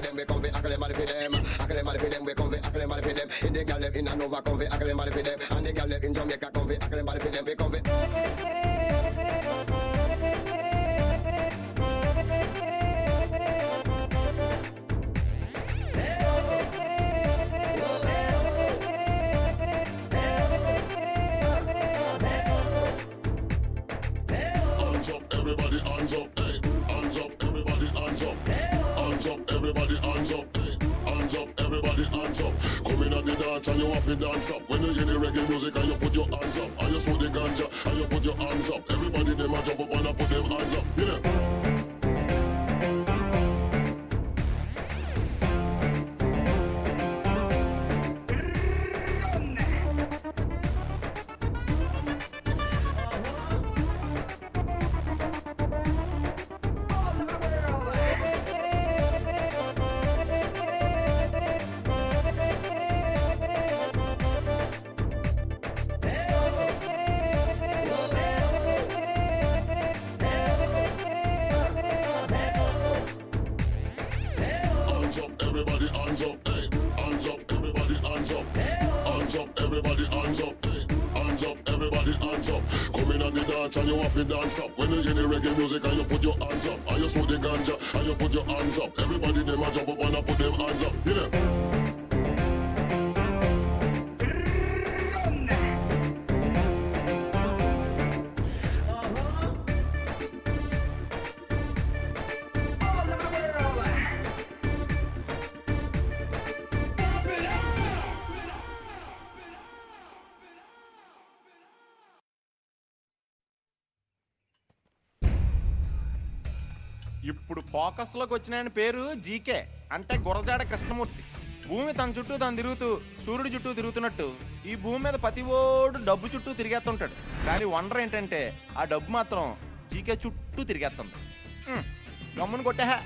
them, we come fi ackle them for them. Ackle them for them, we come fi ackle them for them. In the gal them in Nova come fi ackle them for them, and the gal them in Jamaica come fi ackle them for them. We come fi. Hands up, everybody, hands up, hey. Hands up, everybody, hands up. Hands up, everybody, hands up, hey. Hands up, everybody, hands up. Come in at the dance and you have to dance up. When you hear the reggae music and you put your hands up, and you smoke the ganja and you put your hands up. Everybody them a jump up and a put them hands up. Yeah. Hands up, everybody, hands up, hey. Hands up, everybody, hands up. Hands up, everybody, hands up, hey. Hands up, everybody, hands up. Come in at the dance and you have to dance up. When you hear the reggae music and you put your hands up, and you smoke the ganja and you put your hands up. Everybody them a jump up and a put them hands up. Yeah. ఇప్పుడు focus లోకి వచ్చిన ఆయన పేరు GK అంటే గురజాడ కృష్ణమూర్తి. భూమి తన చుట్టూ తను తిరుగుతూ సూర్యుడి చుట్టూ తిరుగుతున్నట్టు ఈ భూమి మీద ప్రతి ఓడు డబ్బు చుట్టూ తిరిగేస్తుంటాడు. కానీ వండర్ ఏంటంటే ఆ డబ్బు మాత్రం జీకే చుట్టూ తిరిగేస్తుంది. గమ్మును కొట్టా.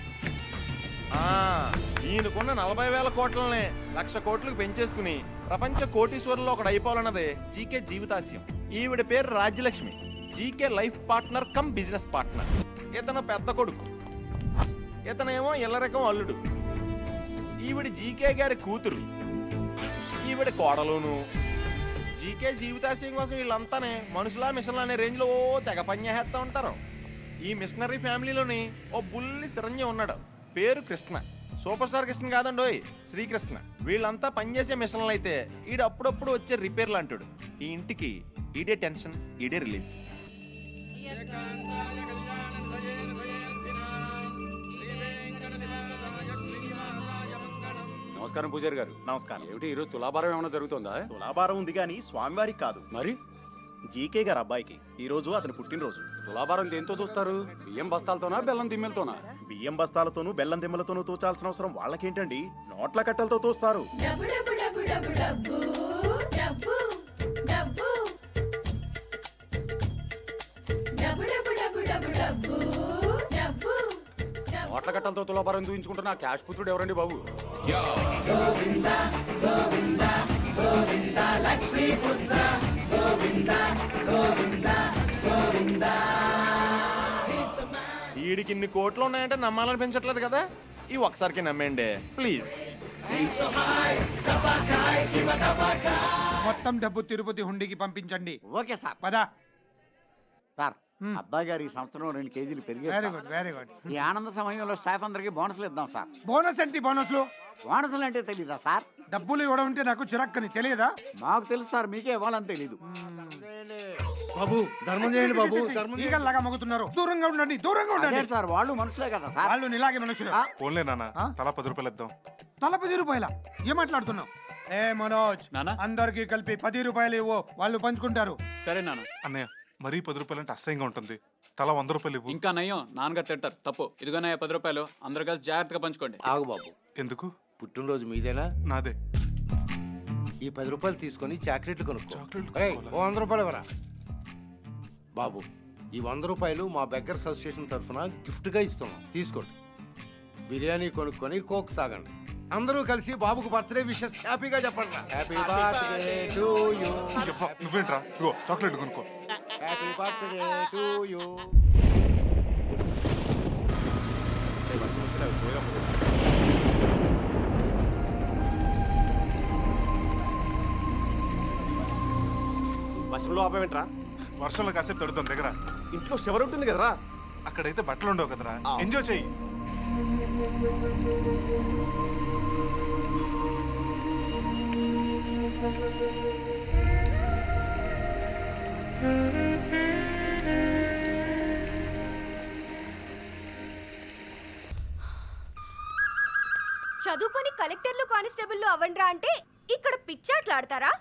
ఈయనకున్న 40,000 కోట్లని 1,00,000 కోట్లకు పెంచేసుకుని ప్రపంచ కోటీశ్వరుల్లో ఒకడు అయిపోవాలన్నదే జీకే జీవితాశయం. ఈవిడ పేరు Rajyalakshmi. GK life partner come business partner. ఇతను పెద్ద కొడుకు, ఇతనేమో ఇల్లరకం అల్లుడు. ఈవిడ జీకే గారి కూతురు, ఈవిడ కోడలును. జీకే జీవితాశయం కోసం వీళ్ళంతానే మనుషులా మిషన్లు అనే రేంజ్లో తెగ పనిచేస్తూ ఉంటారు. ఈ మిషనరీ ఫ్యామిలీలోని ఓ బుల్లి చిరంజీవి ఉన్నాడు, పేరు కృష్ణ. సూపర్ స్టార్ కృష్ణ కాదండోయ్, శ్రీకృష్ణ. వీళ్ళంతా పనిచేసే మిషన్లు అయితే ఈడు అప్పుడప్పుడు వచ్చే రిపేర్లు అంటాడు. ఈ ఇంటికి ఈడే టెన్షన్, ఈడే రిలీఫ్. నమస్కారం పూజారి గారు. నమస్కారం. ఏమిటి ఈరోజు తులాభారం ఏమైనా జరుగుతుందా? తులాభారం ఉంది కానీ స్వామివారికి కాదు, మరి జీకే గారు అబ్బాయికి. ఈ రోజు అతని పుట్టినరోజు. తులాభారం దేంతో చూస్తారు? బియ్యం బస్తాలతోనా బెల్లం దిమ్మెలతోనా? బియ్యం బస్తాలతోనూ బెల్లం దిమ్మలతోనూ తూచాల్సిన అవసరం వాళ్ళకేంటండి, నోట్ల కట్టలతో తోస్తారు. నోట్ల కట్టలతో తులాభారం దూయించుకుంటున్న క్యాష్ పుత్రుడు ఎవరండి బాబు? వీడికి ఇన్ని కోట్లు ఉన్నాయంటే నమ్మాలనిపించట్లేదు కదా. ఈ ఒకసారికి నమ్మేయండి ప్లీజ్. మొత్తం డబ్బు తిరుపతి హుండీకి పంపించండి. Okay sir. పదా సార్, అబ్బాయి గారు ఈ సంవత్సరం 2 కేజీలు పెరిగారు. Very good, very good. ఈ ఆనంద సమయంలో స్టాఫ్ అందరికి బోనస్లు ఇద్దాం సార్. బోనస్ ఏంటి? బోనస్లు బోనస్లు అంటే తెలీదా సార్? డబ్బులు ఇవ్వడం అంటే నాకు చిరక్కని తెలియదా? మాకు తెలుసు సార్, మీకే ఇవ్వాలని తెలీదు. బాబు ధర్మం చేయండి బాబు. ఈగల్లాగా మగుతున్నారు, దూరంగా ఉండండి, దూరంగా ఉండండి. సార్ వాళ్ళు మనుషులే కదా సార్. వాళ్ళు ఇలాగే మనుషులు. ఫోన్లే నాన్న, తలా 10 రూపాయలు ఇద్దాం. తల 10 రూపాయల? ఏం మాట్లాడుతున్నావు? ఏ మనోజ్, అందరికి కలిపి 10 రూపాయలు ఇవ్వు, వాళ్ళు పంచుకుంటారు. సరే నాన్న. అన్నయ్య మరీ 10 రూపాయలు అంటే అసహ్యంగా ఉంటుంది, తలా 100 రూపాయలు ఇవ్వు. ఇంకా నయ్యం, నాన్నగారు తింటారు. తప్పు. ఇదిగోనయ్య 10 రూపాయలు, అందరు కలిసి జాగ్రత్తగా పంచుకోండి. ఆగు బాబు. ఎందుకు? పుట్టినరోజు మీదేనా? నాదే. ఈ 10 రూపాయలు తీసుకొని చాక్లెట్లు కొనుక్కో. చాక్లెట్లు 100 రూపాయలు ఇవ్వరా బాబు? ఈ 100 రూపాయలు మా బెగ్గర్స్ అసోసియేషన్ తరఫున గిఫ్ట్ గా ఇస్తున్నాం, తీసుకోండి. బిర్యానీ కొనుక్కొని కోక్ తాగండి. అందరూ కలిసి బాబుకు బర్త్డే విషెస్ హ్యాపీగా చెప్పండి. Happy birthday to you. నువ్వేంట్రా, ఇగో చాక్లెట్ కొనుక్కో. Happy birthday to you. వర్షంలో ఆపేంట్రా? వర్షంలో కాసేపు తడుతాం దగ్గర. ఇంట్లో షవర్ ఉంటుంది కదరా. అక్కడైతే బట్టలు ఉండవు కదరా. ఎంజాయ్ చెయ్యి. చదువుకొని కలెక్టర్లు కానిస్టేబుల్లు అవ్వండ్రా అంటే ఇక్కడ పిచ్చాట్లాడతారా?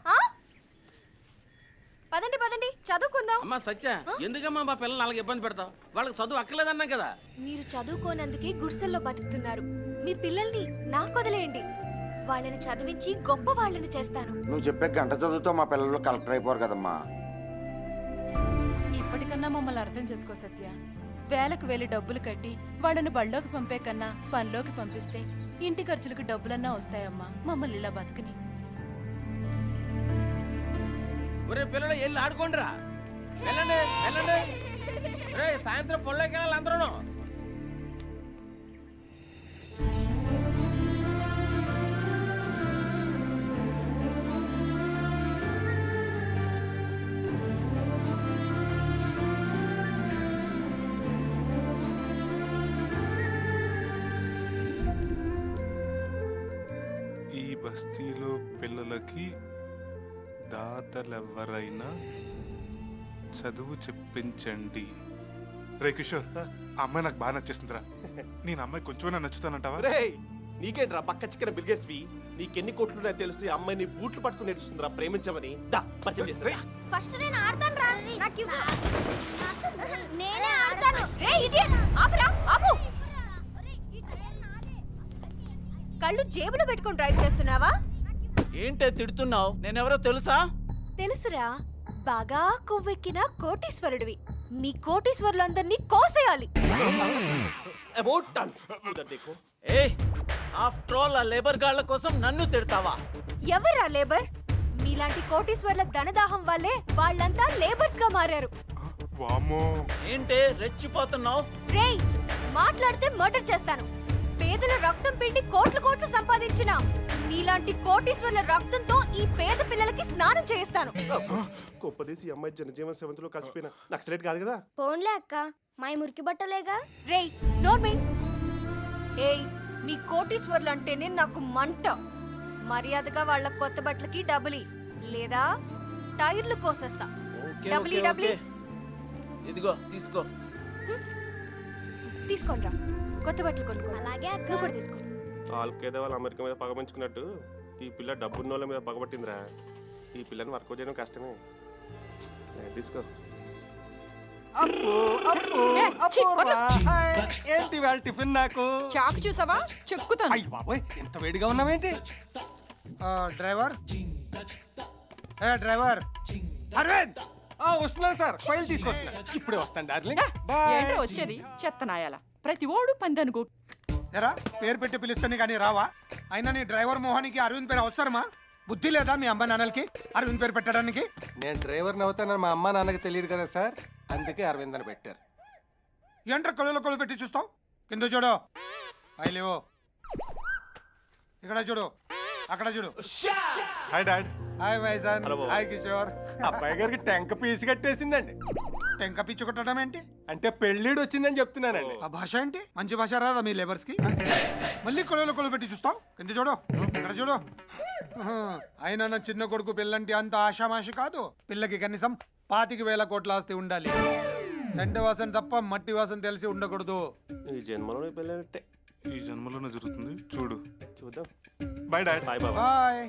పదండి పదండి చదువుకుందాం. అమ్మా సత్య, ఎందుకమ్మా మా పిల్లలు అలాగ ఇబ్బంది పెడతావు? వాళ్ళకి చదువు అక్కర్లేదన్నా కదా. మీరు చదువుకోనందుకే గుడిసెల్లో బతుకుతున్నారు. మీ పిల్లల్ని నాకు వదిలేయండి. వాళ్ళని చదివించి గొప్ప వాళ్ళని చేస్తాను. నువ్వు చెప్పే గంట చదువుతో మా పిల్లలు కలెక్టర్ అయిపోరు కదమ్మా. ఇప్పటికన్నా మమ్మల్ని అర్థం చేసుకో సత్య. వేలకు వేలు డబ్బులు కట్టి వాళ్ళని బళ్ళోకి పంపే కన్నా పనిలోకి పంపిస్తే ఇంటి ఖర్చులకు డబ్బులన్నా వస్తాయమ్మా. మమ్మల్ని ఇలా బతుకుని. ఒరే పిల్లలు వెళ్ళి ఆడుకోండిరా. వెళ్ళండి వెళ్ళండి. రే సాయంత్రం పొలంలోకి వెళ్ళాలి అందరూ. ఈ బస్తీలో పిల్లలకి దాతలెవరైనా చదువు చెప్పించండి. రే కిషోర్, ఆ అమ్మాయి నాకు బాగా నచ్చేస్తుందిరా. నేను అమ్మాయి కొంచెమైనా నచ్చుతానంటావా? రే నీకేంట్రా పక్క చిక్కన బిల్గేట్స్వి? నీకెన్ని కోట్లున్నాయో తెలిసి అమ్మాయిని బూట్లు పట్టుకుని నడుస్తుందిరా ప్రేమించమని. దా పరిచయం చేస్తా. ఫస్ట్ నేను ఆడతాను రా. నాకు ఇవ్వు. నేనే ఆడతాను. రే ఇడియట్, ఆపురా ఆపు. కళ్ళు జేబులో పెట్టుకొని డ్రైవ్ చేస్తున్నావా? ఏంటే తిడుతున్నావు? నేనెవరో తెలుసా? తెలుసురా, బాగా కొవ్వెక్కిన కోటీశ్వరుడివి. మీ కోటీశ్వరులందరినీ కోసేయాలి. ఆఫ్టర్ ఆల్ ఆ లేబర్ గాళ్ల కోసం నన్ను తిడతావా? ఎవరా లేబర్? మీలాంటి కోటీశ్వర్ల ధనదాహం వల్లే వాళ్ళంతా లేబర్స్ గా మారారు. ఏంటే రెచ్చిపోతున్నావు? రేయ్, మాట్లాడితే మర్డర్ చేస్తాను. పేదల రక్తం పిండి కోట్లు కోట్లు సంపాదించిన మీలాంటి కోటీశ్వర్ల రక్తంతో ఈ పేద పిల్లలకి స్నానం చేయిస్తాను. గొప్పదేసి అమ్మాయి జనజీవన సెవెంత్ లో కలిసిపోయిన నక్సలైట్ కాదు కదా. పోన్లే అక్క, మై మురికి బట్టలేగా. రేయ్ నోర్మి. ఏయ్, మీ కోటీశ్వర్లు అంటేనే నాకు మంట. మర్యాదగా వాళ్ళ కొత్త బట్టలకి డబ్బులి, లేదా టైర్లు కోసేస్తా. డబ్బులి డబ్బులి. ఇదిగో తీసుకో. తీసుకోండి, కొత్త బట్టలు కొనుక్కో. అలాగే అక్క కూడా తీసుకో. వాళ్ళకేదో వాళ్ళు అమెరికా మీద పగమంచుకున్నట్టు ఈ పిల్ల డబ్బున్న వాళ్ళ మీద పగబట్టిందిరా. ఈ పిల్లని వర్కౌట్ చేయడం కష్టమే. తీసుకో. ఏంటి వాళ్ళ టిఫిన్? నాకు చాకు చూసావా? చెక్కుతాను. అయ్య బాబోయ్, ఎంత వేడిగా ఉన్నావేంటి? డ్రైవర్, డ్రైవర్ అరవింద్, వస్తున్నాను సార్. ఫైల్ తీసుకొస్తున్నా. ఇప్పుడే వస్తాను డార్లింగ్. ఏంటో వచ్చేది చెత్తనాయాల. ప్రతి ఓడు పందనుకో. ఎరా, పేరు పెట్టి పిలుస్తాను కానీ రావా? అయినా నీ డ్రైవర్ మోహన్కి అరవింద్ పేరు అవసరమా? బుద్ధి లేదా మీ అమ్మ నాన్నలకి అరవింద్ పేరు పెట్టడానికి? నేను డ్రైవర్ని అవుతానని మా అమ్మ నాన్నకి తెలియదు కదా సార్, అందుకే అరవింద్ అని పెట్టారు. ఏంట్రా కొలలో కొలు పెట్టి చూస్తావు? కింద చూడు. అయి లేవో. ఇక్కడ చూడు, అక్కడ చూడు. Hi dad. హాయ్ వైజాన్. హాయ్ కిషోర్. అబ్బాయి గారికి టెంక పీసు కట్టేసిందండి. టెంక పిచ్చి కొట్టడం ఏంటి? అంటే పెళ్ళిడు వచ్చిందని చెప్తున్నానండి. ఆ భాష ఏంటి? మంచి భాష రాదా మీ లేబర్స్ కి? మళ్ళీ కొలలో కొలు పెట్టి చూస్తావు? కింద చూడు, ఇక్కడ చూడు. అయినా నా చిన్న కొడుకు పిల్లంటే అంత ఆషామాషి కాదు. పిల్లకి కనీసం 25,000 కోట్ల ఆస్తి ఉండాలి. చెంట వాసన తప్ప మట్టి వాసన తెలిసి ఉండకూడదు. ఈ జన్మలోనే పెళ్ళంటే ఈ జన్మలోనే జరుగుతుంది. చూడు, చూద్దాం. Bye dad. బాయ్ బాబా. బాయ్.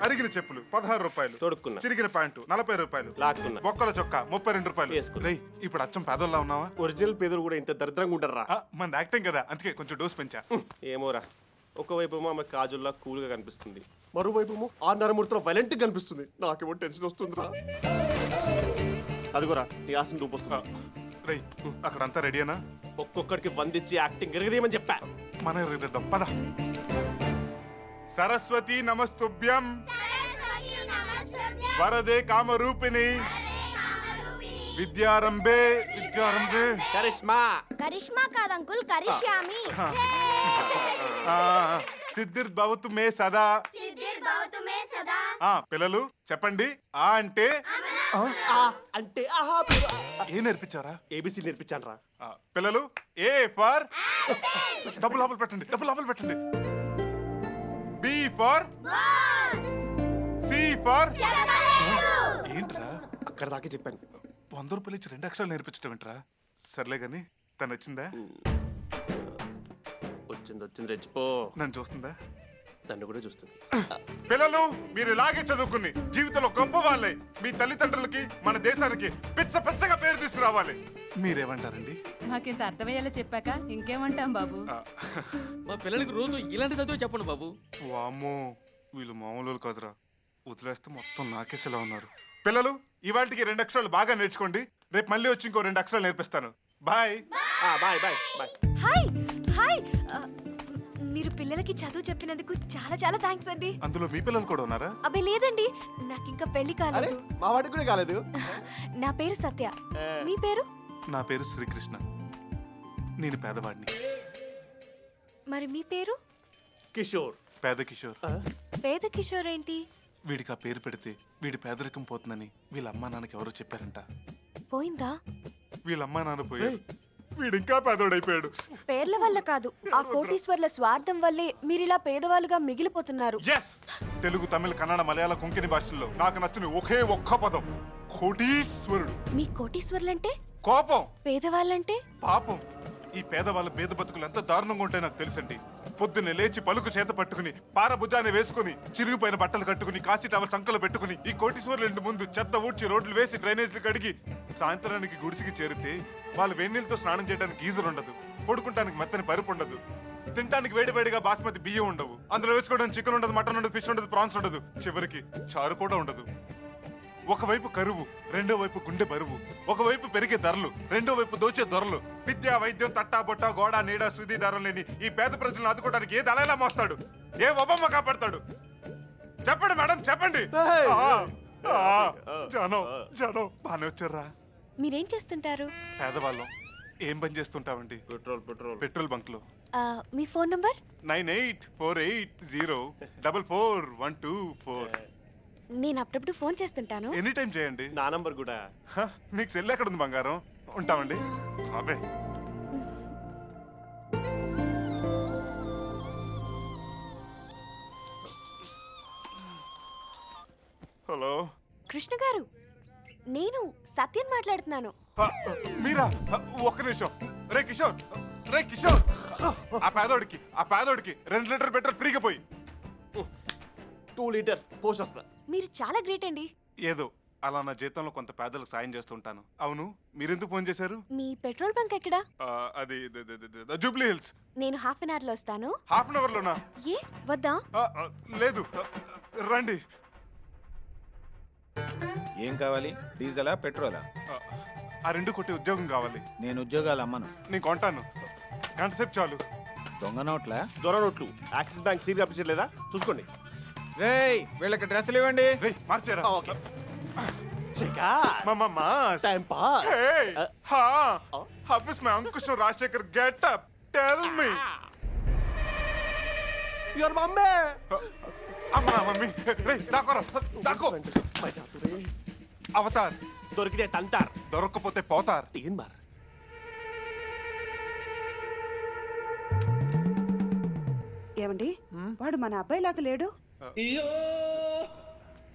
అరిగిన చెప్పులు 16 రూపాయలు, తొడుక్కున్నా. చిరిగిన ప్యాంటు 40 రూపాయలు, లాక్కున్నా. బొక్కల చొక్కా 32 రూపాయలు. రేయ్, ఇప్పుడు అచ్చం పేదోళ్ళ ఉన్నావా? ఒరిజినల్ పేదలు కూడా ఇంత దరిద్రంగా ఉంటారా? మన యాక్టింగ్ కదా, అందుకే కొంచెం డోస్ పెంచా. ఏమోరా, ఒకవైపు ఆమె కాజుల్లా కూల్ గా కనిపిస్తుంది, మరోవైపు ఆ నరమూర్తిలో వైలెంట్ కనిపిస్తుంది. నాకేమో టెన్షన్ వస్తుందిరా. అదిగోరా నీ ఆశను దూపొస్తున్నా. రేయ్, అక్కడంతా రెడీనా? ఒక్కొక్కడికి వందించి యాక్టింగ్ ఎరగదేమని చెప్పా. మన ఎరగదిద్దాం పద. సరస్వతి నమస్తుభ్యం, వరదే కామరూపిణి, విద్యారంభే కరిష్మా కరిష్మా కాదు అంకుల్, కరిష్యామి. సిద్ధిర్ భవతు మే సదా. పిల్లలు చెప్పండి. ఆ అంటే అంటే ఏ నేర్పించారా? ఏబిసి నేర్పించాను రా. పిల్లలు ఏ ఫర్ డబ్బు లోపల పెట్టండి, డబ్బు లోపల పెట్టండి. బి ఫర్ సి ఫర్ ఏంట్రా? అక్కడ దాకా చెప్పాను. 100 రూపాయలు ఇచ్చి 2 అక్షరాలు నేర్పించడం ఏంట్రా? సర్లే గాని తను వచ్చిందా? వచ్చింది రెచ్చిపో. నన్ను చూస్తుందా? నన్ను కూడా చూస్తుంది. పిల్లలు మీరు ఇలాగే చదువుకుని జీవితంలో గొప్ప వాళ్ళే మీ తల్లిదండ్రులకి మన దేశానికి పిచ్చగా పేరు తీసుకురావాలి. మీరేమంటారండి? మాకింత అర్థమయ్యేలా చెప్పాక ఇంకేమంటాం బాబు. మా పిల్లలకి రోజు ఇలాంటి చదువు చెప్పండి బాబు. వామ్మో వీళ్ళు మామూలు కాదురా. వదిలేస్తే మొత్తం నాకేసేలా ఉన్నారు. పిల్లలు ఇవాళకి 2 అక్షరాలు బాగా నేర్చుకోండి. రేపు మళ్ళీ వచ్చి ఇంకో 2 అక్షరాలు నేర్పిస్తాను. Bye bye bye bye. Hi hi. మీరు పిల్లలకి చదువు చెప్పినందుకు చాలా చాలా థ్యాంక్స్ అండి. అందులో మీ పిల్లలు కూడా ఉన్నారా? అబ్బే లేదండి, నాకు ఇంకా పెళ్లి కాలేదు. మా వాడికి కూడా కాలేదు. నా పేరు సత్య. మీ పేరు? నా పేరు శ్రీకృష్ణ. నేను పేదవాడిని. మరి మీ పేరు? కిషోర్. పేద కిషోర్. పేద కిషోర్ ఏంటి? వీడికి ఆ పేరు పెడితే వీడి పేదరికం పోతుందని వీళ్ళ అమ్మా నాన్నకి ఎవరో చెప్పారంట. పోయిందా? వీళ్ళ అమ్మా నాన్న పోయారు. వీడు ఇంకా పేదోడైపోయాడు. పేర్ల వల్ల కాదు, ఆ కోటీశ్వర్ల స్వార్థం వల్లే మీరిలా పేదవాళ్ళుగా మిగిలిపోతున్నారు. తెలుగు, తమిళ, కన్నడ, మలయాళ, కొంకణి భాషల్లో నాకు నచ్చిన ఒకే ఒక్క పదం కోటీశ్వరుడు. మీ కోటీశ్వర్లంటే కోపం, పేదవాళ్ళంటే పాపం. ఈ పేదవాళ్ళ పేద బతుకులు ఎంత దారుణంగా ఉంటాయో నాకు తెలుసండి. పొద్దున్నే లేచి పలుకు చేత పట్టుకుని పారభుజాన్ని వేసుకుని చిరిగిపోయిన బట్టలు కట్టుకుని కాశీ టవల్ సంకలు పెట్టుకుని ఈ కోటీశ్వర్ల ఇంటి ముందు చెత్త ఊడ్చి రోడ్లు వేసి డ్రైనేజీలు కడిగి సాయంత్రానికి గుడిసికి చేరితే వాళ్ళు వేన్నీళ్ళతో స్నానం చేయడానికి గీజర్ ఉండదు, పడుకుంటానికి మెత్తని పరుపు ఉండదు, తినడానికి వేడివేడిగా బాస్మతి బియ్యం ఉండవు, అందులో వేసుకోవడానికి చికెన్ ఉండదు, మటన్ ఉండదు, ఫిష్ ఉండదు, ప్రాన్స్ ఉండదు, చివరికి చారు కూడా ఉండదు. ఒకవైపు కరువు, రెండో వైపు గుండె బరువు, ఒకవైపు పెరిగే ధరలు, రెండో వైపు దోచే ధరలు. విద్యా, వైద్యం, తట్టా బొట్ట, గోడ, నీడ, సుది ధరలు లేని ఈ పేద ప్రజలను ఆదుకోవడానికి ఏ దళైలా మోస్తాడు? ఏ ఒబమ్మ కాపాడతాడు? చెప్పండి మేడం, చెప్పండి. జనం బానే వచ్చారా? మీరేం చేస్తుంటారు? పేదవాళ్ళం. ఏం పని చేస్తుంటావండి? పెట్రోల్ బంక్ లో. మీ ఫోన్ నంబర్? 9848044124. నేను అప్పుడప్పుడు ఫోన్ చేస్తుంటాను. ఎనీ టైం చేయండి. నా నంబర్ కూడా. మీకు సెల్ ఎక్కడ ఉంది బంగారం? ఉంటామండి. అబ్బే హలో కృష్ణ గారు, నేను సత్యం మాట్లాడుతున్నాను. మీరా? ఒక్క నిమిషం. రే కిషోర్, రే కిషోర్, ఆ పేదోడికి 2 లీటర్ పెట్రోల్ ఫ్రీగా పోయి. 2 లీటర్స్ పోస్ట్ వస్తా. మీరు చాలా గ్రేట్ అండి. ఏదో అలా నా జీతంలో కొంత పేదలకు సాయం చేస్తుంటాను. అవును, మీరెందుకు ఫోన్ చేశారు? మీ పెట్రోల్ బంక్ ఎక్కడా? అది జూబ్లీ హిల్స్. నేను హాఫ్ అన్ అవర్ లో వస్తాను. హాఫ్ అన్ అవర్ లోనా? ఏ వద్దా? లేదు, రండి. ఏం కావాలి? డీజిలా, పెట్రోలా? ఆ 2 కొట్టి ఉద్యోగం కావాలి. నేను ఉద్యోగాలు అమ్మను. నేను కొంటాను. గంట సేపు చాలు. దొంగ నోట్లా? దొర నోట్లు. యాక్సిస్ బ్యాంక్ సీరియల్ అప్పించలేదా? చూసుకోండి. రేయ్, వీళ్ళకి డ్రెస్సులు ఇవ్వండి. మార్చారా? Okay. Time pass. Hey, how is my Uncle Rajshekhar get up? Tell me. Your mummy. Amma mummy. Hey, dako. Avatar. దొరికితే తంటార్, దొరకకపోతే పోతార్. తీన్ బార్. ఏమండి, వాడు మన అబ్బాయిలాగా లేడు.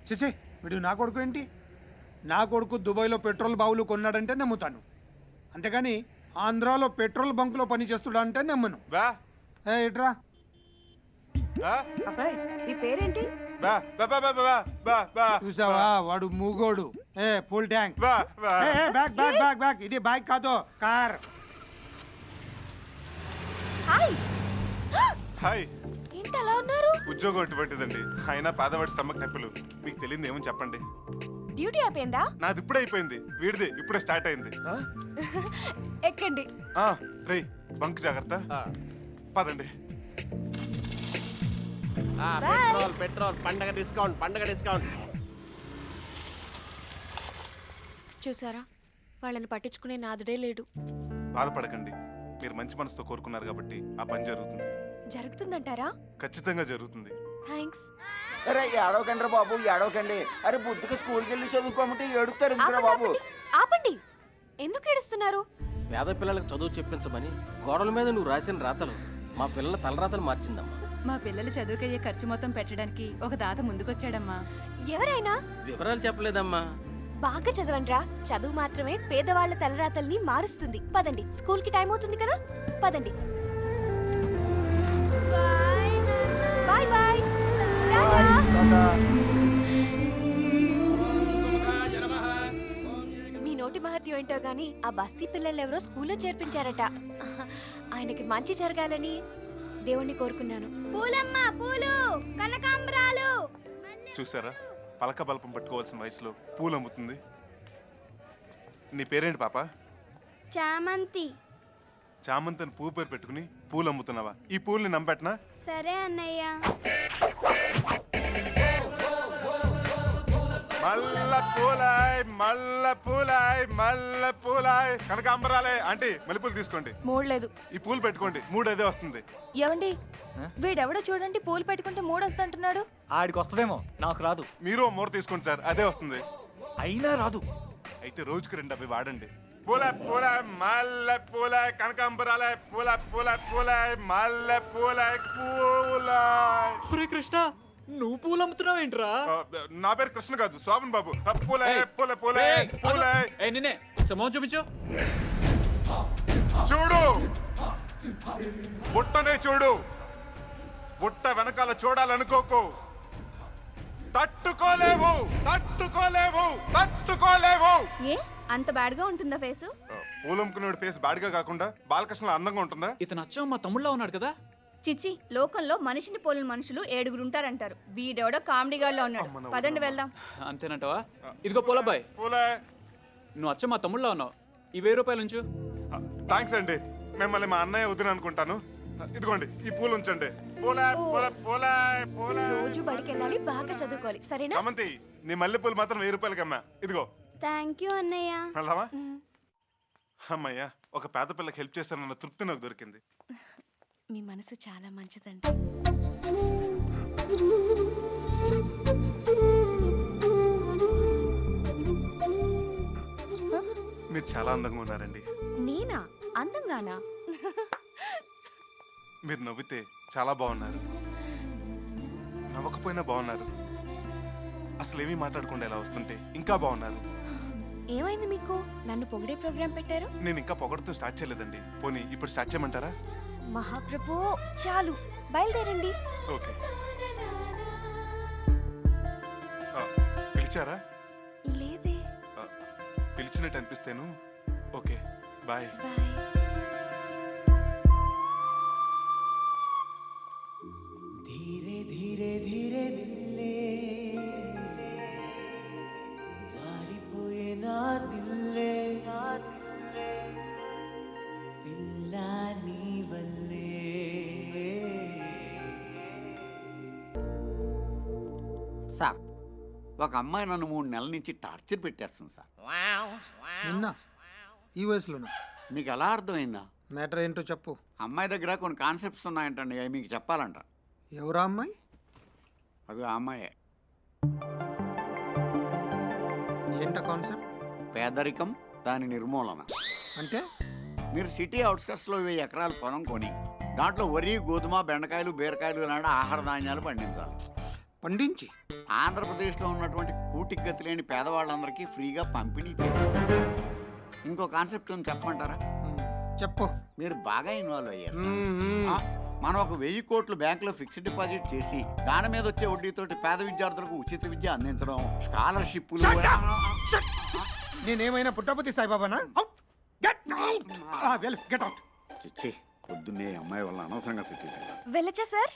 చిచి, వీడు నా కొడుకు ఏంటి? నా కొడుకు దుబాయ్లో పెట్రోల్ బావులు కొన్నాడంటే నమ్ముతాను, అంతేగాని ఆంధ్రాలో పెట్రోల్ బంకులో పని చేస్తుడా నమ్మను. ఇట్రా. అబ్బాయి, నీ పేరేంటి? చూసావా, వాడు మూగోడు. Full tank. Back back back back. ఇది బైక్ కాదు, కార్. హాయ్. ఏంటి అలా ఉన్నారు? ఉద్యోగం అటువంటిదండి. అయినా పేదవాడి స్టమక్ నొప్పులు. మీకు తెలియదు ఏమని చెప్పండి. డ్యూటీ అయిపోయిందా? నాది ఇప్పుడే అయిపోయింది. వీడిది ఇప్పుడే స్టార్ట్ అయింది. ఎక్కండి. రేయ్, బంక్ జాగ్రత్త. పదండి. పెట్రోల్ పండగ డిస్కౌంట్. చూసారా, వాళ్ళని పట్టించుకునే నాదుడే లేడు. బాధపడకండి, మీరు మంచి మనసుతో కోరుకున్నారు కాబట్టి ఆ పని జరుగుతుంది. జరుగుతుందంటారా? ఖచ్చితంగా జరుగుతుంది. థ్యాంక్స్. అరే ఏడవకండి రా బాబు, ఏడవకండి. అరే బుద్ధిగా స్కూల్కి వెళ్ళి చదువుకోమంటే ఏడుతారు ఎందుకురా బాబు? ఆపండి. ఎందుకు ఏడుస్తున్నారు? పేద పిల్లలకు చదువు చెప్పించమని గోడల మీద నువ్వు రాసిన రాతలు మా పిల్లల తలరాతలు మార్చిందమ్మా. మా పిల్లలు చదువుకయ్యే ఖర్చు మొత్తం పెట్టడానికి ఒక దాత ముందుకొచ్చాడమ్మా. ఎవరైనా? వివరాలు చెప్పలేదమ్మా. బాగా చదవండ్రా. చదువు మాత్రమే పేదవాళ్ల తలరాతల్ని మారుస్తుంది. పదండి, స్కూల్ కి టైం అవుతుంది కదా. పదండి. Bye bye. మీ నోటి మహత్యం ఏంటో గాని ఆ బస్తీ పిల్లలెవరో స్కూల్లో చేర్పించారట. ఆయనకి మంచి జరగాలని దేవుణ్ణి కోరుకున్నాను. పూలమ్మ, పూలు, కనకాంబరాలు. చూసారా, పలక బల్పం పట్టుకోవాల్సిన వయసులో పూలు అమ్ముతుంది. నీ పేరేంటి పాప? చామంతి. చామంతిని పువ్వు పేరు పెట్టుకుని పూలు అమ్ముతున్నావా? ఈ పూల్ని నమ్మెట్నా? సరే అన్నయ్య. మల్ల పూలాయ్, మల్ల పూలాయ్, మల్ల పూలాయ్, కనకాంబరాలే. ఆంటీ మల్లెపూలు తీసుకోండి. మూడలేదు. ఈ పూలు పెట్టుకోండి, 3 అదే వస్తుంది. ఏమండి, వీడెవడో చూడండి పూలు పెట్టుకుంటే 3 వస్తుంటున్నాడు. ఆడికి వస్తుందేమో, నాకు రాదు. మీరు 3 తీసుకోండి సార్, అదే వస్తుంది. అయినా రాదు. అయితే రోజుకి 2 అవి వాడండి. పూల పూల మల్లె పూల కనకాంబరాలే, పూల పూల పూల మల్లె పూల పూల. కృష్ణ, నువ్వు పూలు అమ్ముతున్నావు ఏంట్రా? నా పేరు కృష్ణ కాదు, శోభన్ బాబు. పూల పూల పూల పూల. నిన్నే సమోహం చూపించు. చూడు, బుట్టనే చూడు. బుట్ట వెనకాల చూడాలనుకోకు. తట్టుకోలేవు, తట్టుకోలేవు, తట్టుకోలేవు. ఏ అంత బ్యాడ్ గా ఉంటుందా ఫేసు? పూలమ్ముకునేవాడి ఫేస్ బ్యాడ్ గా కాకుండా బాలకృష్ణ అందంగా ఉంటుందా? ఇతను అచ్చం మా తమ్ముళ్ళ ఉన్నాడు కదా. చిచ్చి, లోకంలో మనిషిని పోలిన మనుషులు 7 ఉంటారంటారు. వీడెవడో కామెడీగాల్లో ఉన్నాడు. పదండి వెళ్దాం. అంతేనంటావా? ఇదిగో పూలబ్బాయ్, నువ్వు అచ్చం మా తమ్ముళ్ళ ఉన్నావు. ఈ 1000 రూపాయలు ఉంచు. థ్యాంక్స్ అండి. మిమ్మల్ని మా అన్నయ్య వదిన అనుకుంటాను. ఇదిగోండి, ఈ పూలు ఉంచండి. పూల పూల పూల పూల. రోజు బడికి వెళ్ళాలి, బాగా చదువుకోవాలి, సరేనా? సమంతి, నీ మల్లె పూలు మాత్రం 1000 రూపాయలకి అమ్మా. ఇదిగో. థ్యాంక్ యూ అన్నయ్య. వెళ్దామా? అమ్మయ్యా, ఒక పేద పిల్లకి హెల్ప్ చేస్తానన్న తృప్తి నాకు దొరికింది. మీ మనసు చాలా మంచిదండి. మీరు చాలా అందంగా ఉన్నారండి. నేనా అందంగానా? మీరు నవ్వితే చాలా బాగున్నారు, నవ్వకపోయినా బాగున్నారు, అసలు ఏమీ మాట్లాడకుండా ఇలా వస్తుంటే ఇంకా బాగున్నారు. ఏమైంది మీకు? నన్ను పొగిడే ప్రోగ్రాం పెట్టారు. నేను ఇంకా పొగడుతూ స్టార్ట్ చేయలేదండి. పోనీ ఇప్పుడు స్టార్ట్ చేయమంటారా? మహాప్రభు, చాలు, బయలుదేరండి. ఓకే. పిలిచారా? లేదే. పిలిచినట్టు అనిపిస్తేను. Okay, bye. धीरे धीरे धीरे दिल्ले जारिपोये ना दिल्ले पिल्ला नी वल्ले. సార్, ఒక అమ్మాయి నన్ను 3 నెలల నుంచి టార్చర్ పెట్టేస్తుంది సార్. నిన్న ఈ వయసులోనా? మీకు ఎలా అర్థమైందా? మ్యాటర్ ఏంటో చెప్పు. అమ్మాయి దగ్గర కొన్ని కాన్సెప్ట్స్ ఉన్నాయంటండి, అవి మీకు చెప్పాలంట. ఎవరా అమ్మాయి? అది ఆ అమ్మాయే. ఏంట కాన్సెప్ట్? పేదరికం, దాని నిర్మూలన. అంటే మీరు సిటీ అవుట్స్కట్స్లో 1000 ఎకరాల పొలం కొని దాంట్లో వరి, గోధుమ, బెండకాయలు, బీరకాయలు లాంటి ఆహార ధాన్యాలు పండించాలి. పండించి ఆంధ్రప్రదేశ్లో ఉన్నటువంటి కూటికి గతి లేని పేదవాళ్ళందరికీ ఫ్రీగా పంపిణీ చేయాలి. ఇంకో కాన్సెప్ట్ ఉంది, చెప్పమంటారా? చెప్పు. మీరు బాగా ఇన్వాల్వ్ అయ్యారు. మనం ఒక 1000 కోట్లు బ్యాంకులో ఫిక్స్డ్ డిపాజిట్ చేసి దాని మీద వచ్చే వడ్డీతోటి పేద విద్యార్థులకు ఉచిత విద్య అందించడం, స్కాలర్షిప్లు. నేనేమైనా పుట్టపతి సాయిబాబానా? చిచ్చి, పొద్దున్నే అమ్మాయి వల్ల అనవసరంగా తిట్టింది. వెళ్ళచ్చా సార్?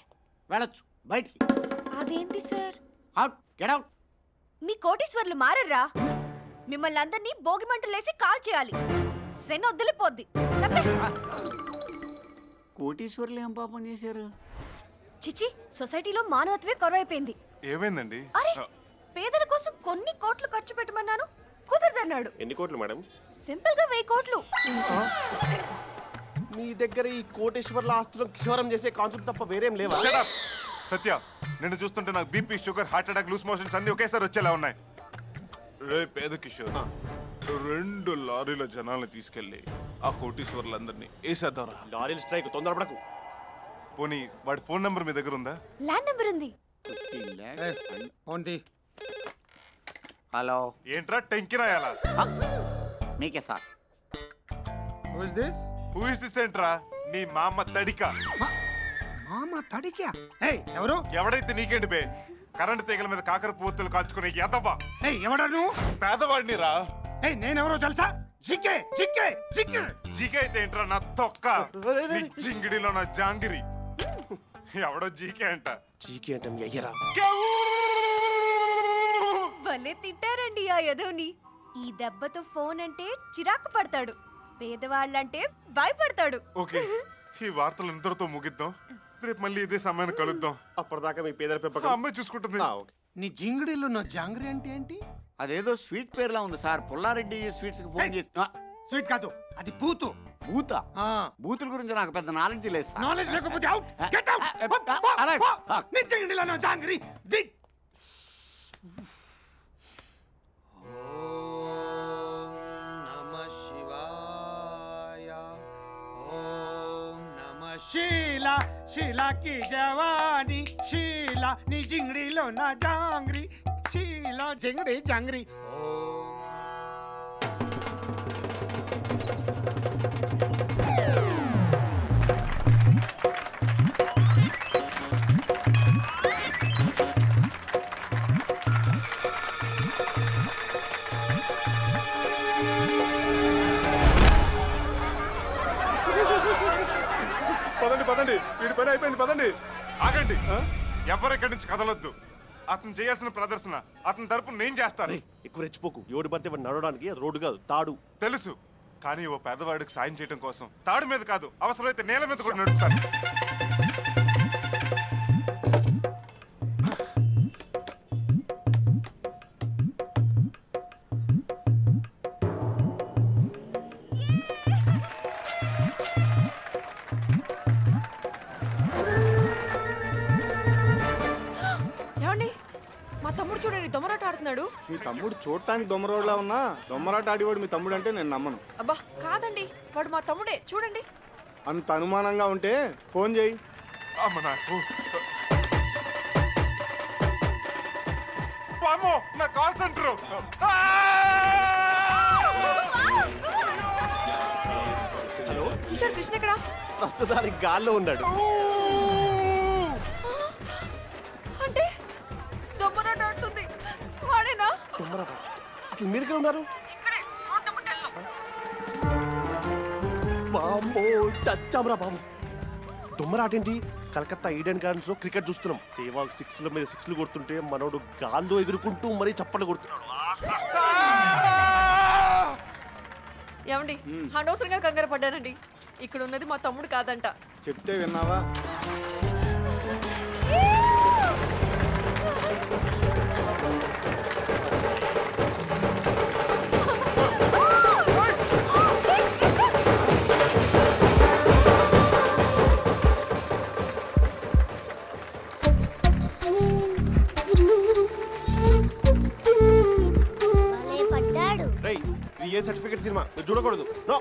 వెళ్ళొచ్చు, బయటికి. అదేంటి సార్? Out, get out. మీ కోటీశ్వర్లు మారర్రా? మిమ్మల్ని అందరినీ భోగిమంటలేసి కాల్ చేయాలి. శని వదిలిపోద్ది. కోటీశ్వర్లు ఏం పాపం చేశారు? చిచి, సొసైటీలో మానవత్వే కొరవైపోయింది. ఏమైందండి? అరే, పేదల కోసం కొన్ని కోట్లు ఖర్చు పెట్టమన్నాను, కుదరదన్నాడు. ఎన్ని కోట్లు మేడం? సింపుల్ గా 1000 కోట్లు. మీ దగ్గర ఈ కోటేశ్వర్ల ఆస్తులను క్షవరం చేసే కాన్సెప్ట్ తప్ప వేరేం లేవా? సత్య, నిన్ను చూస్తుంటే నాకు BP, sugar, heart attack, loose motions అన్ని ఒకేసారి వచ్చేలా ఉన్నాయి. రే పేద కిషోర్, 2 లారీల జనాల్ని తీసుకెళ్లి ఆ కోటీశ్వర్లందరినీ వేసేద్దాంరా. లారీల స్ట్రైక్, తొందరపడకు. పోనీ వాడి ఫోన్ నంబర్ మీ దగ్గర ఉందా? ల్యాండ్ నెంబర్ ఉంది. హలో, ఏంట్రా టెంకి రాయాలా? మీకే సార్. హూ ఇస్ దిస్ ఏంట్రా? నీ మామ తడిక. మామ తడిక? ఎవరు? ఎవడైతే నీకేంటి బే? కరెంట్ తీగల మీద కాకర పువ్వుతులు కాల్చుకునే ఎదవా. ఎవడా నువ్వు? పేదవాడిని రా. నేనెవరో తెలుసా? జిక్కే జిక్కే జిక్కే. జీకే అయితే ఏంట్రా నా తొక్క? నీ జింగిడిలో నా జాంగిరి. ఎవడో జీకే అంట. జీకే అంటే మీ అయ్యరా? భలే తిట్టారండి ఆ యదోని. ఈ దెబ్బతో ఫోన్ అంటే చిరాకు పడతాడు, పేదవాళ్ళంటే భయపడతాడు. ఓకే, ఈ వార్తలు ఇంతటితో ముగిద్దాం. రేపు మళ్ళీ ఇదే సమయాన్ని కలుద్దాం. అప్పటిదాకా మీ పేదల పెంపకం అమ్మాయి చూసుకుంటుంది. నీ జింగిడిలో నా జాంగ్రీ అంటే ఏంటి? అదేదో స్వీట్ పేరులా ఉంది సార్. పుల్లారెడ్డి స్వీట్స్ కి ఫోన్ చేసి. స్వీట్ కాదు, అది బూతు. బూతా? బూతుల గురించి నాకు పెద్ద నాలెడ్జ్ లేదు సార్. నాలెడ్జ్ లేకపోతే అవుట్. Get out. నీ జింగిడిలో నా జాంగ్రీ. దిక్. शीला शीला की जवानी शीला नी जिंगड़ी लो ना जांगरी शीला जिंगड़ी जांगरी. పదండి పదండి, వీడి పని అయిపోయింది. పదండి. ఆగండి, ఎవరెక్కడి నుంచి కదలొద్దు. అతను చేయాల్సిన ప్రదర్శన అతని తరపున నేను చేస్తాను. ఎక్కువ రెచ్చిపోకు. ఎవడు పడితే వాడు నడవడానికి రోడ్డు కాదు, తాడు. తెలుసు, కానీ ఓ పేదవాడికి సాయం చేయడం కోసం తాడు మీద కాదు, అవసరమైతే నేల మీద కూడా నడుస్తాను. మీ తమ్ముడు చూడటానికి దొమ్మరోడ్లా ఉన్నా దొమ్మరాట ఆడివాడు మీ తమ్ముడు అంటే నేను నమ్మను. అబ్బా కాదండి, వాడు మా తమ్ముడే, చూడండి. అంత అనుమానంగా ఉంటే ఫోన్ చేయి. అమ్మ నాకు నా call centre. Hello Kishore, Krishna ఎక్కడ? ప్రస్తుతానికి గాల్లో ఉన్నాడు. అంటే దొమ్మరాట ఆడుతుంది వాడేనా? అసలు మీరు ఎక్కడ ఉన్నారు? బాబో చచ్చామరా బాబు. దొమ్మరాటేంటి? కలకత్తా ఈడెన్ గార్డెన్స్ లో క్రికెట్ చూస్తున్నాం. సేవాగ్ 6ల మీద 6లు కొడుతుంటే మనోడు గాల్లో ఎగురుకుంటూ మరీ చప్పట్లు కొడుతున్నాడు. ఏమండి, అనవసరంగా కంగారు పడ్డానండి. ఇక్కడ ఉన్నది మా తమ్ముడు కాదంట. చెప్తే విన్నావా? ఏ సర్టిఫికెట్ సినిమా మీరు చూడకూడదు. నో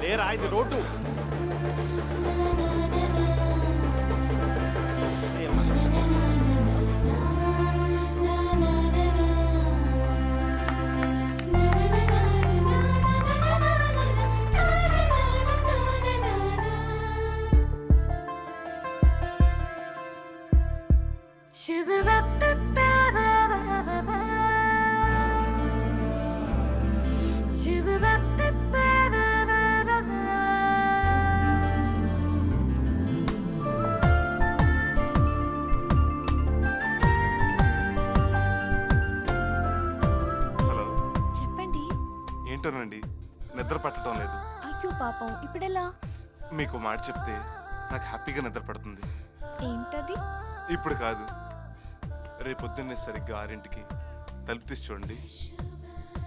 లేరా, ఇది రోడ్డు. చెప్పండి. ఏంటోనండి, నిద్ర పట్టడం లేదు. అయ్యో పాపం, ఇప్పుడెలా? మీకు మాట చెప్తే నాకు హ్యాపీగా నిద్ర పడుతుంది. ఏంటది? ఇప్పుడు కాదు, రేపు పొద్దున్నే సరిగ్గా 6ంటికి తలుపు తీసి చూడండి.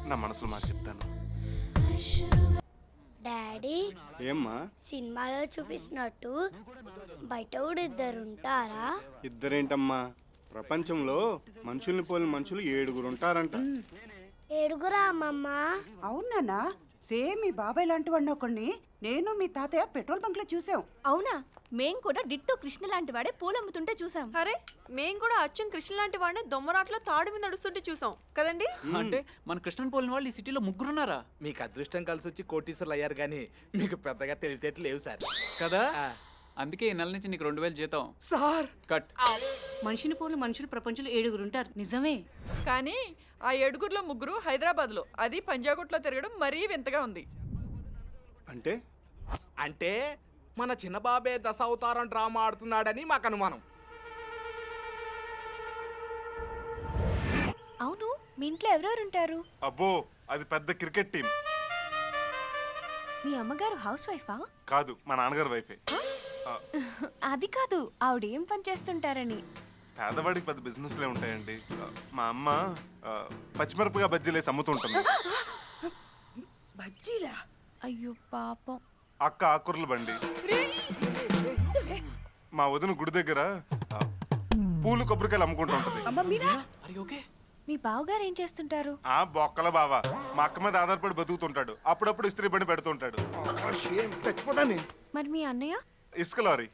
నా మనసులో మాట చెప్తాను. డాడీ ఏమ్మా సినిమాలో చూపిస్తున్నట్టు బయట కూడా ఇద్దరు ఉంటారా? ఇద్దరేంటమ్మా, ప్రపంచంలో మనుషుల్ని పోలిన మనుషులు 7 ఉంటారంట. 7 అమ్మమ్మ? అవునా? సేమ్ మీ బాబాయ్ లాంటి వాడిని ఒకడిని నేను మీ తాతయ్య పెట్రోల్ బంక్ లో చూసాం. అవునా? మేం కూడా డిట్టో కృష్ణ లాంటి వాడే పూలు అమ్ముతుంటే చూసాం. అరే మేం కూడా అచ్చం కృష్ణ లాంటి వాడిని దొమ్మరాట్లో తాడు మీద నడుస్తుంటే చూసాం కదండి. అంటే మన కృష్ణన్ పోలిన వాళ్ళు ఈ సిటీలో 3 ఉన్నారా? మీకు అదృష్టం కలిసి వచ్చి కోటీశ్వర్లు అయ్యారు కానీ మీకు పెద్దగా తెలివితేటలు లేవు సార్. కదా అందుకే ఈ నెల నుంచి నీకు 2000 జీతం సార్. కట్. మనిషిని పోలు మనుషులు ప్రపంచంలో 7 ఉంటారు నిజమే. కానీ ఆ 7లో 3 హైదరాబాద్లో, అది పంజాగుట్లో తిరగడం మరీ వింతగా ఉంది. అంటే అంటే మన చిన్న బాబే దశావతారం డ్రామా ఆడుతున్నాడని మాకు అనుమానం. అవును, మీ ఇంట్లో ఎవరెవరు ఉంటారు? అబ్బో అది పెద్ద క్రికెట్ టీం. మీ అమ్మగారు హౌస్ వైఫా? కాదు, మా నాన్నగారు వైఫే. అది కాదు, ఆవిడ ఏం పని చేస్తుంటారని. పేదవాడికి పెద్ద బిజినెస్లే ఉంటాయండి. మా అమ్మ పచ్చిమిరపగా బజ్జీలేసి అమ్ముతుంటుంది. బజ్జీలా? అయ్యో పాపం. అక్క ఆకుర్ల బండి. మా వదిన గుడి దగ్గర పూలు కొబ్బరికాయలు అమ్ముకుంటూ ఉంటది. మీ బావగారు ఏం చేస్తుంటారు? ఆ బొక్కల బావ మా అక్క మీద ఆధారపడి బతుకుతుంటాడు. అప్పుడప్పుడు ఇస్త్రీ బండి పెడుతుంటాడు. చచ్చిపోతాను. మరి మీ అన్నయ్య? ఇసుక లారీ.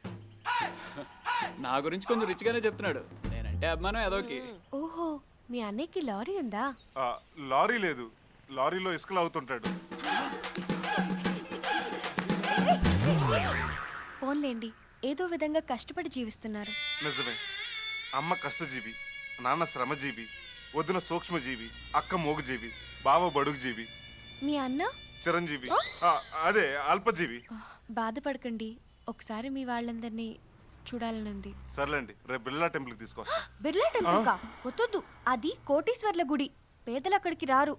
నా గురించి కొంచెం రిచ్గానే చెప్తున్నాడు. నేనంటే అభిమానం ఏదోకి. ఓహో, మీ అన్నయ్యకి లారీ ఉందా? లారీ లేదు, లారీలో ఇసుకలు అవుతుంటాడు. పోన్లేండి, ఏదో విధంగా కష్టపడి జీవిస్తున్నారు. నిజమే. అమ్మ కష్టజీవి, నాన్న శ్రమజీవి, వదిన సూక్ష్మజీవి, అక్క మోగుజీవి, బావ బడుగుజీవి, మీ అన్న చిరంజీవి, అదే అల్పజీవి. బాధపడకండి, ఒకసారి మీ వాళ్ళందరినీ చూడాలనుంది. సర్లేండి, రేపు బిర్లా టెంపుల్కి తీసుకొస్తా. బిర్లా టెంపుల్ కా? వద్దు, అది కోటీశ్వర్ల గుడి. పేదలు అక్కడికి రారు.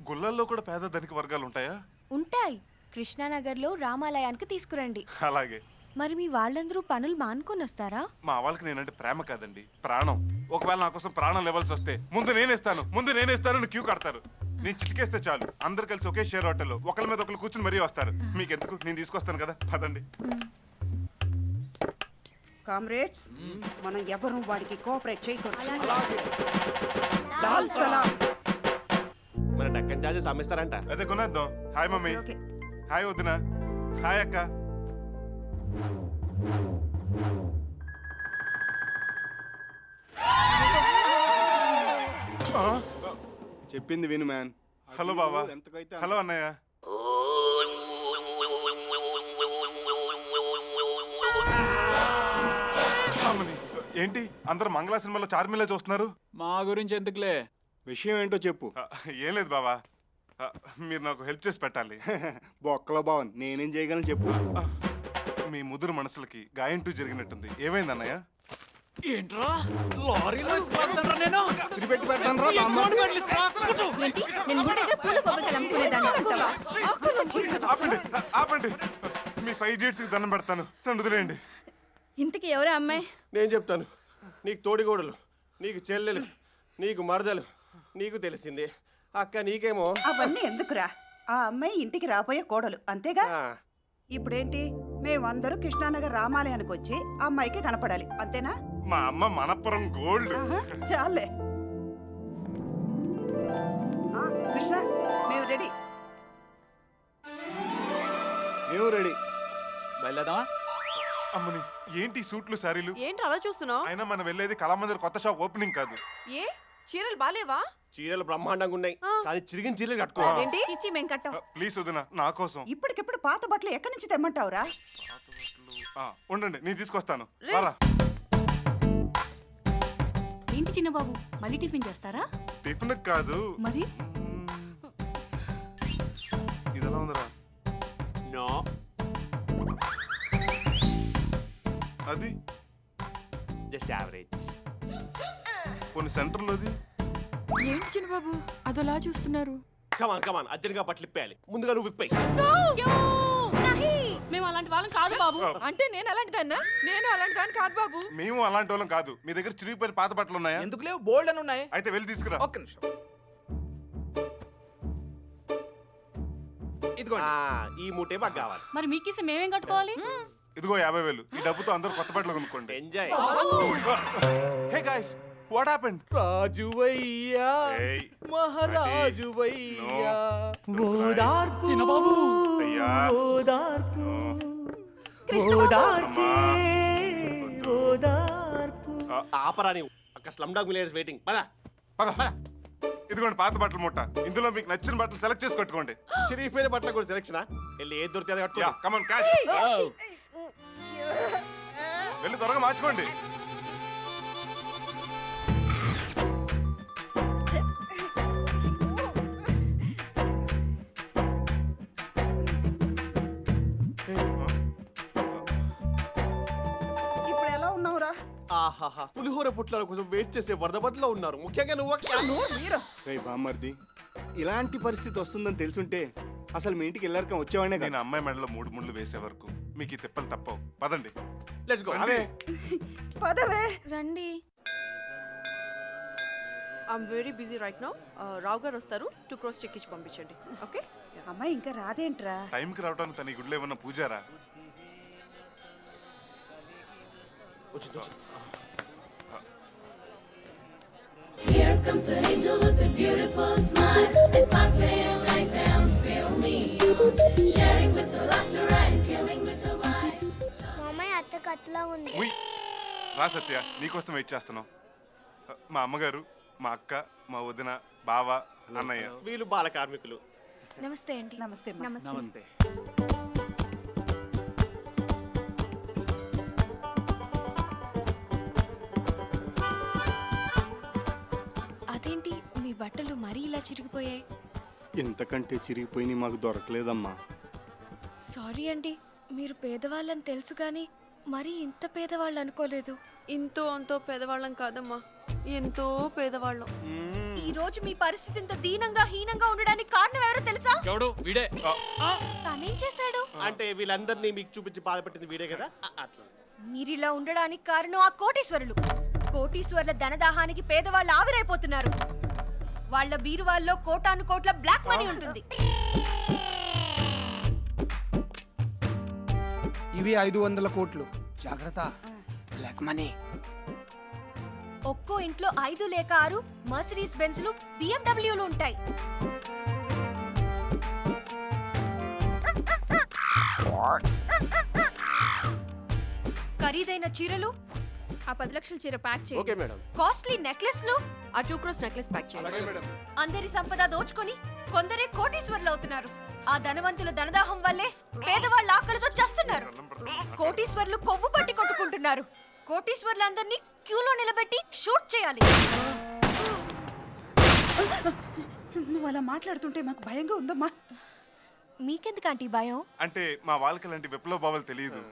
గుళ్ళల్లో కూడా పేద ధనిక వర్గాలు ఉంటాయా? ఉంటాయి. కృష్ణానగర్లో రామాలయానికి తీసుకురండి. అలాగే. మరి మీ వాళ్ళందరూ పనులు మానుకొని వస్తారా? మా వాళ్ళకి నేనంటే ప్రేమ కాదండి, ప్రాణం. ఒకవేళ నా కోసం ప్రాణం లెవెల్స్ వస్తే ముందు నేనేస్తాను క్యూ కడతారు. నేను చిటికేస్తే చాలు, అందరు కలిసి ఒకే షేర్ హోటల్లో ఒకరి మీద ఒకరు కూర్చుని మరీ వస్తారు. మీకు ఎందుకు, నేను తీసుకొస్తాను కదా, పదండి. కామ్రేడ్స్, మనం ఎవరు వాడికి కోఆపరేట్ చేయకూడదు. లాల్ సలాం. మన డక్కన్ చార్జెస్ అమ్మేస్తారంట. అదే కొనేద్దాం. Hi mummy. హాయ్ వదిన. హాయ్ అక్క. చెప్పింది విను మ్యాన్. హలో బాబా. హలో అన్నయ్య. ఏంటి అందరు మంగళ సినిమాలో చార్మిలా చూస్తున్నారు? మా గురించి ఎందుకులే, విషయం ఏంటో చెప్పు. ఏం లేదు బాబా, మీరు నాకు హెల్ప్ చేసి పెట్టాలి. బొక్కలో బావన్ నేనేం చేయగలను చెప్పు. మీ ముదురు మనసులకి గాయం టూ జరిగినట్టుంది. ఏమైంది అన్నయ్య? ఏంట్రా లారీలో ఇసుకెళ్తాను నేను? తిరిపెట్టి పెట్టాను రా. ఏంటి? నేను గుడి దగ్గర పూలు కొబ్బరికాయలు అమ్ముకునేదాన్ని. ఆపండి ఆపండి, మీ 5 డేట్స్కి దండం పెడతాను, నన్ను వదిలేయండి. ఇంతకీ ఎవరా అమ్మాయి? నేను చెప్తాను. నీకు తోడిగోడలు, నీకు చెల్లెలు, నీకు మరదలు, నీకు తెలిసిందే. అక్క నీకేమో. అవన్నీ ఎందుకురా, ఆ అమ్మాయి ఇంటికి రాబోయే కోడలు అంతేగా. ఇప్పుడేంటి, మేమందరూ కృష్ణానగర్ రామాలయానికి వచ్చి ఆ అమ్మాయికి కనపడాలి అంతేనా? మా అమ్మ మనపురం గోల్డ్. చాలే కృష్ణ, మేము రెడీ. మేము రెడీ. బయలుదేరదామా? అమ్మని ఏంటి సూట్లు శారీలు? ఏంటి అలా చూస్తున్నావు? అయినా మనం వెళ్ళేది కళామందిర్ కొత్త షాప్ ఓపెనింగ్ కాదు. ఏ చీరలు బాలేవా? చీరలు బ్రహ్మాండంగా ఉన్నాయి, కానీ చిరిగిన చీరలు కట్టుకోవాలి. ఏంటి? చిచి మేము కట్టం. ప్లీజ్ వదినా, నా కోసం. ఇప్పటికిప్పుడు పాత బట్టలు ఎక్కడి నుంచి తెమ్మంటావురా? ఉండండి, నేను తీసుకొస్తాను. రారా. ఏంటి చిన్న బాబు, మళ్ళీ టిఫిన్ చేస్తారా? టిఫిన్ కాదు మరి. ఇదెలా ఉందిరా? నో, అది జస్ట్ యావరేజ్. కొన్ని సెంటర్లోది. ఏంటి చిన్న బాబు అదోలా చూస్తున్నారు? కమాన్ అర్జెంట్గా బట్టలు ఇప్పేయాలి. ముందుగా నువ్వు ఇప్పాయి. మేము అలాంటి వాళ్ళం కాదు బాబు. అంటే నేను అలాంటి దాన్నా? నేను అలాంటి దాన్ని కాదు బాబు. మేము అలాంటి వాళ్ళం కాదు. మీ దగ్గర చిరిగిపోయిన పాత బట్టలు ఉన్నాయా? ఎందుకు లేవు? బోల్డ్ అని ఉన్నాయి. అయితే వెళ్ళి తీసుకురా. ఒక్క నిమిషం. ఇదిగోండి. ఈ మూటే మాకు కావాలి. మరి మీకేసి మేమేం కట్టుకోవాలి? ఇదిగో 50,000. ఈ డబ్బుతో అందరూ కొత్త బట్టలు కొనుక్కోండి. Enjoy. Hey guys, what happened? రాజువయ్యా మహారాజువయ్యా ఓదార్పు చిన్నబాబు అయ్యా ఓదార్పు ఓదార్చే ఓదార్పు. ఆపరా నీవు. అక్కడ స్లమ్ డాగ్ మిలియనర్స్ వెయిటింగ్. పద పద. ఇదిగోండి పాత బట్టల మూట. ఇందులో మీకు నచ్చిన బట్టలు సెలెక్ట్ చేసి కట్టుకోండి. చిరిగిపోయిన బట్టల కూడా సెలెక్షనా? వెళ్ళి ఏది దొరికితే అది కట్టుకో. Come on catch. వెళ్ళి త్వరగా మార్చుకోండి. ఇప్పుడు ఎలా ఉన్నావురా? ఆహాహా, పులిహోర పుట్ల కోసం వెయిట్ చేసే వరదబట్లో ఉన్నారు. ముఖ్యంగా నువ్వు. రేయ్ బామ్మర్ది, ఇలాంటి పరిస్థితి వస్తుందని తెలుసుంటే అసలు మీ ఇంటికి వెళ్ళాక వచ్చేవాడినే. నేను అమ్మాయి మెడలో 3 ముళ్ళు వేసే వరకు మీకు ఈ తిప్పలు తప్పవు. పదండి. Let's go. పదవే రండి. I'm very busy right now. Rao garu వస్తారు. 2 crores చెక్ ఇచ్చి పంపించండి. ఓకే? అమ్మాయి ఇంకా రాదేంట్రా? టైంకి రావడానికి తన ఈ గుడిలో ఏమన్నా Pujara? Here comes an angel with a beautiful smile. It's sparkling nice and spill me on. Sharing with the laughter and killing with the wine. మామయ్య అత్త కట్లా ఉంది. ఉయ్, రా సత్య, నీకోసం వెయిట్ చేస్తున్నాం. మా అమ్మగారు, మా అక్క, మా వదిన, బావ, అన్నయ్య. వీళ్ళు బాల కార్మికులు. నమస్తే అండి. నమస్తే. నమస్తే. అదేంటి మీ బట్టలు మరీ ఇలా చిరిగిపోయాయి? ఎంతకంటే చిరిగిపోయి మాకు దొరకలేదమ్మా. సారీ అండి, మీరు పేదవాళ్ళని తెలుసు కానీ మరీ ఇంత పేదవాళ్ళు అనుకోలేదు. ఇంతో అంతో పేదవాళ్ళం కాదమ్మా, ఎంతో పేదవాళ్ళం. ఈ రోజు మీ పరిస్థితి ఇంత దీనంగా హీనంగా ఉండడానికి కారణం ఎవరో తెలుసా? ఎవడు? వీడే. తనేం చేశాడు? అంటే వీళ్ళందరినీ మీకు చూపించి బాధపెట్టింది వీడే కదా. అట్లా మీరిలా ఉండడానికి కారణం ఆ కోటీశ్వరులు. కోటీశ్వరుల ధనదాహానికి పేదవాళ్ళు ఆవిరైపోతున్నారు. వాళ్ళ బీరువాల్లో కోటాను కోట్ల బ్లాక్ మనీ ఉంటుంది. ఇవి 500 కోట్లు. జాగ్రత్త, బ్లాక్ మనీ. ఒక్కో ఇంట్లో 5 లేక 6 మర్సిడీస్ బెంజ్లు, బిఎండబ్ల్యూలు ఉంటాయి. ఖరీదైన చీరలు, ఆ 10 లక్షల చీర ప్యాక్ ఓకే చేయండి. మేడం. కాస్ట్లీ నెక్లెస్లు, ఆ 2 crores నెక్లెస్ ప్యాక్ చేయండి. అందరి సంపద దోచుకొని కొందరే కోటీశ్వరులు అవుతున్నారు. ఆ ధనవంతుల ధనదాహం వల్లే పేదవాళ్ళ ఆకలితో చస్తున్నారు. కోటీశ్వరులు కొవ్వు పట్టి కొట్టుకుంటున్నారు. కోటీశ్వరులందరినీ క్యూలో నిలబెట్టి షూట్ చేయాలి. నువ్వు అలా మాట్లాడుతుంటే మాకు భయంగా ఉందమ్మా. మీకెందుకు ఆంటీ భయం? అంటే మా వాళ్ళకి ఇలాంటి విప్లవ భావాలు తెలియదు.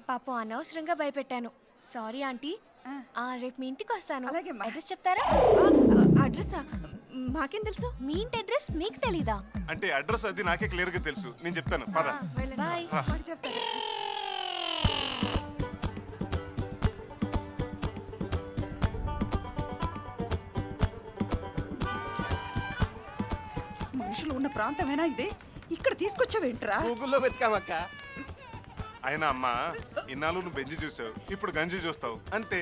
పాపం అనవసరంగా భయపెట్టాను. Sorry aunty. రేపు మీ ఇంటికి వస్తాను. అడ్రస్ చెప్తారా? అడ్రస్ మాకేం తెలుసు? మీ ఇంటి అడ్రస్ మీకు తెలీదా? అంటే అడ్రస్ అది నాకే క్లియర్ గా తెలుసు. నేను చెప్తాను. పద. బాయ్. మనుషులు ఉన్న ప్రాంతమేనా ఇది? ఇక్కడ తీసుకొచ్చావేంట్రా? గూగుల్లో వెతకామక్క. అయినా అమ్మా, ఇన్నాళ్ళు నువ్వు బెంజి చూసావు, ఇప్పుడు గంజి చూస్తావు అంతే.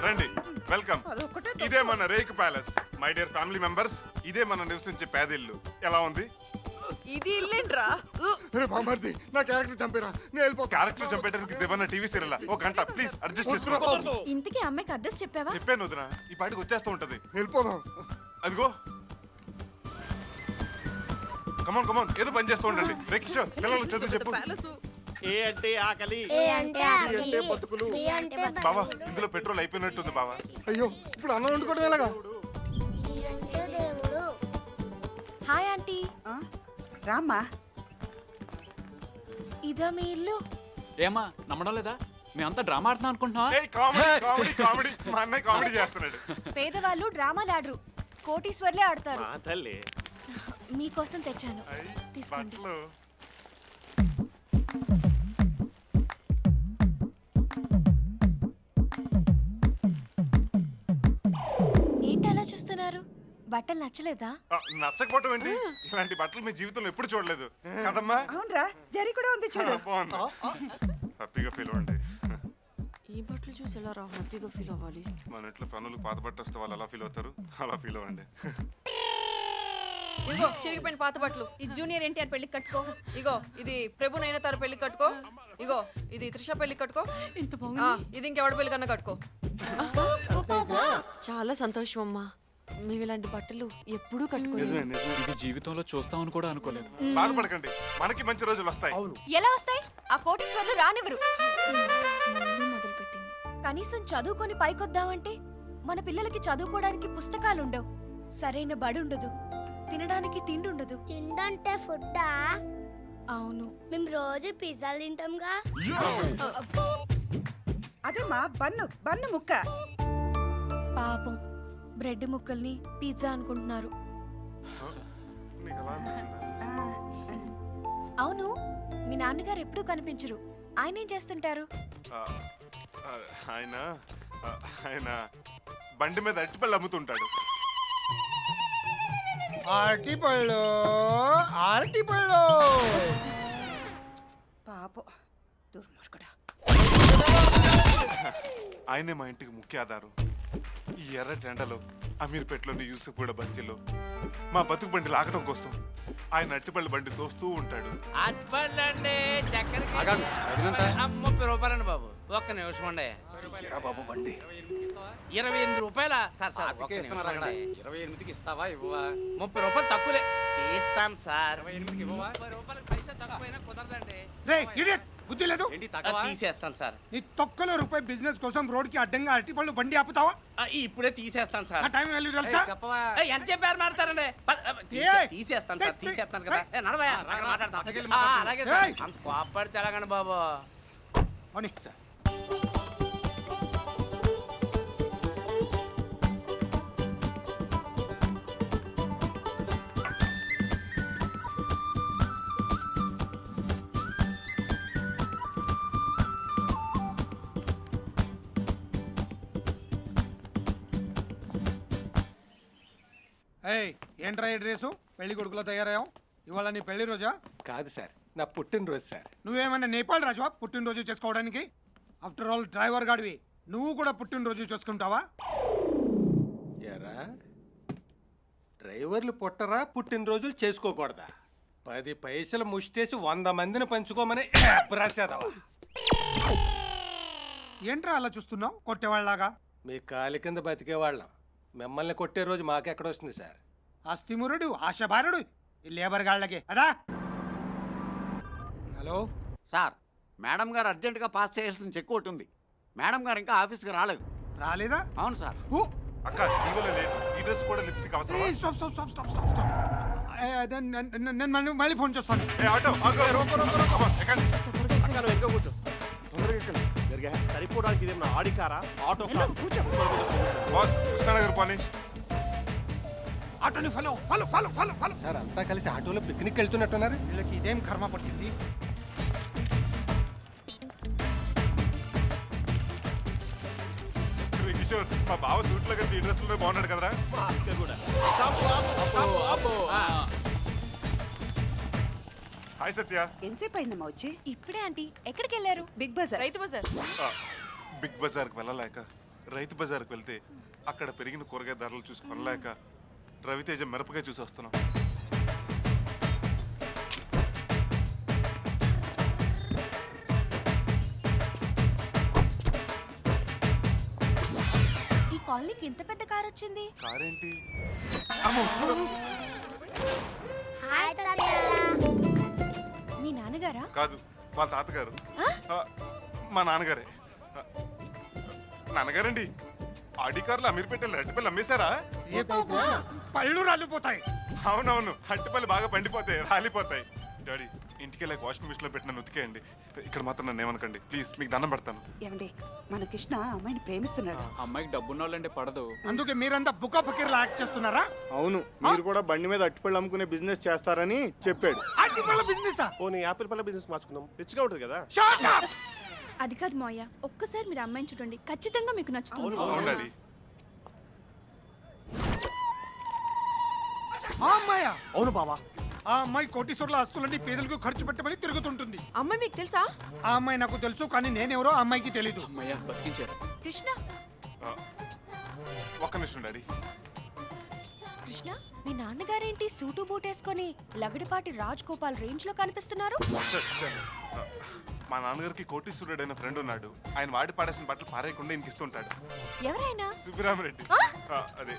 రండి, వెల్కమ్. ఇదే మన rake palace. My dear family members, ఇదే మనం నివసించే పేదిల్లు. ఎలా ఉంది? ఇది ఇల్లేంట్రా? బామర్ది, నా క్యారెక్టర్ చంపేరా. నేను వెళ్ళిపో. క్యారెక్టర్ చంపేయడానికి దేవన్న టీవీ సీరియల్ ఒక గంట ప్లీజ్ అడ్జస్ట్ చేసుకో. ఇంతకీ అమ్మాయికి అడ్రస్ చెప్పావా? చెప్పాను వదినా, ఈ పాటికి వచ్చేస్తూ ఉంటది. వెళ్ళిపోదాం. అదిగో కమాన్ కమాన్, ఏదో పని చేస్తూ ఉండండి. రే కిషోర్, పిల్లలు చదువు చెప్పు. ఏ అంటే ఆకలి, ఏ అంటే ఆకలి, అంటే బతుకులు. బి అంటే బతుకులు. బావా, ఇందులో పెట్రోల్ అయిపోయినట్టుంది బావా. అయ్యో, ఇప్పుడు అన్నం వండుకోవడం ఎలాగా? ఈ అంటే దేవుడు. Hi aunty. రామ్మా. ఇదా మీ ఇల్లు? ఏమా నమ్మడం లేదా? మేమంతా డ్రామా ఆడుతున్నాం అనుకుంటున్నావా? కామెడీ కామెడీ, మా అన్నయ్య కామెడీ చేస్తున్నాడు. పేదవాళ్ళు డ్రామాలు ఆడరు, కోటీశ్వర్లే ఆడతారు. తల్లి మీకోసం తెచ్చాను, తీసుకోండి. బట్టలు నచ్చలేదా? నచ్చకపోవటం ఏంటి? ఇలాంటి బట్టలు మీ జీవితంలో ఎప్పుడు చూడలేదు కదమ్మా. అవునరా, జరి కూడా ఉంది చూడు. బాగుంది, హ్యాపీగా ఫీల్ అవ్వండి. ఈ బట్టలు చూసి ఎలా రా హ్యాపీగా ఫీల్ అవ్వాలి? మన ఇంట్లో పనులు పాత బట్ట వస్తే వాళ్ళు ఎలా ఫీల్ అవుతారు, అలా ఫీల్ అవ్వండి. ఇగో చిరిగిపోయిన పాత బట్టలు. ఈ జూనియర్ ఎన్టీఆర్ పెళ్లి కట్టుకో. ఇగో ఇది ప్రభు నైనతార పెళ్లి కట్టుకో. ఇగో ఇది త్రిష పెళ్లి కట్టుకో. ఇది ఇంకెవడ పెళ్లి కన్నా కట్టుకో. చాలా సంతోషం అమ్మా, మేము ఇలాంటి బట్టలు ఎప్పుడూ కట్టుకోలేదు. ఇది జీవితంలో చూస్తామని కూడా అనుకోలేదు. బాధపడకండి, మనకి మంచి రోజులు వస్తాయి. ఎలా వస్తాయి? ఆ కోటీశ్వర్లు రానివ్వరు. మొదలుపెట్టింది. కనీసం చదువుకొని పైకొద్దామంటే మన పిల్లలకి చదువుకోవడానికి పుస్తకాలు ఉండవు, సరైన బడి ఉండదు, తినడానికి తిండి ఉండదు. తిండంటే ఫుడ్డా? అవును, మేము రోజు పిజ్జాలు తింటాంగా. అదేమ్మా బన్ను బన్ను ముక్క. పాపం బ్రెడ్ ముక్కల్ని పిజ్జా అనుకుంటున్నారు. అవును, మీ నాన్నగారు ఎప్పుడూ కనిపించరు. ఆయన ఏం చేస్తుంటారు? ఆయన ఆయన బండి మీద అరటిపళ్ళు అమ్ముతుంటాడు. అరటిపళ్ళు అరటిపళ్ళు. పాపం దుర్మార్గుడా. ఆయనే మా ఇంటికి ముఖ్య ఆధారం. ఈ ఎర్రటి ఎండలో అమీర్పేటలోని యూసుఫ్గూడ బస్తీలో మా బతుకు బండి లాగడం కోసం ఆయన అట్టిపళ్ళు బండి తోస్తూ ఉంటాడు. అట్పళ్ళండి చక్కెర 30 రూపాయలండి బాబు. ఒక్క నిమిషం అండి బాబు బండి 28 రూపాయల. సార్ 28కి ఇస్తావా ఇవ్వవా? 30 రూపాయలు తక్కువలే ఇస్తాను సార్. 30 రూపాయలకి పైసా తక్కువైనా కుదరదండి. బుద్ధి లేదు, తీసేస్తాను సార్. నీ తొక్కలో రూపాయి బిజినెస్ కోసం రోడ్ కి అడ్డంగా అరటిపళ్ళు బండి ఆపుతావా? ఇప్పుడే తీసేస్తాను సార్. టైం వాల్యూ తెలుసా? ఎంత చెప్పారు మాట్లాడతారండి? తీసేస్తాను సార్, తీసేస్తాను కదా. నడవయా మాట్లాడతాం. అలాగే సార్, అంత కోపడితే ఎలాగండి బాబు. ఏంట్రా ఈ డ్రెస్సు? పెళ్లి కొడుకులో తయారయ్యావు. ఇవాళ నీ పెళ్లి రోజా? కాదు సార్, నా పుట్టినరోజు సార్. నువ్వేమన్నా నేపాల్ రాజువా పుట్టినరోజు చేసుకోవడానికి? ఆఫ్టర్ ఆల్ డ్రైవర్ గాడివి, నువ్వు కూడా పుట్టినరోజు చేసుకుంటావా? ఎరా డ్రైవర్లు పుట్టరా పుట్టినరోజులు చేసుకోకూడదా? 10 పైసలు ముష్టేసి 100 మందిని పంచుకోమని రాసేదవా? ఏంట్రా అలా చూస్తున్నావు కొట్టేవాళ్ళలాగా? మీ కాలి కింద బతికేవాళ్ళం, మిమ్మల్ని కొట్టే రోజు మాకెక్కడొస్తుంది సార్? అస్థిమురుడు ఆశభారుడు ఈ లేబర్ గాళ్ళకి అదా. హలో సార్, మేడం గారు అర్జెంటుగా పాస్ చేయాల్సిన చెక్ ఒకటి ఉంది. మేడం గారు ఇంకా ఆఫీస్కి రాలేదు. రాలేదా? అవును సార్. అక్క ఈ డ్రెస్ కూడా లిప్స్టిక్ అవసరం. నేను మళ్ళీ ఫోన్ చేస్తాను. సరిపోవడానికి ఇదేమన్నా ఆడికారా ఆటో? కృష్ణానగర్ పోనీ. ఆటోని follow follow follow follow follow. Sir అంతా కలిసి ఆటోలో పిక్నిక్ వెళ్తున్నట్టున్నారు. వీళ్ళకి ఇదేం కర్మ పడుతుంది? కిషోర్, మా బావ సూట్ లో ఈ డ్రెస్ లో బాగున్నాడు కదరా? హాయ్ సత్య. ఎంతసేపు అయిందమ్మా వచ్చి? ఇప్పుడే ఆంటీ. ఎక్కడికి వెళ్ళారు? బిగ్ బజార్. రైతు బజార్. బిగ్ బజార్కి వెళ్ళలేక రైతు బజార్కి వెళ్తే అక్కడ పెరిగిన కూరగాయ ధరలు చూసి కొనలేక రవితేజ మిరపకాయ చూసి వస్తున్నాం. ఈ కాలనీకి ఇంత పెద్ద కార్ వచ్చింది. కారేంటి? మీ నాన్నగారా? కాదు, వాళ్ళ తాతగారు. మా నాన్నగారే. నాన్నగారండి, ఆడి కార్లు అమీర్పేటలో అరటిపల్లి అమ్మేశారా? పళ్ళు రాలిపోతాయి. అవునవును, అరటిపల్లి బాగా పండిపోతాయి, రాలిపోతాయి. డాడీ, ఇంటికి వెళ్ళాక వాషింగ్ మిషన్ లో పెట్టిన ఉతికేయండి. ఇక్కడ మాత్రం నన్ను ఏమనకండి ప్లీజ్, మీకు దండం పెడతాను. ఏమండి, మన కృష్ణ అమ్మాయిని ప్రేమిస్తున్నాడు. అమ్మాయికి డబ్బున్న వాళ్ళంటే పడదు. అందుకే మీరంతా బుకా ఫకీర్లా యాక్ట్ చేస్తున్నారా? అవును, మీరు కూడా బండి మీద అట్టిపళ్ళు అమ్ముకునే బిజినెస్ చేస్తారని చెప్పాడు. అట్టిపళ్ళ బిజినెస్? పోనీ యాపిల్ పళ్ళ బిజినెస్ మార్చుకుందాం, రిచ్గా ఉంటుంది కదా. అది కాదు మావయ్య, ఒక్కసారి మీరు అమ్మాయిని చూడండి, ఖచ్చితంగా మీకు నచ్చుతుంది. అమ్మాయా? అవును బావా. ఆ అమ్మాయి కోటీశ్వర్ల ఆస్తులన్నీ పేదలకు ఖర్చు పెట్టమని తిరుగుతుంటుంది. అమ్మాయి మీకు తెలుసా? ఆ అమ్మాయి నాకు తెలుసు, కానీ నేనెవరో ఆ అమ్మాయికి తెలీదు. అమ్మయ్య బతికించారు. కృష్ణ ఒక్క నిమిషం డాడీ. కృష్ణ, మీ నాన్నగారేంటి సూటు బూటేసుకొని లగడిపాటి రాజ్ గోపాల్ రేంజ్ లో కనిపిస్తున్నారు? సార్, మా నాన్నగారికి కోటీశ్వరుడైన ఫ్రెండ్ ఉన్నాడు. ఆయన వాడి పాడేసిన బట్టలు పారేయకుండా ఇంక ఇస్తుంటాడు. ఎవరైనా? సుబ్బరామరెడ్డి. అదే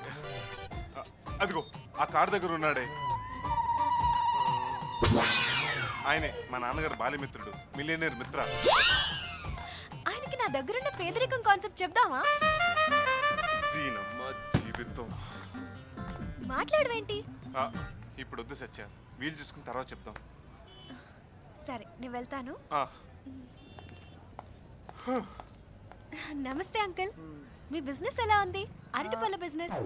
అదిగో ఆ కార్ దగ్గర ఉన్నాడే, ఆయనే మా నాన్నగారు బాల్యమిత్రుడు, మిలియనర్ మిత్ర. ఆయనకి నా దగ్గరున్న పేదరికం కాన్సెప్ట్ చెప్దామా? దీనమ్మ జీవితం. మాట్లాడవేంటి? ఇప్పుడు వద్దు సత్య, వీలు చూసుకుని తర్వాత చెప్దాం. సరే, నేను వెళ్తాను. నమస్తే అంకుల్, మీ బిజినెస్ ఎలా ఉంది? అరటిపళ్ళ బిజినెస్.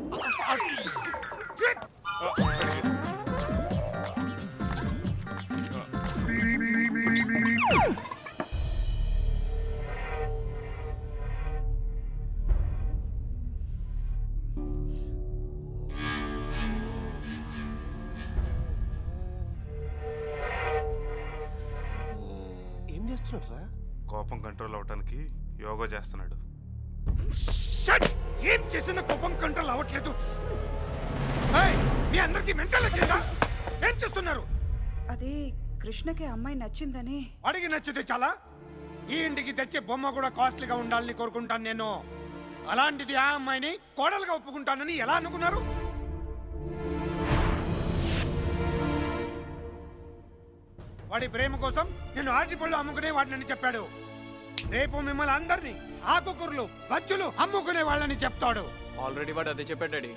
ఏం చేస్తున్నారా? కోపం కంట్రోల్ అవటానికి యోగా చేస్తున్నాడు. ఏం చేసిన కోపం కంట్రోల్ అవ్వట్లేదు. మీ అందరికి మెంటల్ లేదా? ఏం చేస్తున్నారు? అది కృష్ణకి అమ్మాయి నచ్చిందని. అడిగి నచ్చితే చాలా. ఈ ఇంటికి తెచ్చే బొమ్మ కూడా కాస్ట్లీగా ఉండాలని కోరుకుంటాను నేను. అలాంటిది ఆ అమ్మాయిని కోడలుగా ఒప్పుకుంటానని ఎలా అనుకున్నారు? వాడి ప్రేమ కోసం నేను ఆర్టిపళ్ళు అమ్ముకునే వాడినని చెప్పాడు. రేపు మిమ్మల్ని అందరినీ ఆకుకూరలు బజ్జులు అమ్ముకునే వాళ్ళని చెప్తాడు. ఆల్రెడీ వాడు అదే చెప్పాడు డాడీ.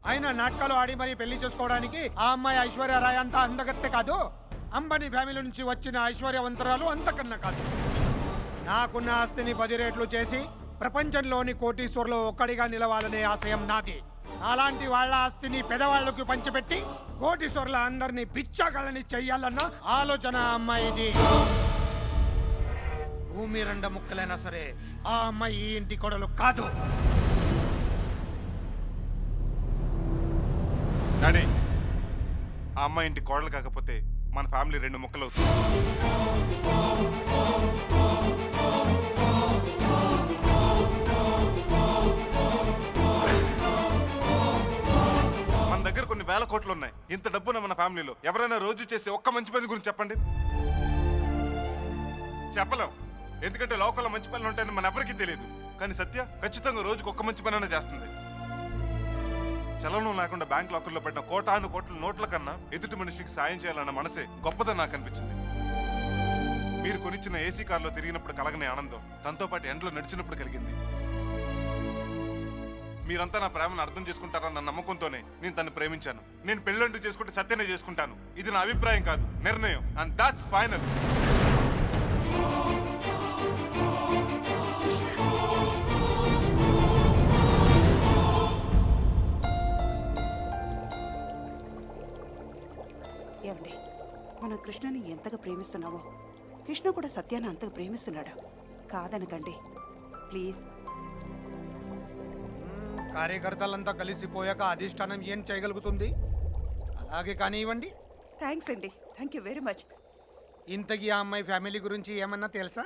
ఆయన నాటకాలు ఆడి మరీ పెళ్లి చేసుకోవడానికి ఆ అమ్మాయి ఐశ్వర్య రాయ్ అంతా అందగత్తె కాదు. అంబానీ ఫ్యామిలీ నుంచి వచ్చిన ఐశ్వర్యవంతరాలు అంతకన్నా కాదు. నాకున్న ఆస్తిని 10 రెట్లు చేసి ప్రపంచంలోని కోటీశ్వర్లో ఒక్కడిగా నిలవాలనే ఆశయం నాది. అలాంటి వాళ్ళ ఆస్తిని పెదవాళ్లకు పంచిపెట్టి కోటీశ్వర్ల అందరినీ పిచ్చాగలని చెయ్యాలన్న ఆలోచన అమ్మాయిది. భూమి 2 ముక్కలైనా సరే ఆ అమ్మాయి ఈ ఇంటి కొడలు కాదు. డాడీ, ఆ అమ్మాయి ఇంటి కోడలు కాకపోతే మన ఫ్యామిలీ 2 ముక్కలు అవుతుంది. మన దగ్గర కొన్ని వేల కోట్లు ఉన్నాయి. ఇంత డబ్బున మన ఫ్యామిలీలో ఎవరైనా రోజు చేసే ఒక్క మంచి పని గురించి చెప్పండి. చెప్పలేం, ఎందుకంటే లోకల్లో మంచి పనులు ఉంటాయని మన ఎవరికీ తెలియదు. కానీ సత్య ఖచ్చితంగా రోజుకు ఒక్క మంచి పని చేస్తుంది. చలనం లేకుండా బ్యాంక్ లాకర్లో పెట్టిన కోటాను కోట్ల నోట్ల కన్నా ఎదుటి మనిషికి సాయం చేయాలన్న మనసే గొప్పదని నాకు అనిపించింది. మీరు కొనిచ్చిన ఏసీ కార్లో తిరిగినప్పుడు కలగని ఆనందం తనతో పాటు ఎండలో నడిచినప్పుడు కలిగింది. మీరంతా నా ప్రేమను అర్థం చేసుకుంటారన్న నమ్మకంతోనే నేను తను ప్రేమించాను. నేను పెళ్ళంటూ చేసుకుంటే సత్యనే చేసుకుంటాను. ఇది నా అభిప్రాయం కాదు, నిర్ణయం. And that's final. ఏమండి, మనం కృష్ణని ఎంతగా ప్రేమిస్తున్నావో కృష్ణ కూడా సత్యాన్ని అంతగా ప్రేమిస్తున్నాడు. కాదనకండి ప్లీజ్. కార్యకర్తలంతా కలిసిపోయాక అధిష్టానం ఏం చేయగలుగుతుంది? అలాగే కానివ్వండి. థ్యాంక్స్ అండి, థ్యాంక్ యూ వెరీ మచ్. ఇంతకీ ఆ అమ్మాయి ఫ్యామిలీ గురించి ఏమన్నా తెలుసా?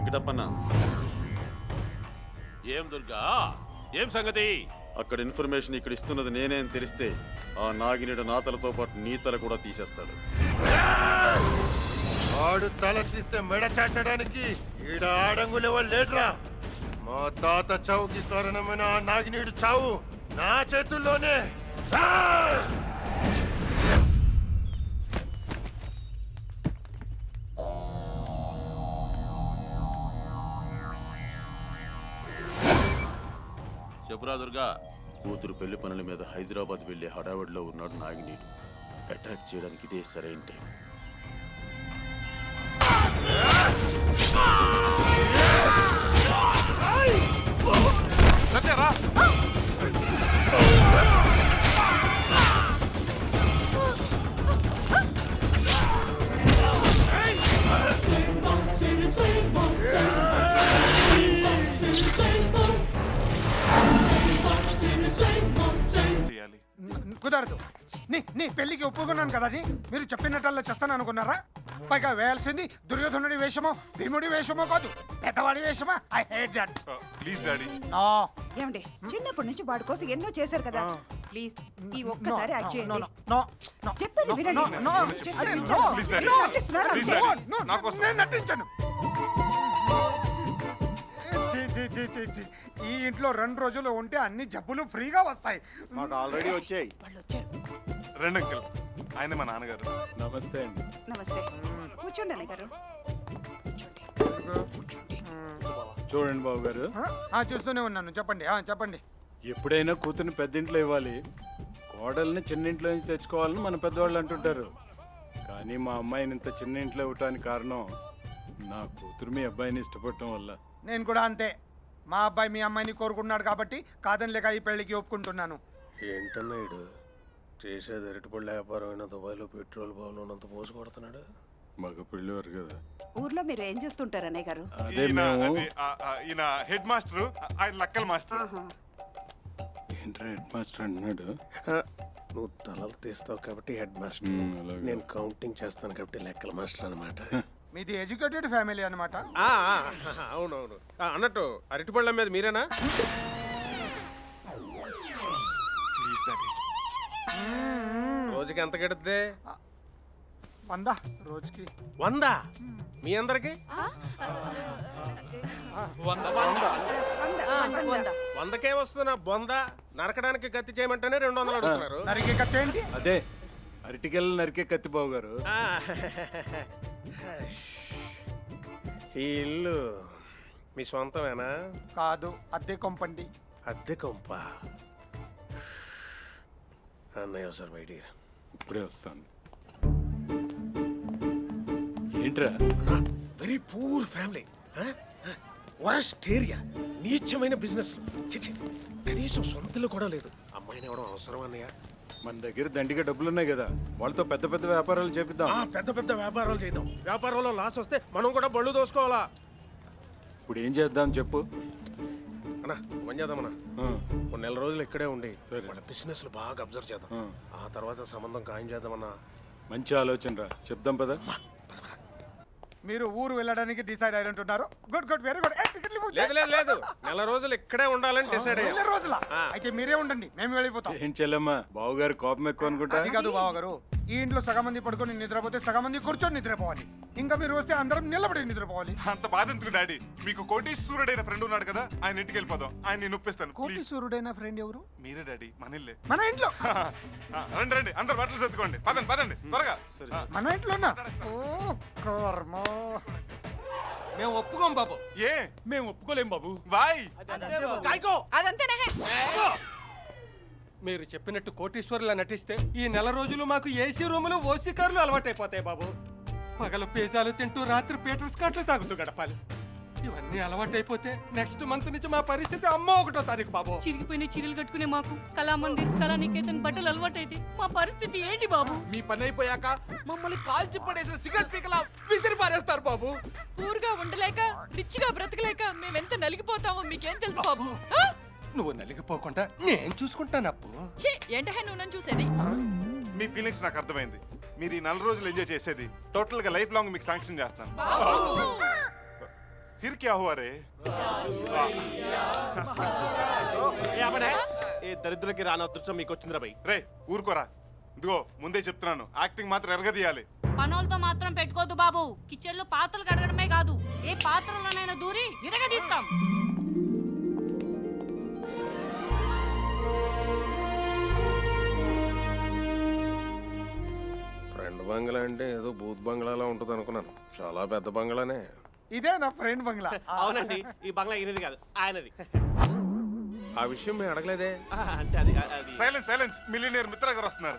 వెంకటప్పన్న ఏం దుర్గా ఏం సంగతి? అక్కడ ఇన్ఫర్మేషన్ ఇక్కడ ఇస్తున్నది నేనే అని తెలిస్తే ఆ నాగినేడు నా తలతో పాటు నీ తల కూడా తీసేస్తాడు. ఆడు తల తీస్తే మెడ చాచడానికి ఈడ ఆడంగులేవో లేడ్రా. మా తాత చావుకి కారణమైన ఆ నాగినీడు చావు నా చేతుల్లోనే. చెప్పురా దుర్గా. కూతురు పెళ్లి పనుల మీద హైదరాబాద్ వెళ్లే హడావిడిలో ఉన్నాడు నాగినీడు. అటాక్ చేయడానికి ఇదే సరైన టైం. కుదరదు. నీ పెళ్లికి ఒప్పుకున్నాను కదా అని మీరు చెప్పినట్టల్లా చేస్తాను అనుకున్నారా? పైగా వేయాల్సింది దుర్యోధనుడి వేషమో భీముడి వేషమో కాదు, పెద్దవాడి వేషమా. I hate that. Please daddy. ఏమండి చిన్నప్పటి నుంచి వాడి కోసం ఎన్నో చేశారు కదా, ప్లీజ్ ఈ ఒక్కసారి యాక్ట్ చేయండి. చెప్పేది వినండి. నేను నటించను. ఈ ఇంట్లో 2 రోజులు ఉంటే అన్ని జబ్బులు ఫ్రీగా వస్తాయి. మాకు ఆల్రెడీ వచ్చాయి. రండి అంకుల్, ఆయన మా నాన్నగారు. నమస్తే అండి. నమస్తే. కూర్చోండి అన్నయ్య గారు. చూడండి బాబు గారు. చూస్తూనే ఉన్నాను. చెప్పండి చెప్పండి. ఎప్పుడైనా కూతుర్ని పెద్దింట్లో ఇవ్వాలి, కోడల్ని చిన్నింట్లో నుంచి తెచ్చుకోవాలని మన పెద్దవాళ్ళు అంటుంటారు. కానీ మా అమ్మాయిని ఇంత చిన్న ఇంట్లో ఇవ్వటానికి కారణం నా కూతురు మీ అబ్బాయిని ఇష్టపడటం వల్ల. నేను కూడా అంతే. మా అబ్బాయి మీ అమ్మాయిని కోరుకున్నాడు కాబట్టి కాదని లేక ఈ పెళ్లికి ఒప్పుకుంటున్నాను. ఏంటన్నా ఇడు చేసేది అరటిపళ్ళ వ్యాపారం అయినా దుబాయ్లో పెట్రోల్ బావులు ఉన్నంత పోసి కొడుతున్నాడు. మగ పెళ్ళివారు కదా. ఊర్లో మీరు ఏం చేస్తుంటారు అన్నయ్య గారు? ఈయన హెడ్ మాస్టర్, ఆయన లక్కల్ మాస్టర్. ఏంట్రా హెడ్ మాస్టర్ అంటున్నాడు? నువ్వు తలలు తీస్తావు కాబట్టి హెడ్ మాస్టర్, నేను కౌంటింగ్ చేస్తాను కాబట్టి లెక్కల మాస్టర్ అనమాట. మీది ఎడ్యుకేటెడ్ ఫ్యామిలీ అనమాట. అవునవును. అన్నట్టు అరటిపళ్ళ మీద మీరేనా? Please daddy. రోజుకి ఎంత గడుద్ది? 100 రోజుకి. 100 మీ అందరికి? 100కే వస్తున్నా బొంద. నరకడానికి కత్తి చేయమంటేనే 200 అడుగుతున్నారు. నరికే కత్తి ఏంటి? అదే అరటికెళ్ళ నరికే కత్తి బాబు గారు. ఈ ఇల్లు మీ సొంతమేనా? కాదు, అద్దె కొంపండి. అద్దె కొంప. అన్నయ్య సార్ బయట ఇప్పుడే వస్తాను. ఏంట్రా? Very poor family, worst area, నీచమైన బిజినెస్. కనీసం సొంతలు కూడా లేదు. అమ్మాయిని ఎవడం అవసరం అన్నయ్య? మన దగ్గర దండిగా డబ్బులున్నాయి కదా, వాళ్ళతో పెద్ద పెద్ద వ్యాపారాలు చేపిద్దాం. పెద్ద పెద్ద వ్యాపారాలు చేద్దాం. వ్యాపారంలో లాస్ వస్తే మనం కూడా బళ్ళు దోసుకోవాలా? ఇప్పుడు ఏం చేద్దాం చెప్పు అన్నా. పని చేద్దామన్నా, కొన్ని నెల రోజులు ఇక్కడే ఉండి వాళ్ళ బిజినెస్ బాగా అబ్జర్వ్ చేద్దాం. ఆ తర్వాత సంబంధం ఖాయం చేద్దామన్నా. మంచి ఆలోచన రా, చెప్దాం పద. మీరు ఊరు వెళ్ళడానికి డిసైడ్ అయినట్టున్నారు. Good good, very good. లేదు, నెల రోజులు ఇక్కడే ఉండాలని డిసైడ్ అయ్యాం. 2 రోజులా? అయితే మీరే ఉండండి, మేము వెళ్ళిపోతాం. ఏం చెల్లమ్మా, బావగారు కోపం ఎక్కువ అనుకుంటా. అది కాదు బావగారు, ఈ ఇంట్లో సగం మంది పడుకొని నిద్రపోతే సగం మంది కూర్చొని నిద్రపోవాలి. ఇంకా మీరు వస్తే అందరం నిలబడి నిద్రపోవాలి. అంత బాధ ఎందుకు డాడీ? మీకు కోటీశ్వరుడైన ఫ్రెండ్ ఉన్నాడు కదా, ఆయన ఇంటికి వెళ్ళిపోదాం. ఆయన నొప్పిస్తాను. కోటీశ్వరుడైన ఫ్రెండ్ ఎవరు? మీరే డాడీ, మన ఇల్లే. మన ఇంట్లో? రండి అందరు బట్టలు సర్దుకోండి. పదండి త్వరగా. మన ఇంట్లోనా? మేము ఒప్పుకోం బాబు. ఏ? మేము ఒప్పుకోలేం బాబు. బాయ్. మీరు చెప్పినట్టు కోటీశ్వరులా నటిస్తే ఈ నెల రోజులు మాకు ఏసీ రూములు ఓసీ కార్లు అలవాటైపోతాయి బాబు. పగలు పిజ్జాలు తింటూ రాత్రి పీటర్ స్కాట్లు తాగుతూ గడపాలి. ఇవన్నీ అలవాటైపోతే నెక్స్ట్ మంత్ నుంచి మా పరిస్థితి అమ్మ 1వ తారీఖు బాబు. చిరిగిపోయిన చీరలు కట్టుకునే మాకు కళామందిర్, కళానికేతన్ బట్టలు అలవాటైతే మా పరిస్థితి ఏంటి బాబు? మీ పని అయిపోయాక మమ్మల్ని కాల్చి పడేసిన సిగరెట్ పీకలా విసిరి పారేస్తారు బాబు. ఊరుగా ఉండలేక రిచ్ గా బ్రతకలేక మేమెంత నలిగిపోతామో మీకేం తెలుసు బాబు? నువ్వు నలిగిపోకుండా నేను చూసుకుంటాను అప్పు. ఏంటహే నువ్వు నన్ను చూసేది? మీ ఫీలింగ్స్ నాకు అర్థమైంది. మీరు ఈ 4 రోజులు ఎంజాయ్ చేసేది టోటల్ గా లైఫ్ లాంగ్ మీకు శాంక్షన్ చేస్తాను. फिर क्या हुआ रे ఏ దరిద్రులకి రాని అదృష్టం మీకు వచ్చిందిరా భయ్. రే ఊరుకోరా. ఇదిగో ముందే చెప్తున్నాను, యాక్టింగ్ మాత్రం ఎరగదీయాలి. పనోళ్ళతో మాత్రం పెట్టుకోవద్దు బాబు. కిచెన్ లో పాత్రలు కడగడమే కాదు, ఏ పాత్రలోనైనా దూరి విరగదీస్తాం. ఫ్రెండ్ బంగ్లా అంటే ఏదో బూత్ బంగ్లాలా ఉంటుంది అనుకున్నాను. చాలా పెద్ద బంగ్లానే. ఇదే నా ఫ్రెండ్ బంగ్లా. అవునండి, ఈ బంగ్లా ఈయనది కాదు, ఆయనది. ఆ విషయం మేము అడగలేదే. అంటే అది సైలెన్స్ సైలెన్స్, మిలియనీర్ మిత్ర గారు వస్తున్నారు.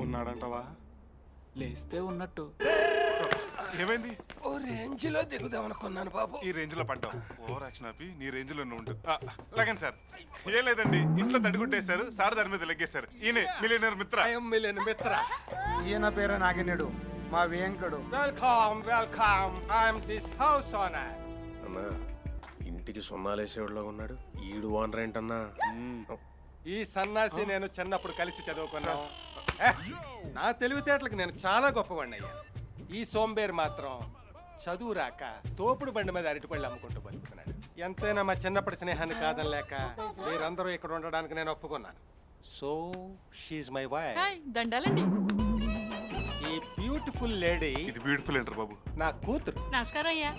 ఉన్నాడంటవా? లేస్తే ఉన్నట్టు. ఏమైంది? ఓ రేంజ్ లో దిగుదామనుకున్నాను బాబు. ఈ రేంజ్ లో పడ్డావు. ఓవర్ యాక్షన్ ఆపి నీ రేంజ్ లో ఉండు. లగన్ సార్. ఏం లేదండి, ఇంట్లో తడిగుట్టేశారు, సార్ దాని మీద లెగ్గేశారు. ఈయనే మిలియనీర్ మిత్ర. మిత్ర. ఈయన పేరు నాగినేడు, మా వేంకడు. Welcome welcome, I'm this house owner. అన్నా ఇంటికి సున్నాలేసేవాడులో ఉన్నాడు. ఈడు ఓనర్ ఏంటన్నా? ఈ సన్నాసి నేను చిన్నప్పుడు కలిసి చదువుకున్నాను. నా తెలివితేటలకు నేను చాలా గొప్పవాడిని అయ్యాను. ఈ సోంబేర్ మాత్రం చదువు రాక తోపుడు బండి మీద అరటిపళ్ళు అమ్ముకుంటూ బతుకుతున్నాడు. ఎంతైనా మా చిన్నప్పటి స్నేహాన్ని కాదనలేక మీరందరూ ఇక్కడ ఉండడానికి నేను ఒప్పుకున్నాను. So she's my wife. దండాలండి. ఈ బ్యూటిఫుల్ లేడీ. ఇది బ్యూటిఫుల్ ఏంటర్ బాబు? నా కూతురు. నమస్కారం అయ్యా.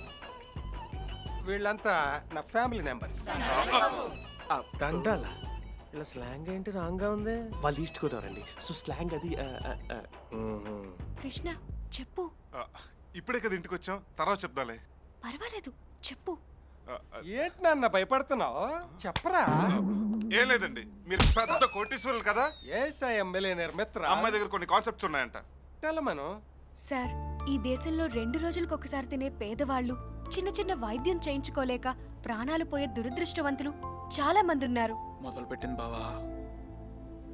వీళ్ళంతా నా ఫ్యామిలీ మెంబర్స్. దండాల ఇలా స్లాంగ్ ఏంటి రాంగ్ గా ఉంది? వాళ్ళు ఈస్ట్ గోదావరండి, సో స్లాంగ్ అది. కృష్ణ చెప్పు. ఇప్పుడే కదా ఇంటికి వచ్చాం, తర్వాత చెప్దాలే. పర్వాలేదు చెప్పు. ఏంటి నాన్న భయపడుతున్నావు? చెప్పరా. ఏం లేదండి, మీరు పెద్ద కోటీశ్వరులు కదా. మిలియనీర్ మిత్ర. అమ్మాయి దగ్గర కొన్ని కాన్సెప్ట్స్ ఉన్నాయంట. తెలమను. సార్, ఈ దేశంలో 2 రోజులకు ఒకసారి తినే పేదవాళ్ళు, చిన్న చిన్న వైద్యం చేయించుకోలేక ప్రాణాలు పోయే దురదృష్టవంతులు చాలా మంది ఉన్నారు. మొదలు పెట్టింది బావా.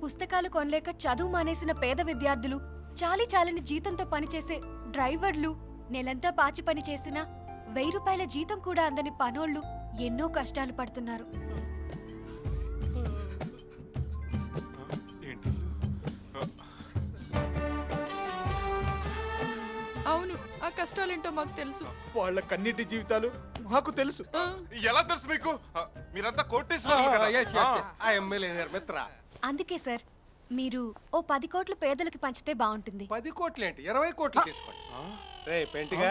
పుస్తకాలు కొనలేక చదువు మానేసిన పేద విద్యార్థులు, చాలని జీతంతో పనిచేసే డ్రైవర్లు, నెలంతా పాచి పని చేసిన 1000 రూపాయల జీతం కూడా అందని పనోళ్ళు ఎన్నో కష్టాలు పడుతున్నారు. అవును, ఆ కష్టాలేంటో మాకు తెలుసు. వాళ్ళ కన్నిటి జీవితాలు మాకు తెలుసు. ఎలా తెలుసు మీకు? మీరంతా కోటీశ్వరులు కదా. మిత్ర. అందుకే సార్, మీరు ఓ 10 కోట్లు పేదలకు పంచితే బాగుంటుంది. 10 కోట్లు ఏంటి, 20 కోట్లు తీసుకోండి. రే పెంటిగా,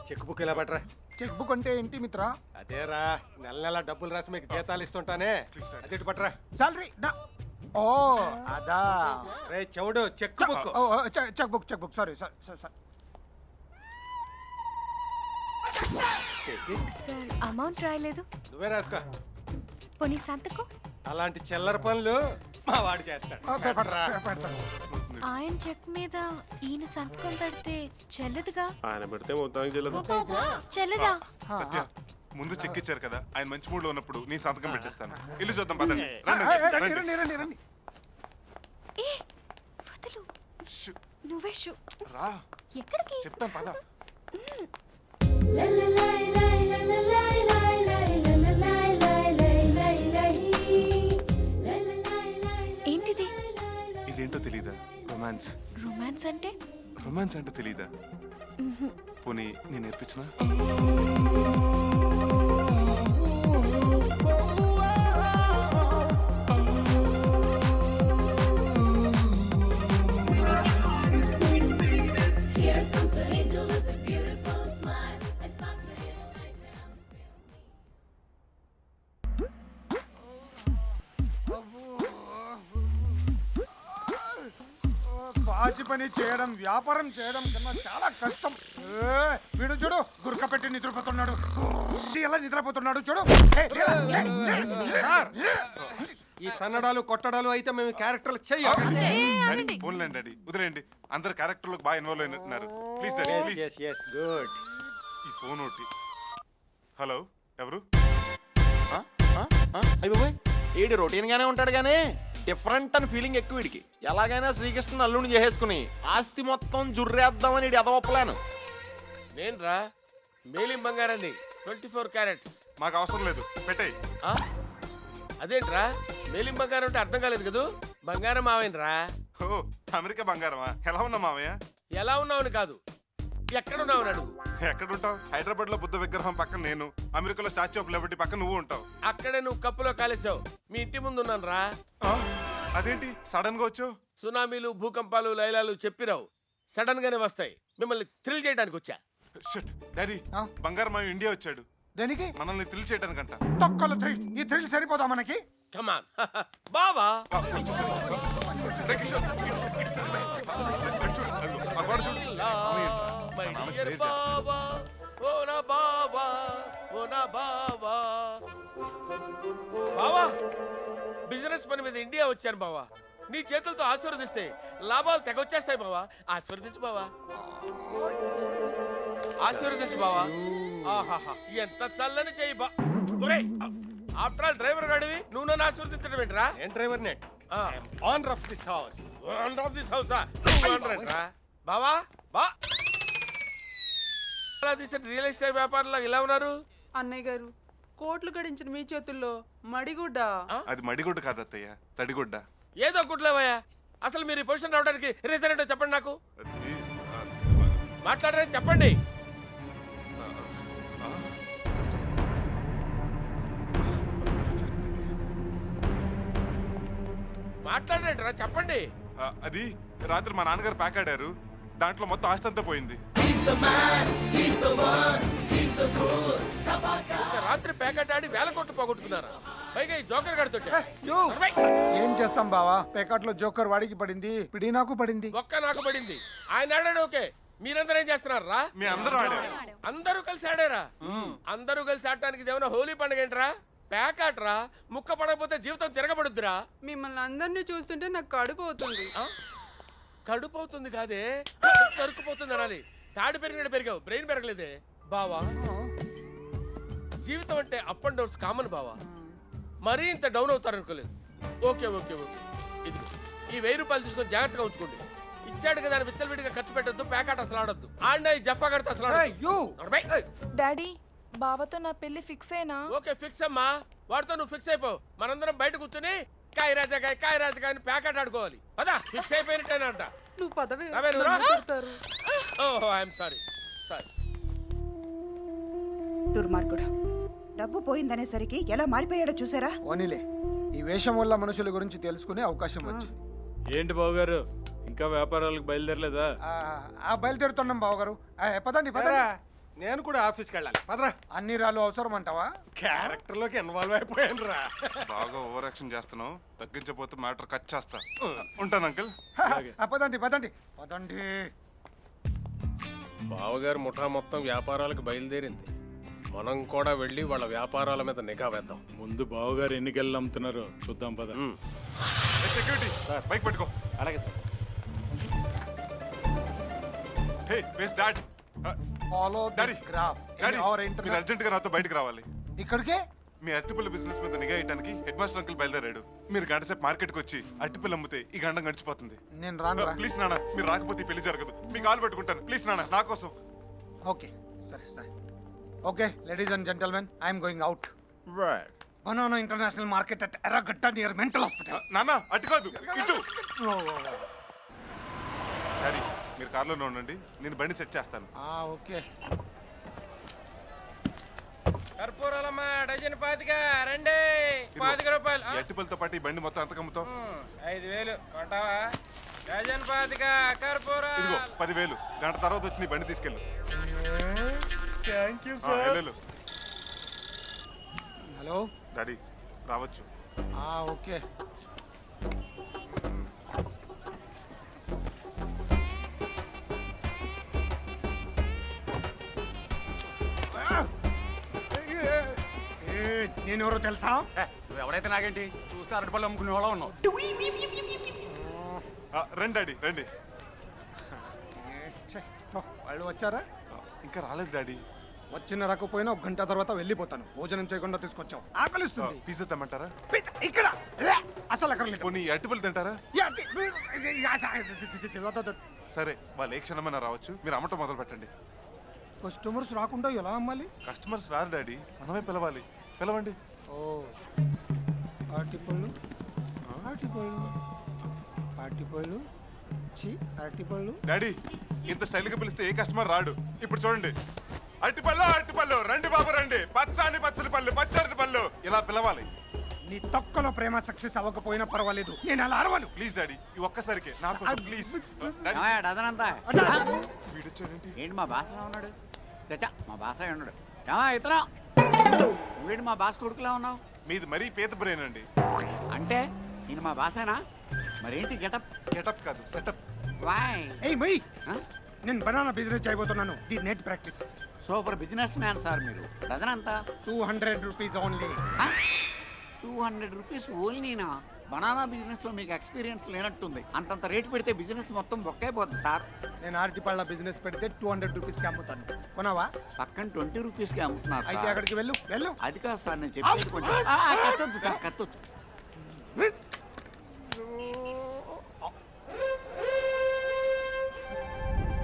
చెక్ బుక్ ఇలా పట్టరా. చెక్ బుక్ అంటే ఏంటి మిత్ర? అదేరా, నెల నెల డబ్బులు రాసి మీకు జీతాలు ఇస్తుంటానే, అదే పట్టరా. సాలరీ. ఓ అదా. రే చెవుడు, cheque book. Cheque book sorry sir. Sir, amount రాయలేదు. నువ్వే రాసుకో. పోనీ సంతకం. అలాంటి చిల్లర పనులు మా వాడు చేస్తాడు. ఆయన చెక్ మీద ఈయన సంతకం పెడితే చెల్లదుగా. ఆయన పెడితే మొత్తానికి చెల్లదు. చెల్లదా? సత్య, ముందు చెక్ ఇచ్చారు కదా, ఆయన మంచి మూడ్ లో ఉన్నప్పుడు నేను సంతకం పెట్టేస్తాను. ఇల్లు చూద్దాం పదండి. రండి. ఏ వదలు. నువ్వే షూ. రా. ఎక్కడికి? చెప్తాం పద. ఏంటిది? ఇదేంటో తెలీదా? రొమాన్స్. రొమాన్స్ అంటే? రొమాన్స్ అంటే తెలీదా? పోనీ నేను నేర్పించినా? పాచి పని చేయడం, వ్యాపారం చేయడం కన్నా చాలా కష్టం. వీడు చూడు, గురక పెట్టి నిద్రపోతున్నాడు. ఎలా నిద్రపోతున్నాడు చూడు. ఈ తన్నడాలు కొట్టడాలు అయితే మేము క్యారెక్టర్లు చెయ్యాలి. పోన్లేండి డాడీ, వదిలేండి. అందరు క్యారెక్టర్లకు బాగా ఇన్వాల్వ్ అయినట్టున్నారు. Please daddy, please. గుడ్. ఈ ఫోన్ ఒకటి. హలో, ఎవరు? అయ్యో ఈడు రొటీన్ గానే ఉంటాడు గానీ డిఫరెంట్ అని ఫీలింగ్ ఎక్కువ వీడికి. ఎలాగైనా శ్రీకృష్ణ అల్లుని చేసేసుకుని ఆస్తి మొత్తం జుర్రేద్దామని ఇడు ఎదవ ప్లాన్. నేనురా మేలిం బంగారాన్ని 24 క్యారెట్స్. మాకు అవసరం లేదు, పెట్టేయ్. అదేంట్రా మేలిం బంగారం అంటే అర్థం కాలేదు కదూ. బంగారం మావేనరా. ఓ అమెరికా బంగారమా? ఎలా ఉన్నా మావయ్య? ఎలా ఉన్నావని కాదు, ఎక్కడున్నావని అడుగు. ఎక్కడుంటావు? హైదరాబాద్ లో బుద్ధ విగ్రహం పక్కన నేను, అమెరికాలో స్టాచ్యూ ఆఫ్ లిబర్టీ పక్కన నువ్వు ఉంటావు. అక్కడే నువ్వు కప్పులో కాలేసావు. మీ ఇంటి ముందు ఉన్నాను రా. అదేంటి సడన్ గా వచ్చావు? సునామీలు, భూకంపాలు, లైలాలు చెప్పిరావు, సడన్ గానే వస్తాయి. మిమ్మల్ని థ్రిల్ చేయడానికి వచ్చా. డాడీ బంగారం మావి ఇండియా వచ్చాడు. దేనికి? మనల్ని థ్రిల్ చేయడానికంట. తొక్కలు థ్రిల్. ఈ థ్రిల్ సరిపోదా మనకి? కమాన్ బావా. బావా బిజినెస్ పని మీద ఇండియా వచ్చాను బావా. నీ చేతులతో ఆశీర్వదిస్తే లాభాలు తెగొచ్చేస్తాయి బావా. ఆశీర్వదించు బావా, ఆశీర్వదించు బావా. ఆహాహా ఎంత చల్లని చెయ్యి బా. ఆఫ్టర్ ఆల్ డ్రైవర్ గాడివి నువ్వు నన్ను ఆశీర్వదించడం ఏంట్రా? నేను driver not owner of this house. Owner of this హౌసా? నువ్వు ఓనర్ ఏంట్రా బావా? బా అలా తీసే రియల్ ఎస్టేట్ వ్యాపారంలో ఇలా ఉన్నారు. అన్నయ్య గారు కోట్లు గడించిన మీ చేతుల్లో మడిగుడ్డ. అది మడిగుడ్డ కాదు అత్తయ్య, తడిగుడ్డ. ఏదో గుడ్లేవయ్యా. అసలు మీరు ఈ పొజిషన్ రావడానికి రీజన్ ఏంటో చెప్పండి నాకు. మాట్లాడరని చెప్పండి. మాట్లాడరేంట్రా చెప్పండి. అది రాత్రి మా నాన్నగారు ప్యాక్ ఆడారు, దాంట్లో మొత్తం ఆస్తి అంతా పోయింది. రాత్రి ప్యాకెట్ ఆడి వేల కోట్లు పోగొట్టుకున్నారా? పైగా ఈ జోకర్ గారితో. ఏం చేస్తాం బావా, పేకాట్లో జోకర్ వాడికి పడింది, పిడి నాకు పడింది. ఒక్క నాకు పడింది. ఆయన ఆడాడు ఓకే, మీరందరూ ఏం చేస్తున్నారా? మీ అందరూ ఆడారు. అందరూ కలిసి ఆడారా? అందరూ కలిసి ఆడటానికి ఇదేమన్నా హోలీ పండుగ ఏంట్రా? ప్యాకాట్రా. ముక్క పడకపోతే జీవితం తిరగబడుద్దురా. మిమ్మల్ని అందరినీ చూస్తుంటే నాకు కడుపు అవుతుంది. కడుపు అవుతుంది కాదే, తరుక్కుపోతుంది అనాలి. తాడు పెరిగినట్టు పెరిగావు, బ్రెయిన్ పెరగలేదే బావా. జీవితం అంటే అప్ అండ్ డౌన్స్ కామన్ బావా. మరీ ఇంత డౌన్ అవుతారనుకోలేదు. ఓకే ఓకే ఓకే, ఇది ఈ 1000 రూపాయలు తీసుకొని జాగ్రత్తగా ఉంచుకోండి. ఇచ్చాడు కదా అని విచ్చలవిడిగా ఖర్చు పెట్టద్దు. ప్యాకాట్ అసలు ఆడద్దు. ఆడినా ఈ జఫా గడితే అసలు డాడీ బావతో నా పెళ్లి ఫిక్స్ అయినా? ఓకే ఫిక్స్ అమ్మా, వాడితో నువ్వు ఫిక్స్ అయిపో. మనందరం బయట కూర్చుని కాయ రాజాకాయ అని ప్యాకెట్ ఆడుకోవాలి. పదా ఫిక్స్ అయిపోయినట్టేనంట. నువ్వు పదవి. ఓహో ఐఎమ్ సారీ సారీ. దుర్మార్గుడు, డబ్బు పోయిందనేసరికి ఎలా మారిపోయాడో చూసారా? ఓనిలే, ఈ వేషం వల్ల మనుషుల గురించి తెలుసుకునే అవకాశం వచ్చింది. ఏంటి బావగారు ఇంకా వ్యాపారాలకు బయలుదేరలేదా? బయలుదేరుతున్నాం బావగారు. పదండి పదరా. నేను కూడా ఆఫీస్కి వెళ్ళాలి. పదరా. అన్ని రాళ్ళు అవసరం అంటావా? క్యారెక్టర్ లోకి ఇన్వాల్వ్ అయిపోయాను రా. బాగా ఓవర్ యాక్షన్ చేస్తున్నావు, తగ్గించకపోతే మ్యాటర్ కట్ చేస్తా. ఉంటాను అంకుల్. పదండి పదండి పదండి. బావగారు ముఠా మొత్తం వ్యాపారాలకు బయలుదేరింది. మనం కూడా వెళ్ళి వాళ్ళ వ్యాపారాల మీద నిఘా వేద్దాం. ముందు బావగారు ఎన్ని గెల్లు అమ్ముతున్నారో చూద్దాం పద. సెక్యూరిటీ బైక్ పెట్టుకో. అలాగే sir. Hey ways dad. Follow this graph. మీరు అర్జెంట్ గా నాతో బయటికి రావాలి. ఇక్కడికే? మీ అరటిపల్లి బిజినెస్ మీద నిఘా వేయడానికి హెడ్ మాస్టర్ అంకుల్ బయలుదేరాడు. మీరు గంట సేపు మార్కెట్ కి వచ్చి అరటిపల్లి అమ్మితే ఈ గండం గడిచిపోతుంది. నేను రాను. ప్లీజ్ నాన్న, మీరు రాకపోతే ఈ పెళ్లి జరగదు. మీ కాలు పెట్టుకుంటాను ప్లీజ్ నాన్న, నా కోసం. ఓకే సరే సరే. Okay ladies and gentlemen, I'm going out. Right. Banana international market at Erragadda near mental hospital. నాన్న అటు కాదు ఇటు. డాడీ మీరు కార్లోనే ఉండండి, నేను బండి సెట్ చేస్తాను. ఓకే. కర్పూరాలమ్మా డజన్ 25 రండి. 25 రూపాయలు. అరటిపల్లితో పాటు ఈ బండి మొత్తం ఎంత కమ్ముతావు? 5000 కొంటావా? డజన్ 25 కర్పూరాలు. ఇదిగో 10,000. గంట తర్వాత వచ్చి నీ బండి తీసుకెళ్ళు. Thank you sir. Hello daddy రావచ్చు. ఓకే. నేను ఎవరో తెలుసా? నువ్వు ఎవరైతే నాకేంటి, చూస్తే అరటిపళ్ళు అమ్ముకునే వాళ్ళ ఉన్నావు. రండి డాడీ రండి. వాళ్ళు వచ్చారా? ఇంకా రాలేదు డాడీ. వచ్చిన రాకపోయినా 1 గంట తర్వాత వెళ్ళిపోతాను. భోజనం చేయకుండా తీసుకొచ్చావు, ఆకలిస్తుంది. పిజ్జా తెమ్మంటారా? ఇక్కడ అసలు అక్కర్లేదు. పోనీ అరటిపళ్ళు తింటారా? సరే, వాళ్ళు ఏ క్షణమైనా రావచ్చు, మీరు అమ్మటం మొదలు పెట్టండి. కస్టమర్స్ రాకుండా ఎలా అమ్మాలి? కస్టమర్స్ రారు డాడీ, మనమే పిలవాలి. పిలవండి. ఓ అరటిపళ్ళు, అరటిపళ్ళు, అరటిపళ్ళు, అరటిపళ్ళు. డాడీ, ఇంత స్టైల్గా పిలిస్తే ఏ కస్టమర్ రాడు. ఇప్పుడు చూడండి, అరటిపళ్ళు, అరటిపళ్ళు, రండి బాబు రండి, పచ్చని పచ్చని పళ్ళు, పచ్చటి పళ్ళు, ఇలా పిలవాలి. నీ తొక్కలో ప్రేమ సక్సెస్ అవ్వకపోయినా పర్వాలేదు, నేను అలా అరవను. ప్లీజ్ డాడీ, ఈ ఒక్కసారికి నాకు ప్లీజ్. ఏంటి మా బాస ఉన్నాడు? చచ్చా, మా బాస ఉన్నాడు. ఇతరా వీడు మా బాస్ కొడుకులా ఉన్నావు. మీది మరీ పేద బ్రెయిన్ అండి. అంటే నేను మా బాసేనా? మరేంటి గెటప్? గెటప్ కాదు, సెటప్. నేను బనానా బిజినెస్ చేయబోతున్నాను. The net practice. Super business man sir మీరు. డజన్ అంతా 200 రూపీస్ ఓన్లీ. 200 రూపీస్ ఓన్లీనా? బనానా బిజినెస్ లో మీకు ఎక్స్పీరియన్స్ లేనట్టుంది. అంతంత రేటు పెడితే బిజినెస్ మొత్తం బొక్కైపోతుంది సార్. నేను అరటిపళ్ళ బిజినెస్ పెడితే 200 రూపీస్కి అమ్ముతాను. కొనవా? పక్కన 20 రూపీస్కి అమ్ముతున్నారు. అయితే అక్కడికి వెళ్ళు. వెళ్ళు. అది కాదు సార్, నేను చెప్పేది కొంచెం కత్తొద్దు సార్, కత్తొద్దు.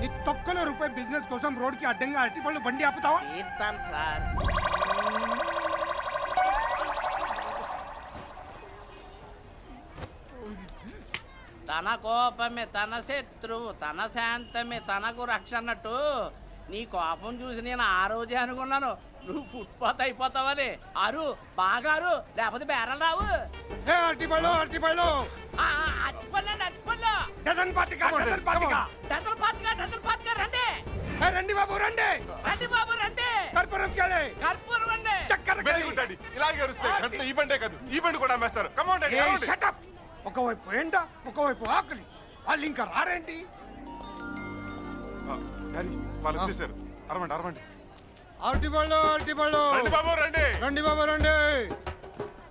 నీ తొక్కలో రూపాయి బిజినెస్ కోసం రోడ్కి అడ్డంగా అరటిపళ్ళు బండి ఆపుతావా? ఇస్తాను సార్. తన కోపమే తన శత్రువు, తన శాంతమే తనకు రక్ష అన్నట్టు నీ కోపం చూసి నేను ఆ రోజే అనుకున్నాను నువ్వు ఫుట్పాత్ అయిపోతావని. అరు బాగారు, లేకపోతే బేరలు రావు. అరటిపళ్ళు, అరటిపళ్ళు, అరటిపళ్ళండి, అరటిపళ్ళు. డజన్ పాతిక, డజన్ పాతిక, డజన్ పాతిక, డజన్ పాతిక. రండి రండి బాబు, రండి రండి బాబు, రండి. కర్పూరం కేళే, కర్పూరం అండి. వెరీ గుడ్ డాడీ, ఇలాగే అరుస్తాయి. ఈ బండే కాదు, ఈ బండి కూడా అమ్మేస్తారు. Come on daddy. Shut up. ఒకవైపు ఎండ, ఒకవైపు ఆకలి, వాళ్ళు ఇంకా రారేంటి? డాడీ, వాళ్ళు వచ్చేసారు. అరవండి, అరవండి. అరటిపళ్ళు, అరటిపళ్ళు, రండి బాబు రండి. రండి బాబు రండి.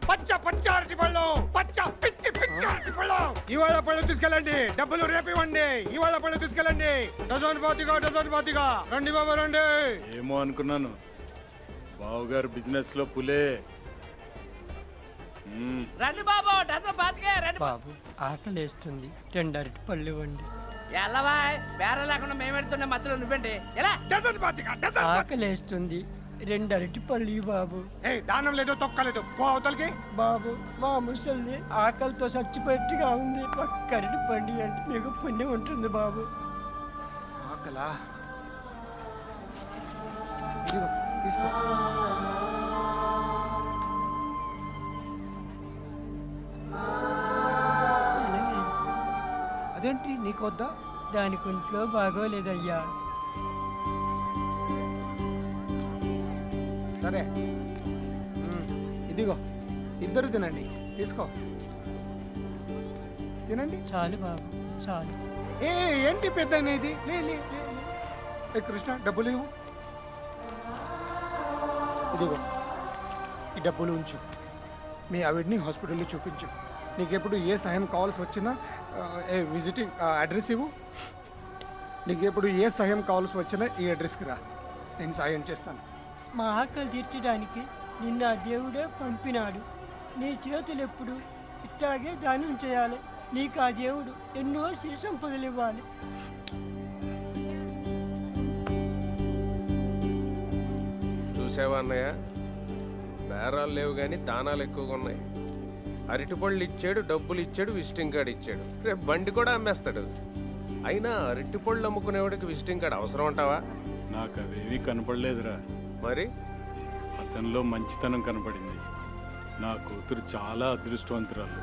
పచ్చ పచ్చ అరటిపళ్ళు, పచ్చ పిచ్చి పిచ్చి అరటిపళ్ళు. ఇవాళ పళ్ళు తీసుకెళ్ళండి, డబ్బులు రేపు ఇవ్వండి. ఇవాళ పళ్ళు తీసుకెళ్ళండి, డజన్ పాతిగా, డజన్ పాతిగా. రండి బాబు రండి. ఏమో అనుకున్నాను, బావగారు బిజినెస్ లో పులే. రండి బాబు, డజన్ పాతికే. రండి బాబు, ఆకలి వేస్తుంది, 2 అరటిపళ్ళు ఇవ్వండి. ఎల్లవా బేరం లేకుండా మేము పెడుతుండే మధ్యలో నువ్వేంటి? ఎలా? డజన్ పాతిక, డజన్. ఆకలి వేస్తుంది, 2 అరటిపళ్ళు బాబు. దానం లేదు, తొక్కలేదు, పో అవతలకి. బాబు, మా ముసలిది ఆకలితో చచ్చిపోయేట్టుగా ఉంది, ఒక్క అరటిపండు అంటే మీకు పుణ్యం ఉంటుంది బాబు. ఆకలా? ఇదిగో తీసుకో. అదేంటి నీకు వద్దా? దానికి ఒంట్లో బాగోలేదయ్యా. సరే, ఇదిగో ఇద్దరు తినండి, తీసుకో. తినండి. చాలు బాబు, చాలు. ఏంటి పెద్ద ఇది? లే లే లే. కృష్ణ, డబ్బులు ఇవ్వు. ఇదిగో ఈ డబ్బులు ఉంచు. మీ ఆవిడ్ని హాస్పిటల్లో చూపించు. నీకెప్పుడు ఏ సహాయం కావాల్సి వచ్చినా విజిటింగ్ అడ్రస్ ఇవ్వు. నీకెప్పుడు ఏ సహాయం కావాల్సి వచ్చినా ఈ అడ్రస్కి రా, నేను సాయం చేస్తాను. మా ఆకలి తీర్చడానికి నిన్న ఆ దేవుడే పంపినాడు. నీ చేతులు ఎప్పుడు ఇట్టాగే దానం చేయాలి. నీకు ఆ దేవుడు ఎన్నో సిరి సంపదలు ఇవ్వాలి. చూసావా అన్నయ్య, బేరాలు లేవు కానీ దానాలు ఎక్కువగా ఉన్నాయి. అరటిపళ్ళు ఇచ్చాడు, డబ్బులు ఇచ్చాడు, విజిటింగ్ కార్డు ఇచ్చాడు. రేపు బండి కూడా అమ్మేస్తాడు. అయినా అరటిపళ్ళు అమ్ముకునేవాడికి విజిటింగ్ కార్డు అవసరం అంటావా? నాకు అవేమీ కనపడలేదురా. మరి అతనిలో మంచితనం కనపడింది. నా కూతురు చాలా అదృష్టవంతురాలు.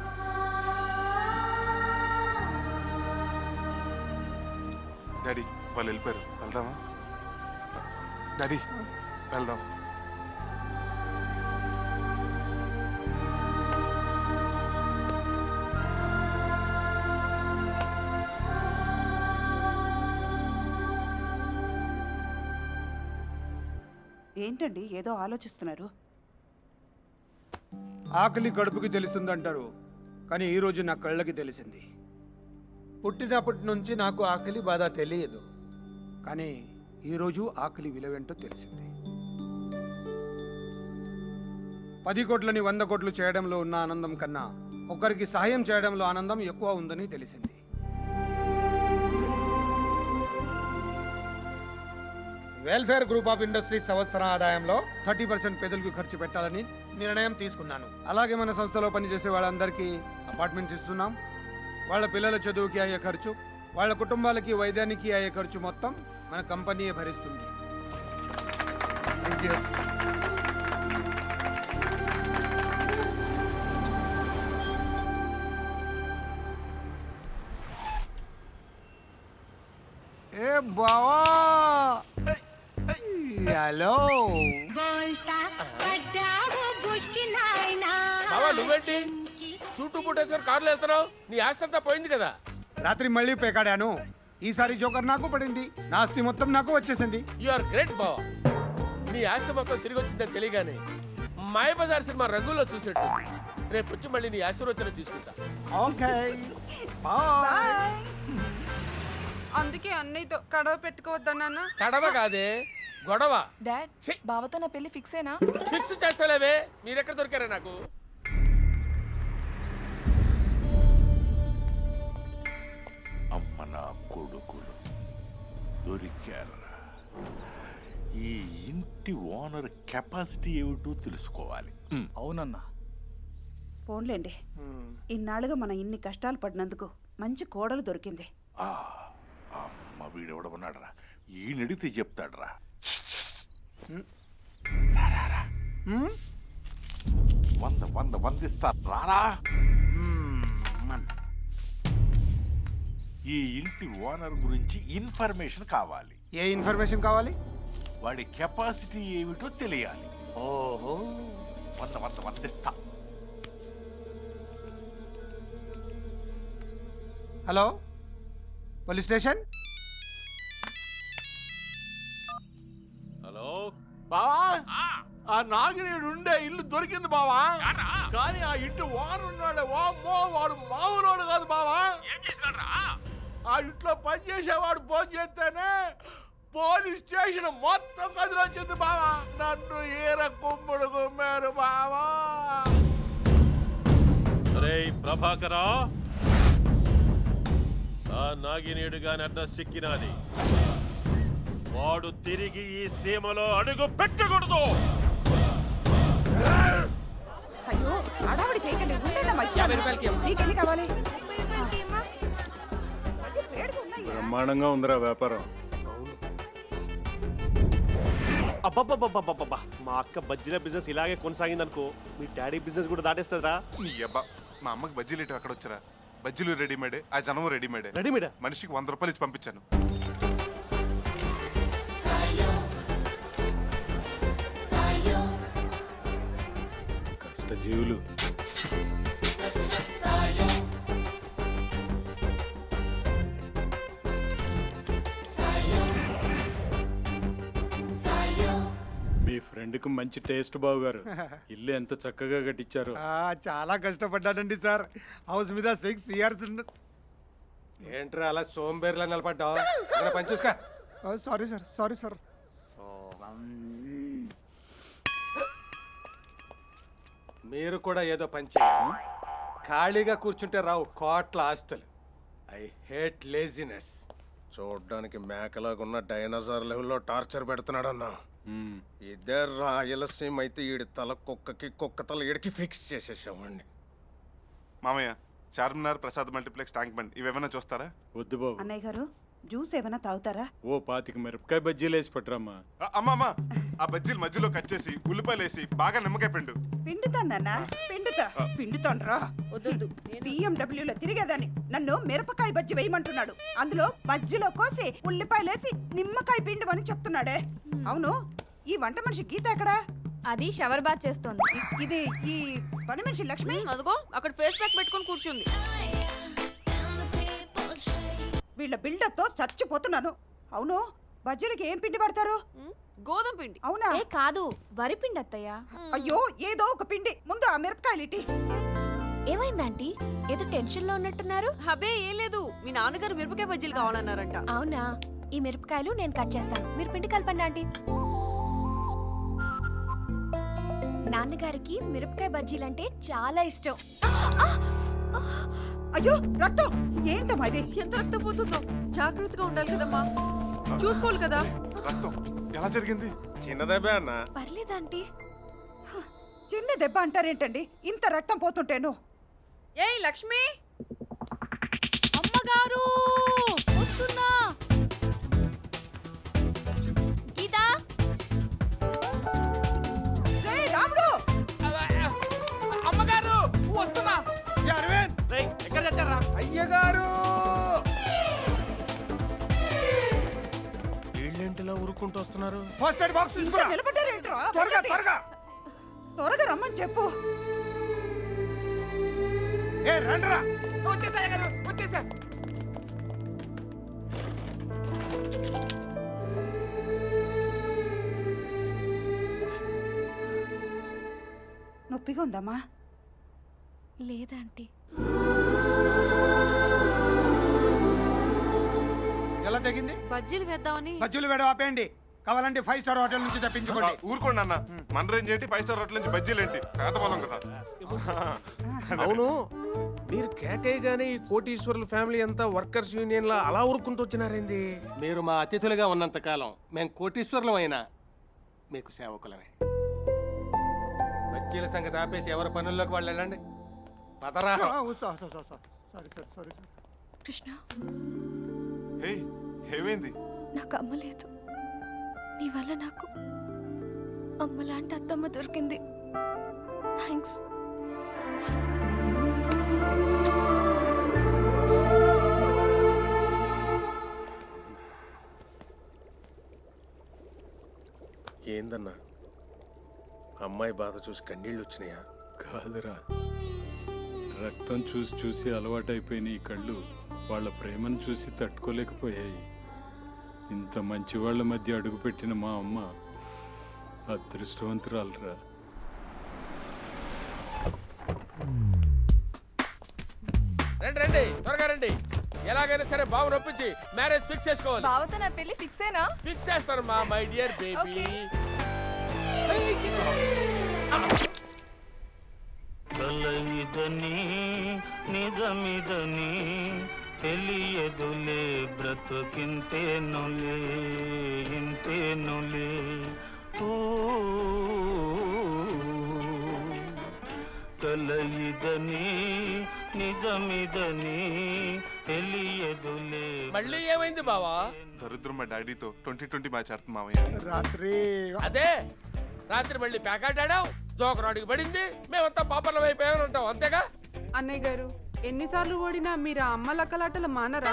డాడీ, వాళ్ళు వెళ్ళిపోయారు, వెళ్దామా? డాడీ, వెళ్దాం. ఏంటండి ఏదో ఆలోచిస్తున్నారు? ఆకలి కడుపుకి తెలుస్తుందంటారు, కానీ ఈరోజు నా కళ్ళకి తెలిసింది. పుట్టినప్పటి నుంచి నాకు ఆకలి బాధ తెలియదు, కానీ ఈరోజు ఆకలి విలువేంటో తెలిసింది. 10 కోట్లని 100 కోట్లు చేయడంలో ఉన్న ఆనందం కన్నా ఒకరికి సహాయం చేయడంలో ఆనందం ఎక్కువ ఉందని తెలిసింది. వెల్ఫేర్ గ్రూప్ ఆఫ్ ఇండస్ట్రీస్ సంవత్సర ఆదాయంలో 30% పేదలకు ఖర్చు పెట్టాలని నిర్ణయం తీసుకున్నాను. అలాగే మన సంస్థలో పనిచేసే వాళ్ళందరికీ అపార్ట్మెంట్స్ ఇస్తున్నాం. వాళ్ళ పిల్లల చదువుకి అయ్యే ఖర్చు, వాళ్ళ కుటుంబాలకి వైద్యానికి అయ్యే ఖర్చు మొత్తం మన కంపెనీయే భరిస్తుంది. Thank you. ఏ బావా, హలో. బావా నువ్వేంటి సూటు బూటేశ్వర్ కార్లో వెళ్తున్నావు? నీ ఆస్తి అంతా పోయింది కదా. రాత్రి మళ్ళీ పేకాడాను. ఈసారి జోకర్ నాకు పడింది. నా ఆస్తి మొత్తం నాకు వచ్చేసింది. యు ఆర్ గ్రేట్ బావా. నీ ఆస్తి మొత్తం తిరిగి వచ్చిందని తెలియగానే మాయబజార్ సినిమా రంగుల్లో చూసినట్టు రేపు వచ్చి మళ్ళీ నీ ఆశీర్వచనం తీసుకుంటా. Okay bye. అందుకే అన్నయ్యతో కడవ పెట్టుకోవద్దన్నా. కడవ కాదే గొడవ. డాడ్ బావతో నా పెళ్లి ఫిక్స్ అయినా? ఫిక్స్ చేస్తలేవే, మీరెక్కడ దొరికారా నాకు? అమ్మ నా కొడుకులు దొరికారా. ఈ ఇంటి ఓనర్ కెపాసిటీ ఏమిటో తెలుసుకోవాలి. అవునన్నా. పోన్లేండి, ఇన్నాళ్ళుగా మనం ఇన్ని కష్టాలు పడినందుకు మంచి కోడలు దొరికింది. అమ్మ వీడెవడమన్నాడరా, ఈయనడిగితే చెప్తాడరా. వందిస్తా రారా. ఈ ఇంటి ఓనర్ గురించి ఇన్ఫర్మేషన్ కావాలి. ఏ ఇన్ఫర్మేషన్ కావాలి? వాడి కెపాసిటీ ఏమిటో తెలియాలి. ఓహో, వందిస్తా. Hello, police station. హలో బావా, ఆ నాగినేడు ఉండే ఇల్లు దొరికింది బావా. కానీ ఆ ఇంటి ఓనర్ ఉన్నాడే, వామ్మో వాడు మామూలోడు కాదు బావా. ఏం చేసినాడ్రా? ఆ ఇంట్లో పనిచేసేవాడు ఫోన్ చేస్తేనే పోలీస్ స్టేషన్ మొత్తం కదిలొచ్చింది బావా. నన్ను ఈర కుమ్ముడు కుమ్మారు బావా. రేయ్ ప్రభాకరా, ఆ నాగినేడు గాని అడ్రస్ సిక్కినాది. వాడు తిరిగి ఈ సీమలో అడుగు పెట్టకూడదు. అయ్యో, అడావిడి చేయకండి. ఉండండమ్మా, 50 రూపాయలకి నీకెన్ని కావాలి? బ్రహ్మాండంగా ఉందిరా వ్యాపారం. అబ్బబ్బబ్బబ్బబ్బబ్బా, మా అక్క బజ్జీల బిజినెస్ ఇలాగే కొనసాగిందనుకో, మీ డాడీ బిజినెస్ కూడా దాటేస్తుందిరా. నీ అబ్బా, మా అమ్మకి బజ్జీలు ఇటు అక్కడ వచ్చారా? బజ్జీలు రెడీమేడే, ఆ జనం రెడీమేడే. రెడీమేడా? మనిషికి 100 రూపాయలు ఇచ్చి పంపించాను. కష్టజీవులు. మీ ఫ్రెండ్కి మంచి టేస్ట్ బావు గారు. ఇల్లు ఎంత చక్కగా కట్టించారు. చాలా కష్టపడ్డానండి సార్. హౌస్ మీద 6 years. ఏంట్రా అలా సోంబేర్లా నిలబడ్డావు? పని చూసుకో. Sorry sir, sorry sir. మీరు కూడా ఏదో పని చేయాలి. ఖాళీగా కూర్చుంటే రావు కోట్ల ఆస్తులు. I hate laziness. చూడ్డానికి మేకలాగా ఉన్న డైనోసార్ లెవెల్లో టార్చర్ పెడుతున్నాడన్నా. ఇదే రాయలసీమ అయితే ఈడి తల కుక్కకి, కుక్క తల ఈడికి ఫిక్స్ చేసేసామండి. మామయ్య, చార్మినార్, ప్రసాద్ మల్టీప్లెక్స్, ట్యాంక్ బండ్ ఇవేమైనా చూస్తారా? వద్దు బాబు. అన్నయ్య గారు, జ్యూస్ ఏమైనా తాగుతారా? ఓ 25 మిరపకాయ బజ్జీలు వేసి పట్టురమ్మా. అమ్మా, ఆ బజ్జీలు మధ్యలో కట్ చేసి ఉల్లిపాయలు వేసి బాగా నిమ్మకాయ పిండు. పిండుతానన్నా, పిండుతాండ్రా. వద్దు, BMW లో తిరిగేదాన్ని నన్ను మిరపకాయ బజ్జి వేయమంటున్నాడు. అందులో మధ్యలో కోసి ఉల్లిపాయలేసి నిమ్మకాయ పిండు అని చెప్తున్నాడే. అవును, ఈ వంట మనిషి గీత ఎక్కడా? అది షవర్ బాత్ చేస్తోంది. ఇది ఈ పని మనిషి లక్ష్మి. అదిగో అక్కడ ఫేస్ ప్యాక్ పెట్టుకొని కూర్చుంది. వీళ్ళ బిల్డప్ తో చచ్చిపోతున్నాను. అవును, బజ్జీలకి ఏం పిండి పడతారు? గోధుమ పిండి. అవునా? కాదు, వరి పిండి అత్తయ్య. అయ్యో, ఏదో ఒక పిండి. ముందు ఆ మిరపకాయలు ఇటీ. ఏమైందంటీ? ఏదో టెన్షన్ లో ఉన్నట్టున్నారు. అబే ఏం లేదు, మీ నాన్నగారు మిరపకాయ బజ్జీలు కావాలన్నారంట. అవునా? ఈ మిరపకాయలు నేను కట్ చేస్తాను, మీరు పిండి కలపండి ఆంటీ. నాన్నగారికి మిరపకాయ బజ్జీలంటే చాలా ఇష్టం. అయ్యో రక్తం ఏంటమ్మా ఇది? ఎంత రక్తం పోతుందో జాగ్రత్తగా ఉండాలి కదమ్మా, చూసుకోవాలి కదా. రక్తం ఎలా జరిగింది? చిన్నదెబ్బే అన్న. పర్లేదంటీ. చిన్న దెబ్బ అంటారేంటండి? ఇంత రక్తం పోతుంటేను. ఏయ్ లక్ష్మి, అమ్మగారు వస్తున్నా. గీతా, రాముడు, అమ్మగారు వస్తున్నా. ఎక్కడ తెచ్చారా? అయ్యగారు వీళ్ళేంటిలా ఊరుకుంటూ వస్తున్నారు? ఫస్ట్ ఎయిడ్ బాక్స్ తీసుకురా. నిలబడ్డారేంట్రా? త్వరగా త్వరగా త్వరగా రమ్మని చెప్పు. ఏ రండ్రా. వచ్చేసా అయ్యగారు, వచ్చేసా. నొప్పిగా ఉందమ్మా? లేదంటీ. ఎలా తగ్గింది? బజ్జీలు వేద్దామని. బజ్జీలు వేడ ఆపేయండి. కావాలంటే 5 స్టార్ హోటల్ నుంచి తెప్పించుకోండి. ఊరుకోండి అన్న, మన రేంజ్ ఏంటి 5 స్టార్ హోటల్ నుంచి బజ్జీలేంటి? పేదవాళ్ళం కదా. అవును, మీరు కేకేయగానే ఈ కోటీశ్వరుల ఫ్యామిలీ అంతా వర్కర్స్ యూనియన్ లా అలా ఊరుకుంటూ వచ్చినారేంది? మీరు మా అతిథులుగా ఉన్నంత కాలం మేము కోటీశ్వరులం అయినా మీకు సేవకులమే. బజ్జీల సంగతి ఆపేసి ఎవరి పనుల్లోకి వాళ్ళు వెళ్ళండి. పదరా. సారీ. కృష్ణ, ఏమైంది? నాకు అమ్మ లేదు. నీ వల్ల నాకు అమ్మలాంటి అత్తమ్మ దొరికింది. థ్యాంక్స్. ఏందన్నా, అమ్మాయి బాధ చూసి కన్నీళ్ళు వచ్చినాయా? కాదురా, రక్తం చూసి చూసి అలవాటైపోయిన ఈ కళ్ళు వాళ్ళ ప్రేమను చూసి తట్టుకోలేకపోయాయి. ఇంత మంచి వాళ్ళ మధ్య అడుగుపెట్టిన మా అమ్మ అదృష్టవంతురాలరా. రండి రండి, త్వరగా రండి. ఎలాగైనా సరే బాబు నొప్పించి మ్యారేజ్ ఫిక్స్ చేసుకోవాలి. బావతో నా పెళ్లి ఫిక్సేనా? ఫిక్స్ చేస్తాను మా మై డియర్ బేబీ. కలయిదని నిజమిదని తెలియదులే బ్రతుకింతేనులే ఇంతేనులే. కలయిదని నిజమిదని తెలియదులే. మళ్ళీ ఏమైంది బావా? దరిద్రం మా డాడీతో 2020 మ్యాచ్ ఆడుతుంది మామయ్య. రాత్రి అదే రాత్రి మళ్ళీ ప్యాకెట్ ఆడాం, జోకరాడికి పడింది, మేమంతా పాపర్లం అయిపోయామని ఉంటాం, అంతేగా? అన్నయ్య గారు, ఎన్నిసార్లు ఓడినా మీరు ఆ అమ్మ లక్కలాటలు మానరా?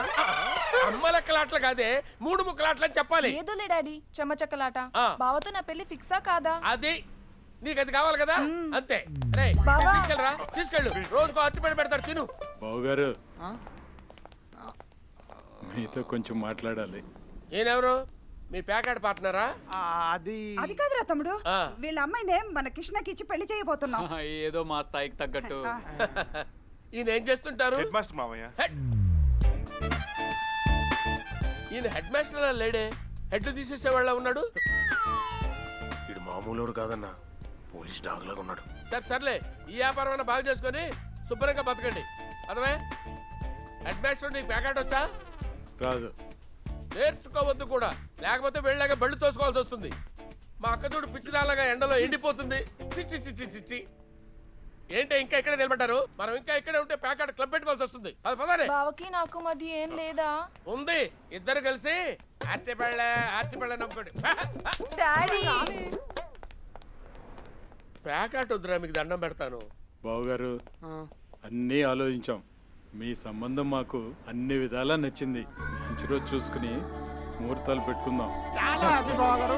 అమ్మ లెక్కలాట్లు కాదే, 3 ముక్కలాట్లు అని చెప్పాలి. ఏదోలే డాడీ, చెమ్మచక్కలాట. బావతో నా పెళ్లి ఫిక్సా కాదా? అది నీకు అది కావాలి కదా, అంతే. రే తీసుకెళ్ళరా, తీసుకెళ్ళు. రోజుకో అరటిపండు పెడతాడు, తిను. బావగారు, మీతో కొంచెం మాట్లాడాలి. ఈయనెవరు? మీ ప్యాకెట్ పార్ట్నరా? అది కాదురా తమ్ముడు, వీళ్ళ అమ్మాయినే మన కృష్ణకి ఇచ్చి పెళ్లి చేయబోతున్నాం. ఏదో మా స్థాయికి తగ్గట్టు. ఈయన ఏం చేస్తుంటారు? హెడ్ మాస్టర్ మామయ్య. ఈయన హెడ్ మాస్టర్ లేడే, హెడ్ తీసేసేవాళ్ళ ఉన్నాడు. వీడు మామూలు కాదన్నా, పోలీస్ డాగ్ లాగా ఉన్నాడు. సర్లే, ఈ వ్యాపారం అన్న బాగా చేసుకొని శుభ్రంగా బతకండి. అదమే హెడ్ మాస్టర్, నీకు ప్యాకెట్ వచ్చా? రాదు. నేర్చుకోవద్దు కూడా, లేకపోతే వెళ్ళాక బళ్ళు తోసుకోవాల్సి వస్తుంది. మా అక్క చూడు పిచ్చిదాలాగా ఎండలో ఎండిపోతుంది. చిచ్చి చిచ్చి చిచ్చి. ఏంటి ఇంకా ఇక్కడే నిలబడ్డారు? మనం ఇంకా ఇక్కడే ఉంటే ప్యాకెట్ క్లబ్ పెట్టుకోవాల్సి వస్తుంది. అది పదరే. బావకి నాకు మధ్య ఏం లేదా? ఉంది, ఇద్దరు కలిసి ఆర్చిపళ్ళ నమ్ముకోండి. డాడీ, ప్యాకెట్ వద్దురా, మీకు దండం పెడతాను. బావగారు, అన్నీ ఆలోచించాం. మీ సంబంధం మాకు అన్ని విధాలా నచ్చింది. మంచి రోజు చూసుకుని ముహూర్తాలు పెట్టుకుందాం. చాలా హ్యాపీ బావగారు.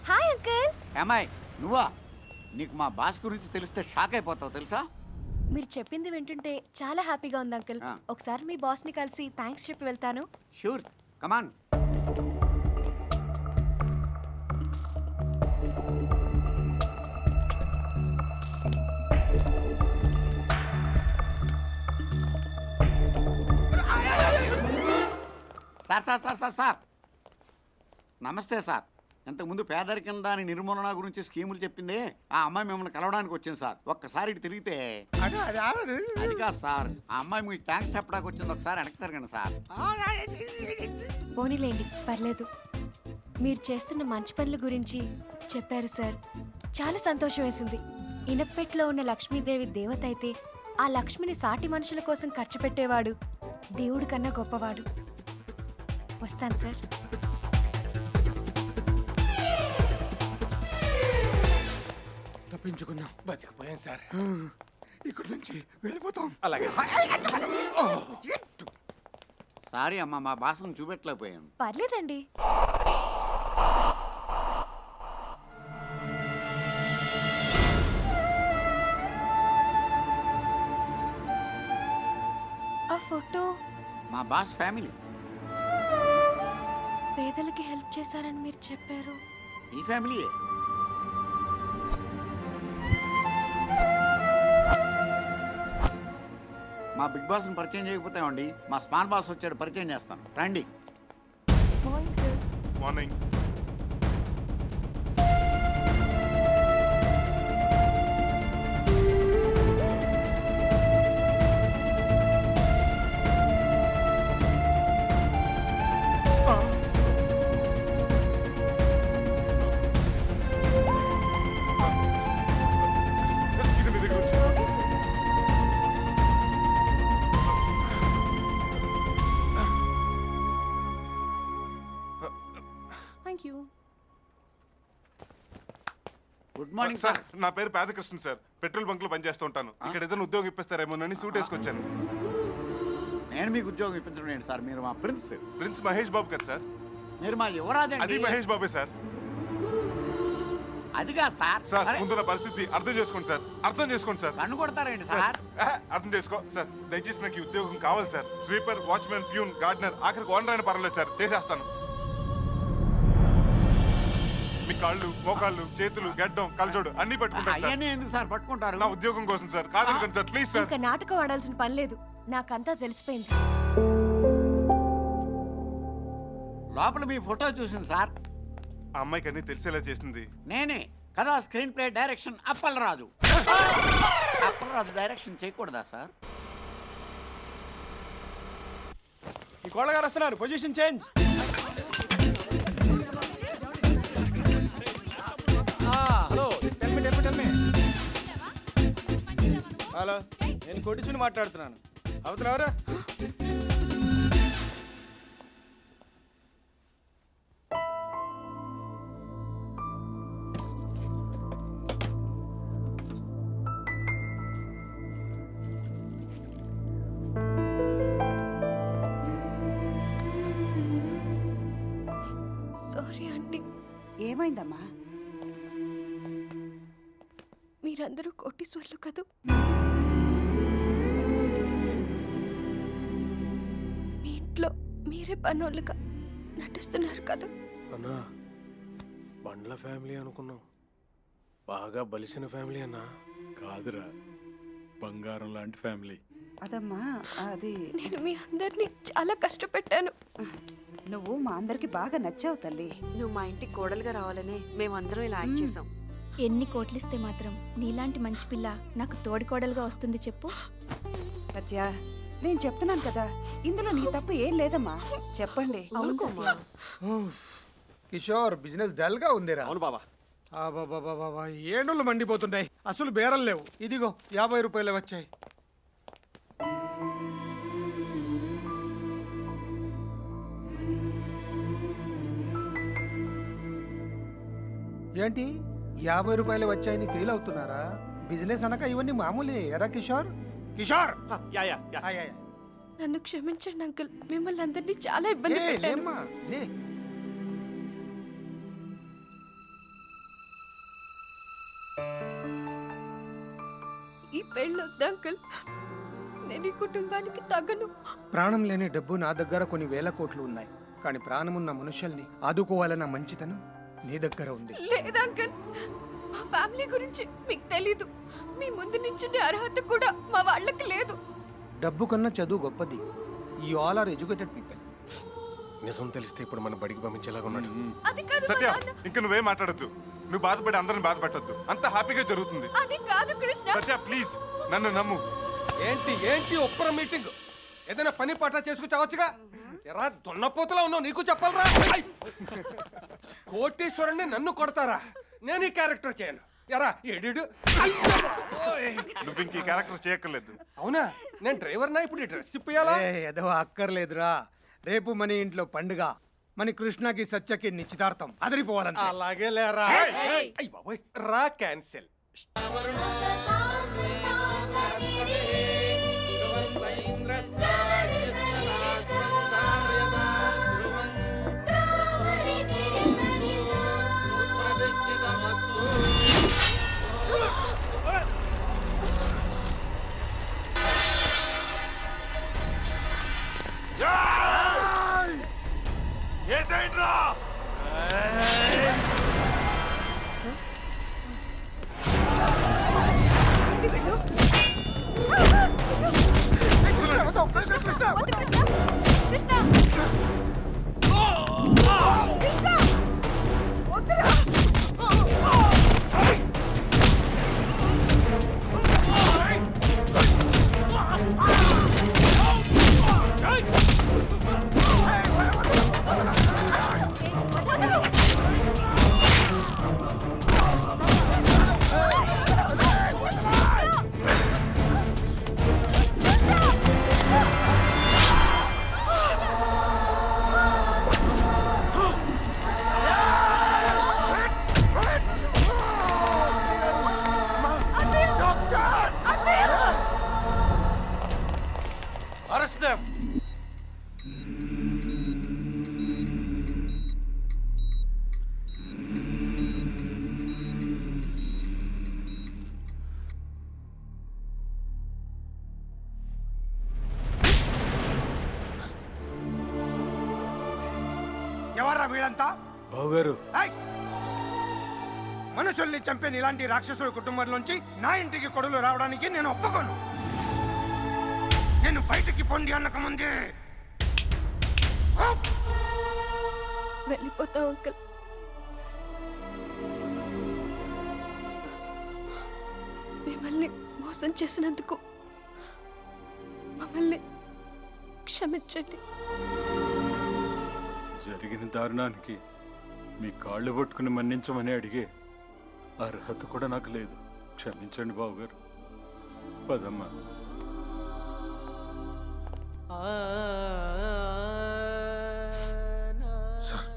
Hi uncle. ఏమాయ్ నువ్వా? నీకు మా బాస్ గురించి తెలిస్తే షాక్ అయిపోతావు తెలుసా? మీరు చెప్పింది వింటుంటే చాలా హ్యాపీగా ఉంది అంకుల్. ఒకసారి మీ బాస్ ని కలిసి థ్యాంక్స్ చెప్పి వెళ్తాను. షూర్, కమాన్. సార్ నమస్తే సార్. ఇంతకుముందు పేదరికం దాని నిర్మూలన గురించి స్కీములు చెప్పింది ఆ అమ్మాయి మిమ్మల్ని కలవడానికి వచ్చింది సార్. ఒక్కసారి ఇటు తిరిగితే అది కాదు సార్, ఆ అమ్మాయి మీకు థ్యాంక్స్ చెప్పడానికి వచ్చింది. ఒకసారి వెనక్కి తిరగండి సార్. పోనీలేండి, పర్లేదు. మీరు చేస్తున్న మంచి పనుల గురించి చెప్పారు సార్, చాలా సంతోషం వేసింది. ఇనప్పెట్లో ఉన్న లక్ష్మీదేవి దేవత అయితే ఆ లక్ష్మిని సాటి మనుషుల కోసం ఖర్చు పెట్టేవాడు దేవుడి కన్నా గొప్పవాడు. వస్తాను సార్. తప్పించుకున్నాం, బతికిపోయాం సార్. ఇక్కడి నుంచి వెళ్ళిపోతాం. అలాగే సారీ అమ్మా, మా భాషను చూపెట్టలేకపోయాను. పర్లేదండి. ఆ ఫోటో మా బాస్ ఫ్యామిలీ. పేదలకి హెల్ప్ చేశారని మీరు చెప్పారు. ఈ ఫ్యామిలీయే. మా బిగ్ బాస్ని పరిచయం చేయకపోతామండి, మా స్మాల్ బాస్ వచ్చాడు, పరిచయం చేస్తాను, రండి. Morning sir. Morning. Good morning sir. నా పేరు పేదకృష్ణ సార్, పెట్రోల్ బంక్ లో పనిచేస్తూ ఉంటాను. ఇక్కడ ఏదైనా ఉద్యోగం ఇప్పిస్తారేమోనని సూట్ వేసుకొచ్చాను. నేను మీకు ఉద్యోగం ఇప్పించడం ఏంటి సార్, మీరు మా ప్రిన్స్. ప్రిన్స్ మహేష్ బాబు కదా సార్? మీరు మా యువరాజు. అది మహేష్ బాబే సార్. అదిగా సార్. సార్ ముందున్న పరిస్థితి అర్థం చేసుకోండి సార్, అర్థం చేసుకోండి సార్. కన్ను కొడతారేంటి సార్? అర్థం చేసుకో సార్, దయచేసి నాకు ఈ ఉద్యోగం కావాలి sir. Sweeper, watchman, peon, gardener, ఆఖరికి ఓనర్ అయినా పర్వాలేదు సార్, చేసేస్తాను. మీ కాళ్ళు, మోకాళ్ళు, చేతులు, గడ్డం, కలజోడు అన్ని పట్టుకుంటాను సార్. అవన్నీ ఎందుకు సార్ పట్టుకుంటారు? నా ఉద్యోగం కోసం సార్, కాదనుకోండి సార్, ప్లీజ్ సార్. ఇంకా నాటకం ఆడాల్సిన పని లేదు, నాకంతా తెలిసిపోయింది. లోపల మీ ఫోటో చూసింది సార్. ఆ అమ్మాయికి అన్ని తెలిసేలా చేసింది నేనే కదా. Screen play direction Appalaraju. Appalaraju direction చేయకూడదా సార్? ఈ కోళ్ళగారు వస్తున్నారు, position change. Hello, tell me. Hello, నేను కొట్టించుని మాట్లాడుతున్నాను. అవుతున్నారా? Sorry aunty. ఏమైందమ్మా? మీరందరూ కోటీశ్వర్లు కదూ. మీ ఇంట్లో మీరే పనోళ్ళుగా నటిస్తున్నారు కదా. అన్నా, బండ్ల ఫ్యామిలీ అనుకున్నాం, బాగా బలిసిన ఫ్యామిలీ అన్నా. కాదురా, బంగారం లాంటి ఫ్యామిలీ. అదమ్మా, అది నేను మీ అందరినీ చాలా కష్టపెట్టాను. నువ్వు మా అందరికి బాగా నచ్చావు తల్లి. నువ్వు మా ఇంటికి కోడలుగా రావాలని మేమందరం ఇలా యాక్ట్ చేసాం. ఎన్ని కోట్లిస్తే మాత్రం నీలాంటి మంచి పిల్ల నాకు తోడికోడలుగా వస్తుంది చెప్పు. సత్య, నేను చెప్తున్నాను కదా, ఇందులో నీ తప్పు ఏం లేదమ్మా. చెప్పండి. కిషోర్, బిజినెస్ డల్ గా ఉందిరా. అవును బాబా. ఏడుళ్ళు మండిపోతున్నాయి, అసలు బేరం లేవు. ఇదిగో 50 రూపాయలు వచ్చాయి. ఏంటి 50 రూపాయలు వచ్చాయని ఫీల్ అవుతున్నారా? బిజినెస్ అనక ఇవన్నీ మామూలే ఎరా కిషోర్. కిషోర్, నన్ను క్షమించండి అంకుల్, మిమ్మల్ని అందరినీ చాలా ఇబ్బంది పెట్టాను. ఈ పెళ్ళొద్దు అంకుల్, నేను ఈ కుటుంబానికి తగను. ప్రాణం లేని డబ్బు నా దగ్గర కొన్ని వేల కోట్లు ఉన్నాయి, కానీ ప్రాణమున్న మనుషుల్ని ఆదుకోవాలన్న మంచితనం నీ దగ్గర ఉంది. లేదు అంకుల్, మా ఫ్యామిలీ గురించి మీకు తెలీదు. మీ ముందు నించుండే అర్హత కూడా మా వాళ్ళకి లేదు. డబ్బు కన్నా చదువు గొప్పది. You all are educated people. నిజం తెలిస్తే ఇప్పుడు మన బడికి పంపించేలాగా ఉన్నాడు. అది కాదు సత్య ఇంక నువ్వేం మాట్లాడద్దు. నువ్వు బాధపడి అందరిని బాధపెట్టద్దు. అంతా హ్యాపీగా జరుగుతుంది. అది కాదు కృష్ణ. సత్య ప్లీజ్ నన్ను నమ్ము. ఏంటి ఒప్పర మీటింగ్? ఏదైనా పని పాట చేసుకు చావచ్చుగా. ఎరా దున్నపోతులా ఉన్నావు, నీకు చెప్పాలరా. కోటీశ్వరుణ్ణి నన్ను కొడతారా? నేను ఈ క్యారెక్టర్ చేయను. ఎరా ఏడు నువ్వు ఇంక ఈ క్యారెక్టర్ చేయక్కర్లేదు. అవునా? నేను డ్రైవర్నా? ఇప్పుడు డ్రెస్ ఇప్పియాలా? ఏదో అక్కర్లేదురా. రేపు మన ఇంట్లో పండుగ. మన కృష్ణకి సత్యకి నిశ్చితార్థం. అదిరిపోవాలంటే. అలాగే లేరా. అయ్య బాబోయ్, రా క్యాన్సిల్. ఎవర్రా వీళ్ళంతా? బావగారు, మనుషుల్ని చంపేని ఇలాంటి రాక్షసుల కుటుంబంలోంచి నా ఇంటికి కొడులు రావడానికి నేను ఒప్పుకోను. నేను బయటికి పొండి అన్నక ముందే వెళ్ళిపోతావు అంకుల్. మిమ్మల్ని మోసం చేసినందుకు మమ్మల్ని క్షమించండి. జరిగిన దారుణానికి మీ కాళ్ళు పట్టుకుని మన్నించమని అడిగే అర్హత కూడా నాకు లేదు. క్షమించండి బావగారు. పదమ్మా. సార్,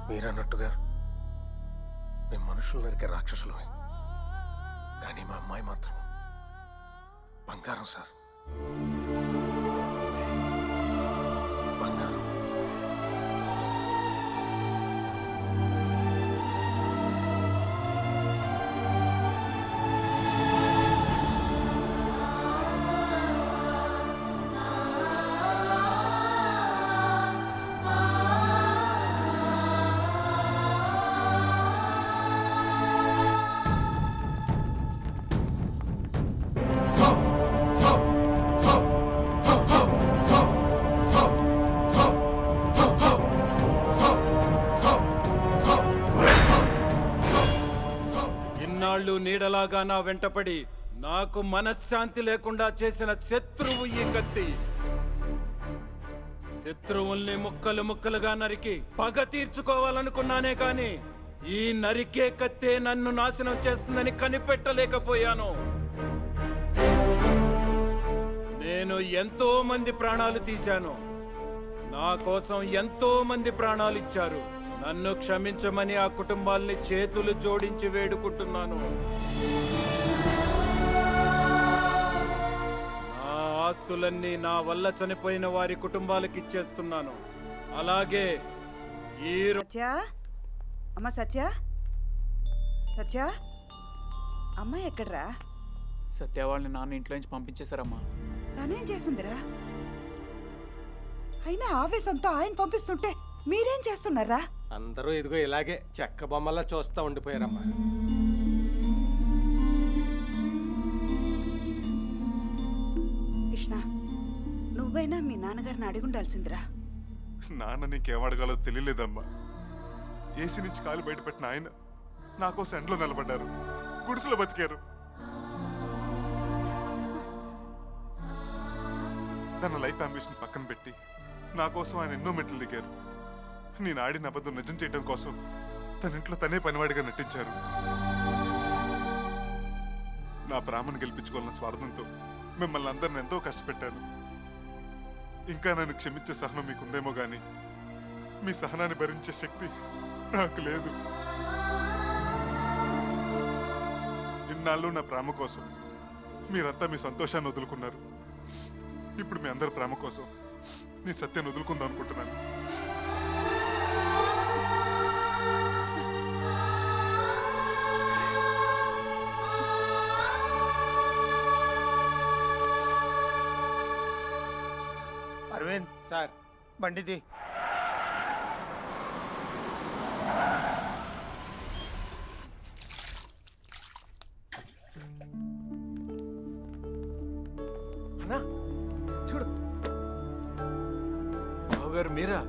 మీరన్నట్టుగా మేము మనుషులు నరికే రాక్షసులమే, కానీ మా అమ్మాయి మాత్రం బంగారం సార్. బంగారం. నీడలాగా నా వెంటపడి నాకు మనశ్శాంతి లేకుండా చేసిన శత్రువు ఈ కత్తి. శత్రువుల్ని ముక్కలు ముక్కలుగా నరికి పగ తీర్చుకోవాలనుకున్నానే కాని ఈ నరికే కత్తే నన్ను నాశనం చేస్తుందని కనిపెట్టలేకపోయాను. నేను ఎంతో మంది ప్రాణాలు తీశాను. నా కోసం ఎంతో మంది ప్రాణాలు ఇచ్చారు. నన్ను క్షమించమని ఆ కుటుంబాల్ని చేతులు జోడించి వేడుకుంటున్నాను. నా ఆస్తులన్నీ నా వల్ల చనిపోయిన వారి కుటుంబాలకు ఇచ్చేస్తున్నాను. అలాగే ఈ సత్య, అమ్మ సత్య, సత్య, అమ్మ ఎక్కడ్రా? సత్య వాళ్ళని నాన్న ఇంట్లో నుంచి పంపించేశారమ్మా. తనేం చేసిందిరా? అయినా ఆవేశంతో ఆయన పంపిస్తుంటే మీరేం చేస్తున్నారా? అందరూ ఇదిగో ఇలాగే చెక్క బొమ్మల్లా చూస్తా ఉండిపోయారమ్మా. కృష్ణ, నువ్వైనా మీ నాన్నగారిని అడిగుండాల్సిందిరా. నాన్న నీకేం అడగాలో తెలియలేదమ్మా. ఏసీ నుంచి కాలు బయటపెట్టిన ఆయన నా కోసం ఎండలో నిలబడ్డారు, గుడిసెలో బతికారు. తన లైఫ్ అంబిషన్ పక్కన పెట్టి నా కోసం ఆయన ఎన్నో మెట్లు దిగారు. నేను ఆడిన అబద్ధం నిజం చేయడం కోసం తన ఇంట్లో తనే పనివాడిగా నటించారు. నా ప్రేమను గెలిపించుకోవాలన్న స్వార్థంతో మిమ్మల్ని అందరిని ఎంతో కష్టపెట్టాను. ఇంకా నన్ను క్షమించే సహనం మీకుందేమో గాని మీ సహనాన్ని భరించే శక్తి నాకు లేదు. ఇన్నాళ్ళు నా ప్రేమ కోసం మీరంతా మీ సంతోషాన్ని వదులుకున్నారు. ఇప్పుడు మీ అందరి ప్రేమ కోసం నీ సత్యాన్ని వదులుకుందాం అనుకుంటున్నాను. అరవింద్ సార్ బండిది. అన్నా చూడు, బావగారు మీరా?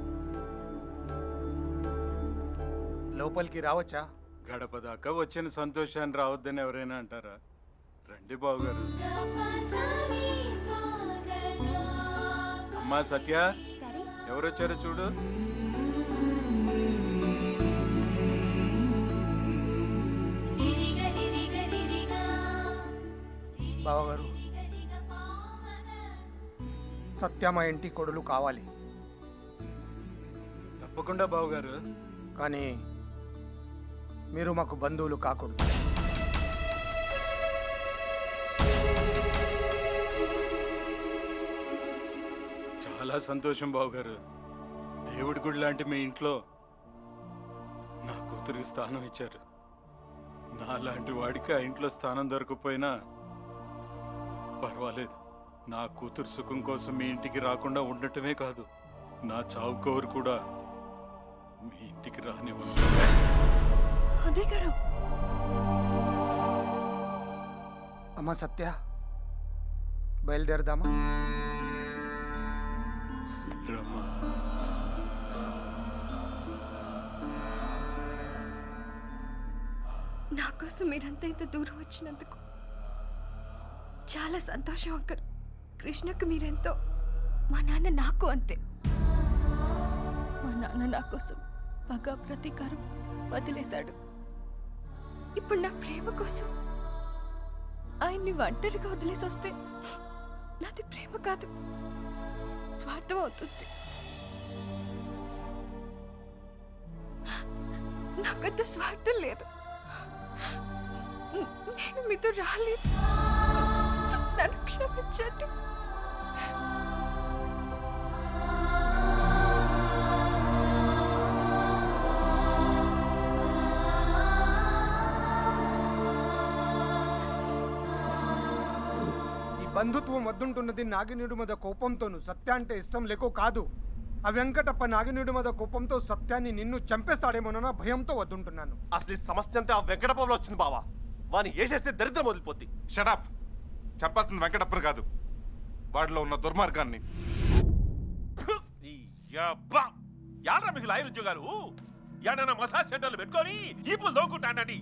లోపలికి రావచ్చా? గడప దాకా వచ్చిన సంతోషాన్ని రావద్దని ఎవరైనా అంటారా? రండి బావగారు. అమ్మా సత్య, ఎవరొచ్చారో చూడు. బావగారు, సత్య మా ఇంటి కొడులు కావాలి. తప్పకుండా బావగారు. కానీ మీరు మాకు బంధువులు కాకూడదు. చాలా సంతోషం బావగారు. దేవుడి గుడి లాంటి మీ ఇంట్లో నా కూతురికి స్థానం ఇచ్చారు. నా లాంటి వాడికి ఆ ఇంట్లో స్థానం దొరకపోయినా పర్వాలేదు. నా కూతురు సుఖం కోసం మీ ఇంటికి రాకుండా ఉండటమే కాదు, నా చావు కోరు కూడా మీ ఇంటికి రానివ్వను. అమ్మ సత్య, బయలుదేరదామా? నా కోసం మీరంతా ఇంత దూరం వచ్చినందుకు చాలా సంతోషం అంకుల్. కృష్ణకు మీరెంతో, మా నాన్న నాకు అంతే. మా నాన్న నా కోసం పగ ప్రతీకారం వదిలేశాడు. ఇప్పుడు నా ప్రేమ కోసం ఆయన్ని ఒంటరిగా వదిలేసి వస్తే నాది ప్రేమ కాదు, స్వార్థం అవుతుంది. నాకంత స్వార్థం లేదు. నేను మీతో రాలేదు, నన్ను క్షమించండి. బంధుత్వం వద్దుంటున్నది నాగినీడు మీద కోపంతోను, సత్య అంటే ఇష్టం లేకో కాదు. ఆ వెంకటప్ప నాగినీడు మీద కోపంతో సత్యాన్ని నిన్ను చంపేస్తాడేమోనన్న భయంతో వద్దుంటున్నాను. అసలు ఈ సమస్య అంతా ఆ వెంకటప్పలో వచ్చింది బావా. వాని వేసేస్తే దరిద్రం వదిలిపోద్ది. షటప్! చంపాల్సిన వెంకటప్పని కాదు, వాడిలో ఉన్న దుర్మార్గాన్ని. యాడ్రా మీకు లాయర్ ఉద్యోగాలు? యాడన్నా మసాజ్ సెంటర్లు పెట్టుకొని ఈపులు దోకుంటానండి.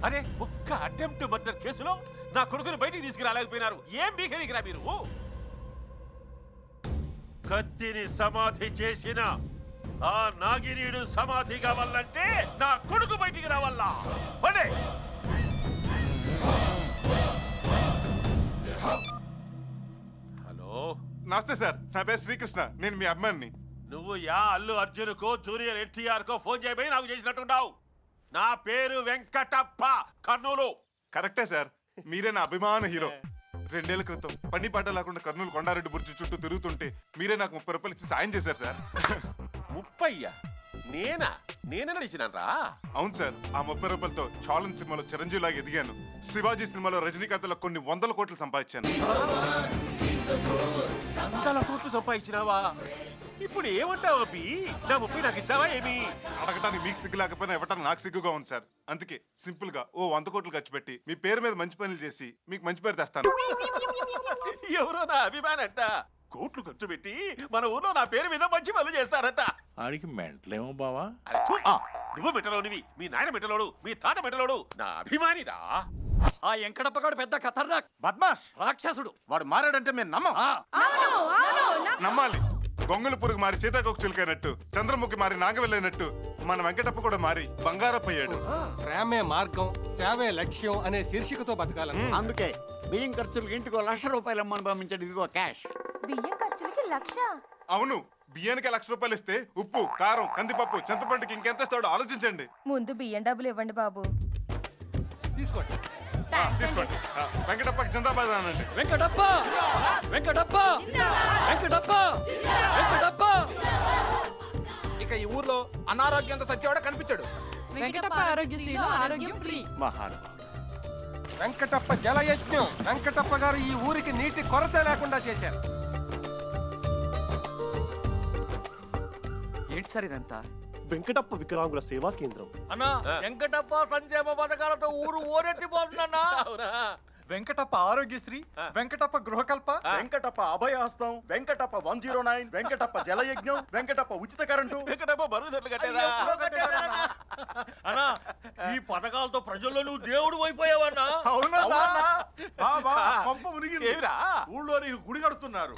అరే, ఒక్క అటెంప్ట్ మర్డర్ కేసులో నా కొడుకుని బయటికి తీసుకురాలేకపోయినారు. ఏం బీకెదిగిరా మీరు? కత్తిని సమాధి చేసిన ఆ నాగినీడు సమాధి కావాలంటే నా కొడుకు బయటికి రావాలా? హలో, నమస్తే సార్, నా పేరు శ్రీకృష్ణ, నేను మీ అమ్మాయిని. నువ్వు యా అల్లు అర్జున్కో జూనియర్ ఎన్టీఆర్ కో ఫోన్ చేయబోయి నాకు చేసినట్టున్నావు. నా పేరు వెంకటప్ప, కర్నూలు. కరెక్టే సార్, మీరే నా అభిమాన హీరో. 2 ఏళ్ల క్రితం పని పాట లేకుండా కర్నూలు కొండారెడ్డి బుర్జి చుట్టూ తిరుగుతుంటే మీరే నాకు 30 రూపాయలు ఇచ్చి సాయం చేశారు సార్. 30? నేనే నడిచినారా? అవును సార్, ఆ 30 రూపాయలతో ఛాలెంజ్ సినిమాలో చిరంజీవి లాగా ఎదిగాను. శివాజీ సినిమాలో రజనీకాంత్లో కొన్ని 100 కోట్లు సంపాదించాను. 100 కోట్లు సంపాదించినావా? ఇప్పుడు ఏమంటావు అబ్బి? నా 30 నాకు ఇచ్చావా ఏమి? అడగటానికి మీకు సిగ్గు లేకపోయినా ఇవ్వటానికి నాకు సిగ్గుగా ఉంది సార్. అందుకే సింపుల్ గా ఓ 100 కోట్లు ఖర్చు పెట్టి మీ పేరు మీద మంచి పనులు చేసి మీకు మంచి పేరు తెస్తాను. ఎవరో నా అభిమానంట కోట్లు ఖర్చు పెట్టి మన ఊర్లో నా పేరు మీద మంచి పనులు చేస్తాడట. ఆడికి మెంటలేమో బావా. అరే థు, నువ్వు మెట్టలోనివి, మీ నాయన మెట్టలోడు, మీ తాత మెట్టలోడు, నా అభిమానిరా. ఆ వెంకటప్పగాడు పెద్ద ఖతర్నాక్ బద్మాష్ రాక్షసుడు. వాడు మారాడంటే మేము నమ్మం. నమ్మాలి. గొంగళి పురుగు మారి సీతాకోక చిలుకైనట్టు, చంద్రముఖి మారి నాగవెళ్ళైనట్టు మన వెంకటప్ప కూడా మారి బంగారప్పయ్యాడు. ప్రేమే మార్గం, సేవే లక్ష్యం అనే శీర్షికతో బతకాలని. అందుకే బియ్యం ఖర్చులకు ఇంటికి ₹1,00,000 అమ్మని పంపించాడు. ఇదిగో క్యాష్. బియ్యం ఖర్చులకి 1,00,000. అవును, బియ్యానికి ₹1,00,000 ఇస్తే ఉప్పు, కారం, కందిపప్పు, చింతపండుకి ఇంకెంత ఇస్తాడో ఆలోచించండి. ముందు బియ్యం డబ్బులు ఇవ్వండి బాబు. తీసుకోండి. తీసుకోండి. వెంకటప్పకి జిందాబాద్ అనండి. వెంకటప్ప వెంకటప్ప వెంకటప్ప వెంకటప్ప. ఇక ఈ ఊర్లో అనారోగ్యంతో సచ్చేవాడు కనిపించాడు. వెంకటప్ప ఆరోగ్యశ్రీలో ఆరోగ్యం ఫ్రీ. వెంకటప్ప జలయజ్ఞం. వెంకటప్ప గారు ఈ ఊరికి నీటి కొరత లేకుండా చేశారు. ఏంటి సార్ ఇదంతా? వెంకటప్ప వికలాంగుల సేవా కేంద్రం. అన్నా వెంకటప్ప సంక్షేమ పథకాలతో ఊరు ఓరెత్తిపోతుందన్నా. వెంకటప్ప ఆరోగ్యశ్రీ, వెంకటప్ప గృహకల్ప, వెంకటప్ప అభయహస్తం, వెంకటప్ప 109, వెంకటప్ప జలయజ్ఞం, వెంకటప్ప ఉచిత కరెంటు, వెంకటప్ప బరువుదొడ్లు కట్టేదా? అన్నా ఈ పథకాలతో ప్రజల్లో నువ్వు దేవుడు అయిపోయావన్నా. అవునా? పంప మునిగింది. ఊళ్ళో నీకు గుడి కడుతున్నారు.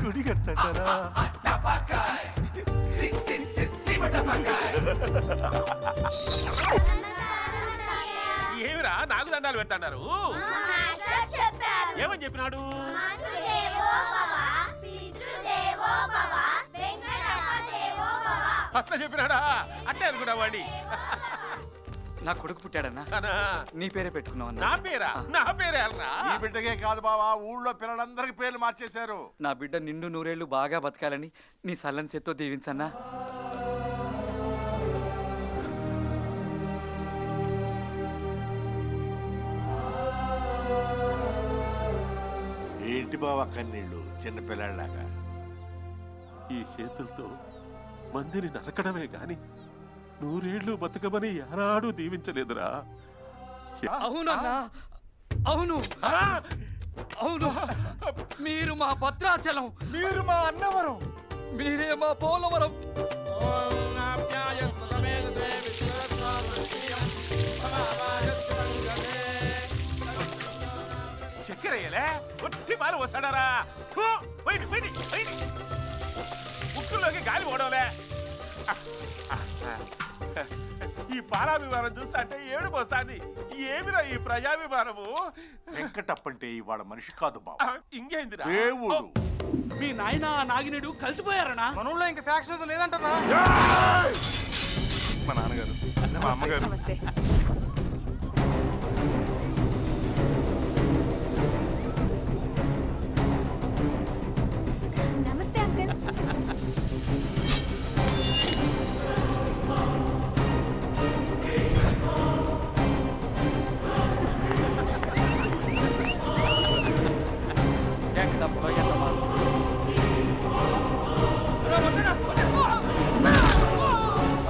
గుడి కడతాడా? ఏమిరా నాకు దండాలు పెడతాడారు? ఏమని చెప్పినాడు? అట్లా చెప్పినాడా? అట్లే అనుకున్నావాడి. నా కొడుకు పుట్టాడన్నా. నీ పేరే పెట్టుకున్నావు. నా పేరా? నా పేరే అన్నా. ఈ బిడ్డకే కాదు బావా, ఊళ్ళో పిల్లలందరికి పేర్లు మార్చేశారు. నా బిడ్డ నిండు నూరేళ్లు బాగా బతకాలని నీ సల్లని చేత్తో దీవించన్నా. ఏంటి బావా కన్నీళ్ళు చిన్నపిల్లలాగా? ఈ చేతులతో మందిని నరకడమే గాని 100 ఏళ్ళు బతకమని ఎనాడూ దీవించలేదురా. అవునన్నా, అవును అవును. మీరు మా భద్రాచలం, మీరు మా అన్నవరం, మీరే మా పోలవరం. చక్కెరయ్యలే ఒట్టి పాలు వస్తాడారా? ముక్కులోకి గాలి పోవడంలే. ఈ పాలాభిమానం చూస్తా అంటే ఏడుపు వస్తాంది. ఏమిరా ఈ ప్రజాభిమానము? వెంకటప్ప అంటే ఇవాళ మనిషి కాదు బాబు, ఇంకేందిరా దేవుడు. మీ నాయన నాగినేడు కలిసిపోయారనా? మన ఊళ్ళో ఇంకా ఫ్యాక్షన్స్ లేదంటనా? మా నాన్నగారు, మా అమ్మగారు. నమస్తే uncle.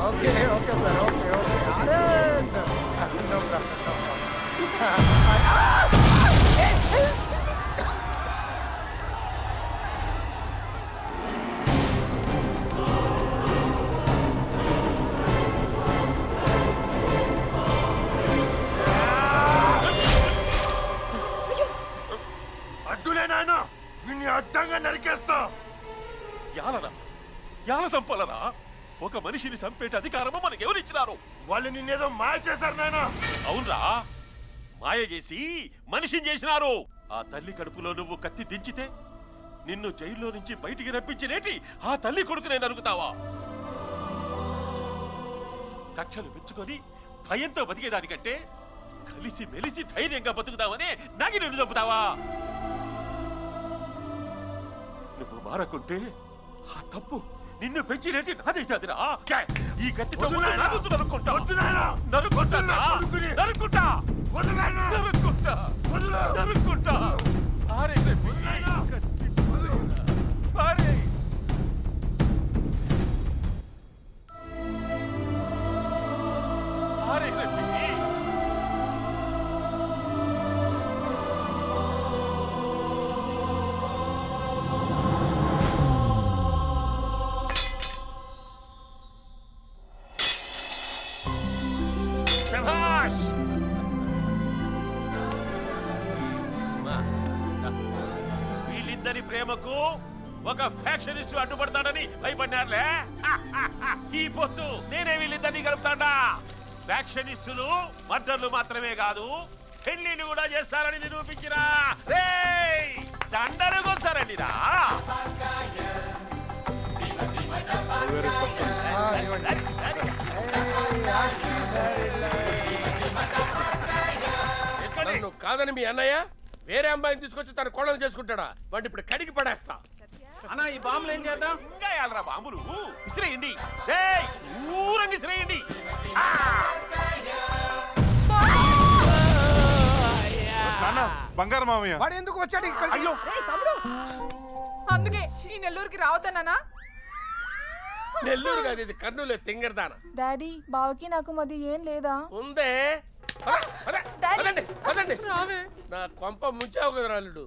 Okay okay sir, okay okay. అరే నో ప్రాబ్లం. అడ్డులే నాయన, విని అడ్డంగా నరికేస్తా. యాలరా యాల సంపలరా? ఒక మనిషిని చంపేట అధికారము మనకెవరిచ్చినారు? వాళ్ళు నిన్నేదో మాయ చేశారు నాయన. అవునరా, మాయ చేసి మనిషిని చేసినారు. ఆ తల్లి కడుపులో నువ్వు కత్తి దించితే నిన్ను జైల్లో నుంచి బయటికి రప్పించినేటి ఆ తల్లి కొడుకునే నరుకుతావా? కక్షలు పెంచుకొని భయంతో బతికేదానికంటే కలిసి మెలిసి ధైర్యంగా బతుకుతావనే నాగి నిన్ను చంపుతావా? నువ్వు మారకుంటే ఆ తప్పు నిన్ను పెంచినేటి నాదైతాదిరా. ఈ కత్తితో నరుకుంటా నరుకుంటా నరుకుంటా నరుకుంటా నరుకుంటా. ప్రేమకు ఒక ఫ్యాక్షనిస్ట్ అడ్డుపడతాడని భయపడినారులే. ఈ పొద్దు నేనే వీళ్ళిద్దరినీ కలుపుతాడా. ఫ్యాక్షనిస్టులు మర్డర్లు మాత్రమే కాదు, పెళ్లిళ్ళు కూడా చేస్తారని నిరూపించినా. దండలు కొచ్చారండి రా. నన్ను కాదని మీ అన్నయ్య వేరే అమ్మాయిని తీసుకొచ్చి తన కోడలు చేసుకుంటాడా? వాడిని ఇప్పుడు కడిగి పడేస్తా. అన్నా ఈ బాంబులు ఏం చేద్దాం? ఇంకా యాలరా బాంబులు విసిరేయండి. ఊరంగి విసిరేయండి. బంగారు మామయ్య వాడు ఎందుకు వచ్చాడు ఇక్కడ? అయ్యో తమ్ముడు, అందుకే ఈ నెల్లూరుకి రావద్దన్నానా? నెల్లూరు కాదు, ఇది కర్నూలు తింగరదాన. డాడీ బావకి నాకు మధ్య ఏం లేదా? ఉందే. పదండి పదండి. నా కొంప ముంచావు కదా రాలుడు.